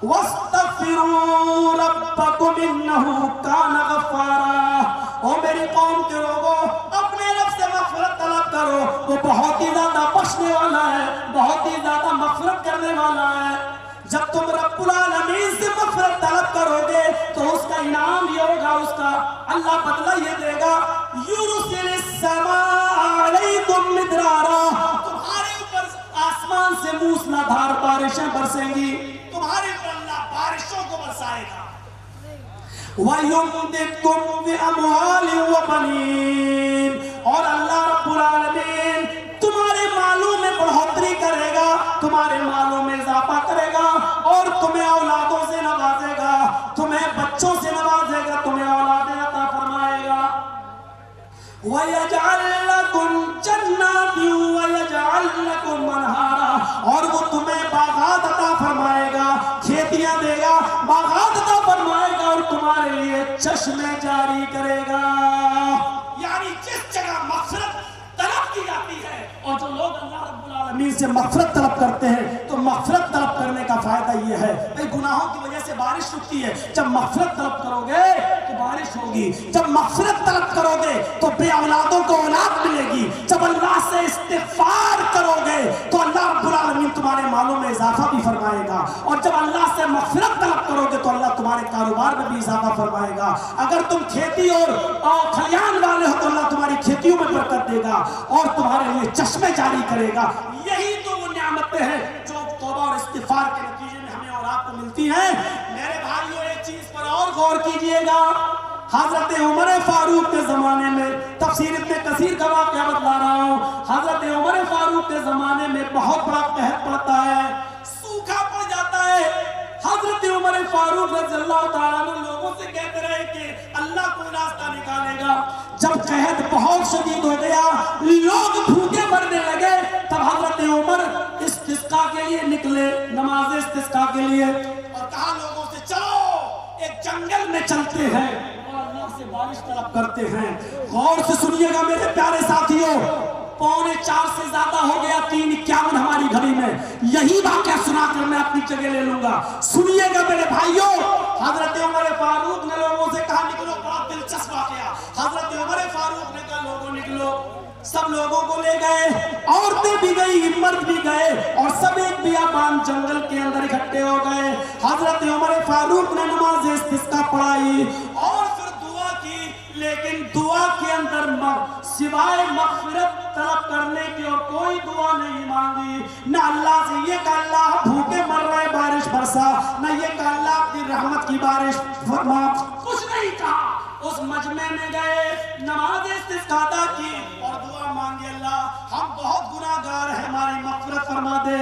وَاسْتَغْفِرُوا رَبَّكُمْ إِنَّهُ كَانَ غَفَّارًا، او میری قوم کے لوگوں اپنے رب سے مغفرت طلب کرو، وہ بہت ہی زیادہ بخشنے والا ہے، بہت ہی زیادہ مغفرت کرنے والا ہے۔ جب تم رب العالمین سے مغفرت طلب کرو گے تو اس کا انعام یہ ہوگا، اس کا اللہ بدلہ یہ دے گا، یُرْسِلِ السَّمَاءَ عَلَيْكُمْ مِدْرَارًا، تمہارے اوپر آسمان سے موسلا دھار بارشیں برسیں گی، تمہارے اوپر اللہ بارشوں کو برسائے گا۔ وَيُمْدِدْكُمْ بِأَمْوَالٍ وَبَنِينَ، اور اللہ رب العالمین تمہارے مالوں میں بڑھوتری کرے گا، تمہارے مالوں میں اضافہ کرے گا اور تمہیں اولادوں سے نوازے گا، تمہیں بچوں سے نوازے گا، تمہیں اولادیں عطا فرمائے گا۔ وَيَجْعَلْ لَكُمْ جَنَّاتٍ وَيَجْعَلْ لَكُمْ أَنْهَارًا، اور وہ تمہیں باغات عطا فرمائے گا، کھیتیاں دے گا، باغات عطا فرمائے گا اور تمہارے لیے چشمے جاری کرے گا۔ یعنی جس جگہ مغفرت طلب کی جاتی ہے اور جو لوگ اللہ رب العالمین سے مغفرت طلب کرتے ہیں تو مغفرت طلب کرنے کا فائدہ یہ ہے، بھئی گناہوں کی وجہ سے بارش رکتی ہے، جب مغفرت طلب کرو گے تو بارش ہوگی، جب مغفرت طلب کرو گے تو بے اولادوں کو اولاد ملے گی، جب اللہ سے استغفار کرو گے تو اللہ رب العالمین تمہارے مالوں میں اضافہ بھی فرمائے گا، اور جب اللہ سے مغفرت طلب کرو گے تو اللہ تمہارے کاروبار میں بھی اضافہ فرمائے گا۔ اگر تم کھیتی اور کھلیان والے ہو تو اللہ تمہاری کھیتیوں میں برکت دے گا اور تمہارے لیے چشمے جاری کرے گا۔ یہی تو وہ نعمتیں ہیں جو ملتی ہیں. میرے بھائیوں ایک چیز پر اور غور کیجئے گا. حضرت عمر فاروق کے زمانے میں, تفسیر ابن کثیر کا واقعہ بتلا رہا ہوں, حضرت عمر فاروق کے زمانے میں بہت بڑا قحط پڑتا ہے, سوکھا پڑ جاتا ہے. حضرت عمر فاروق رضی اللہ تعالیٰ عنہ لوگوں سے کہتے رہے کہ اللہ کوئی راستہ نکالے گا. جب قحط بہت شدید ہو گیا, لوگ بھوکے مرنے لگے, تب حضرت عمر استسقا کے لیے نکلے, نماز استسقا کے لیے, اور کہا لوگوں سے چلو ایک جنگل میں چلتے ہیں اور اللہ سے بارش طلب کرتے ہیں. غور سے سنیے گا میرے پیارے ساتھیوں, 3:45 سے زیادہ ہو گیا, 3:51 ہماری گھڑی میں. یہی واقعہ سنا کر میں اپنی جگہ لے لوں گا. سنیے گا میرے بھائیوں, حضرت عمر فاروق نے لوگوں سے کہا نکلو. بڑا دلچسپ واقعہ. حضرت عمر فاروق نے کہا لوگوں نکلو. سب لوگوں کو لے گئے, عورتیں بھی گئی, مرد بھی گئے, اور سب ایک بیابان جنگل کے اندر اکٹھے ہو گئے. حضرت عمر فاروق نے نماز استسقا پڑھائی اور پھر دعا کی, لیکن دعا کے اندر سوائے مغفرت طلب کرنے کی اور کوئی دعا نہیں مانگی. نہ اللہ سے یہ کہا اللہ بھوکے مر رہے بارش برسا, نہ یہ کہا اللہ اپنی رحمت کی بارش فرما, کچھ نہیں کہا. اس مجمع میں گئے, نماز استسقا ادا کی اور دعا مانگی, اللہ ہم بہت گناہگار ہیں, ہماری مغفرت فرما دے.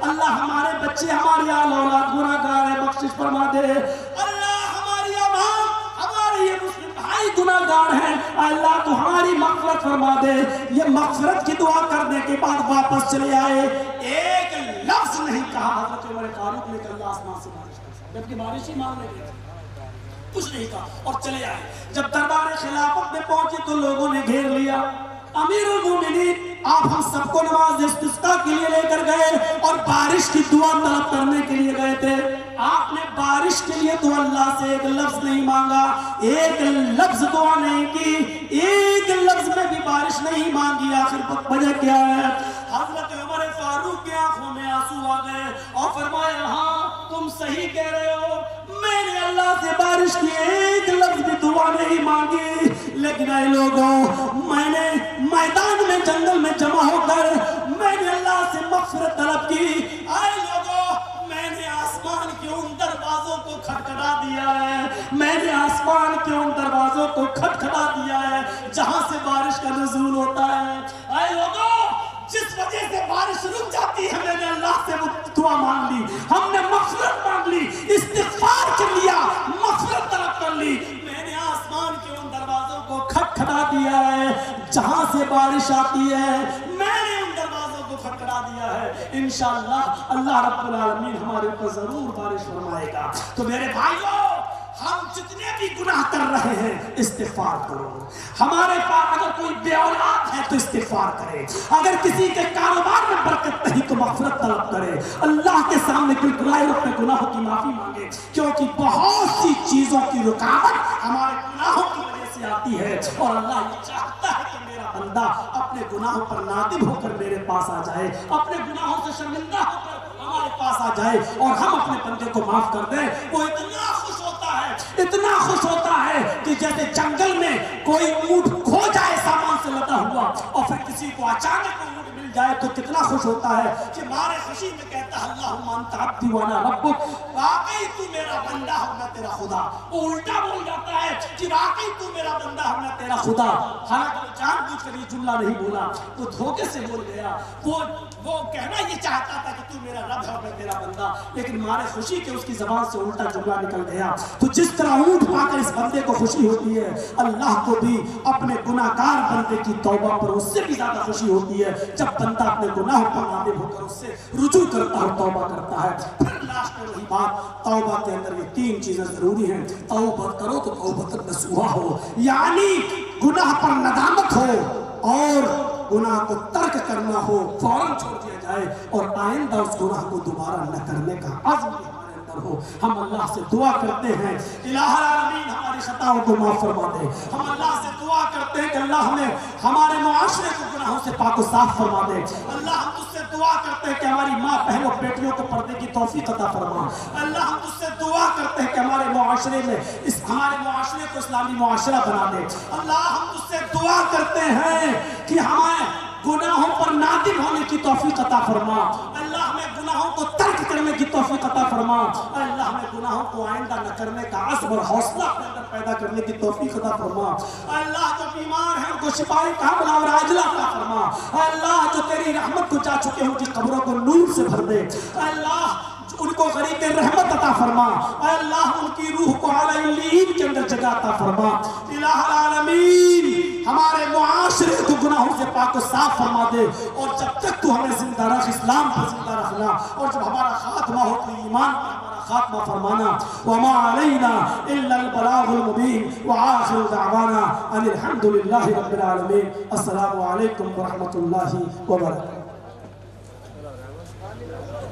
اللہ ہمارے بچے, ہماری آل اولاد گناہگار ہیں, بخشش فرما دے. اللہ ہماری عوام, ہمارے یہ مسلم بھائی گناہگار ہیں, اللہ تو ہماری مغفرت فرما دے. یہ مغفرت کی دعا کرنے کے بعد واپس چلے آئے, ایک لفظ نہیں کہا. حضرت عمر فاروق نے کہا اللہ آسمان سے بارش کرے, جبکہ بارش ہی مانگنے گئے تھے, کچھ نہیں کہا اور چلے آئے. جب دربار خلافت میں پہنچے تو لوگوں نے گھیر لیا. امیر المومنین آپ ہم سب کو نماز استسقا کے لیے لے کر گئے اور بارش کی دعا طلب کرنے کے لیے گئے تھے. آپ نے بارش کے لیے تو اللہ سے ایک لفظ نہیں مانگا, ایک لفظ دعا نہیں کی, ایک لفظ میں بھی بارش نہیں مانگی. آخر وجہ کیا ہے؟ حضرت عمر فاروق کی آنکھوں میں آنسو آ گئے اور فرمایا ہاں تم صحیح کہہ رہے ہو, میں نے اللہ سے بارش کی ایک لفظ بھی دعا نہیں مانگی, لیکن اے لوگوں میں نے میدان میں جنگل میں جمع ہو کر میں نے اللہ سے مغفرت طلب کی. اے لوگوں میں نے آسمان کے ان دروازوں کو کھٹکھٹا دیا ہے, میں نے آسمان کے ان دروازوں کو کھٹکھٹا دیا ہے جہاں سے بارش کا نزول ہوتا ہے. اے لوگوں جس وجہ سے بارش رک جاتی ہے میں نے اللہ سے دعا مانگ لی, ہم نے مغفرت مانگ لی, استغفار کر لیا, مغفرت طلب کر لی. میں نے آسمان کے ان دروازوں کو کھٹکھٹا دیا ہے جہاں سے بارش آتی ہے, میں نے ان دروازوں کو کھٹکھٹا دیا ہے. انشاءاللہ اللہ رب العالمین ہمارے اوپر ضرور بارش فرمائے گا. تو میرے بھائیوں ہم جتنے بھی گناہ کر رہے ہیں استغفار کرو. ہمارے پاس اگر کوئی بے اولاد ہے تو استغفار کرے, اگر کسی کے کاروبار میں برکت نہیں تو مغفرت طلب کرے, اللہ کے سامنے گڑگڑائے اور اپنے گناہوں کی معافی مانگے, کیونکہ بہت سی چیزوں کی رکاوٹ ہمارے گناہوں کی وجہ سے آتی ہے, اور اللہ یہ چاہتا ہے کہ میرا بندہ اپنے گناہوں پر نادم ہو کر میرے پاس آ جائے, اپنے گناہوں سے شرمندہ ہو کر ہمارے پاس آ جائے اور ہم اپنے بندے کو معاف کر دیں. وہ اتنا خوش ہوتا ہے, اتنا خوش ہوتا ہے کہ جیسے جنگل میں کوئی اونٹ کھو جائے سامان سے لدا ہوا اور پھر کسی کو اچانک اونٹ مل جائے تو کتنا خوش ہوتا ہے کہ مارے خوشی میں کہتا ہے اللہم انت عبدی وانا ربک, واقعی تو میرا بندہ ہوں میں تیرا خدا. وہ الٹا بول جاتا ہے کہ واقعی تو میرا بندہ ہوں میں تیرا خدا, حالانکہ وہ جان بوجھ کر یہ جملہ نہیں بولا, وہ دھوکے سے بول گیا. وہ کہنا یہ چاہتا تھا کہ تو میرا رب ہے اور میں تیرا بندہ, لیکن مارے خوشی کے اس کی زبان سے الٹا جملہ نکل گیا. تو جس طرح اونٹ پا کر اس بندے کو خوشی ہوتی ہے, اللہ کو بھی اپنے گناہگار بندے کی توبہ پر اس سے بھی زیادہ خوشی ہوتی ہے جب بندہ اپنے گناہ پر نادم ہو کر اس سے رجوع کرتا ہے, توبہ کرتا ہے. پھر لاسٹ میں وہی بات, توبہ کے اندر یہ 3 چیزیں ضروری ہیں. توبہ کرو تو توبہ نصوحہ ہو, یعنی گناہ پر ندامت ہو اور گناہ کو ترک کرنا ہو, فوراً چھوڑ دیا جائے اور آئندہ اس گناہ کو دوبارہ نہ کرنے کا عزم ہمارے اندر ہو. ہم اللہ سے دعا کرتے ہیں الہ العالمین ہماری خطاؤں کو معاف فرما دے. ہم اللہ سے دعا کرتے ہیں کہ اللہ ہمیں ہمارے معاشرے کو گناہوں سے پاک و صاف فرما دے. اللہ ہم تجھ سے دعا کرتے ہیں کہ ہماری ماں بہنوں بیٹیوں کو پردے کی توفیق عطا فرما. اللہ ہم تجھ سے دعا کرتے ہیں کہ ہمارے معاشرے میں ہمارے معاشرے کو اسلامی معاشرہ بنا دے. اللہ ہم تجھ سے دعا کرتے ہیں کہ ہمیں گناہوں پر نادم ہونے کی توفیق عطا فرما. اللہ ہمیں گناہوں کو ترک کرنے کی توفیق عطا فرما. فرما، اے اللہ ہمیں گناہوں کو آئندہ نہ کرنے کا عزم اور حوصلہ اپنے اندر پیدا کرنے کی توفیق عطا فرما، اے اللہ جو بیمار ہیں ان کو شفائی کاملہ اور عاجلہ عطا فرما، اے اللہ جو تیری رحمت کو چاہ چکے ہیں ان کی قبروں کو نور سے بھر دے، اے اللہ ان کو غریق رحمت عطا فرما، اے اللہ ان کی روح کو اعلی علیین کے اندر جگہ عطا فرما، الہ العالمین ہمارے معاشرے کو گناہوں سے پاک و صاف فرما دے، اور جب تک تو ہمیں زندہ رکھ اسلام پر زندہ رکھنا، اور جب ہمارا خاتمہ ہو تو ایمان پر ہمارا خاتمہ فرمانا، وما علینا الا البلاغ المبین، وآخر دعوانا ان الحمد للہ رب العالمین۔ السلام علیکم ورحمۃ اللہ وبرکاتہ۔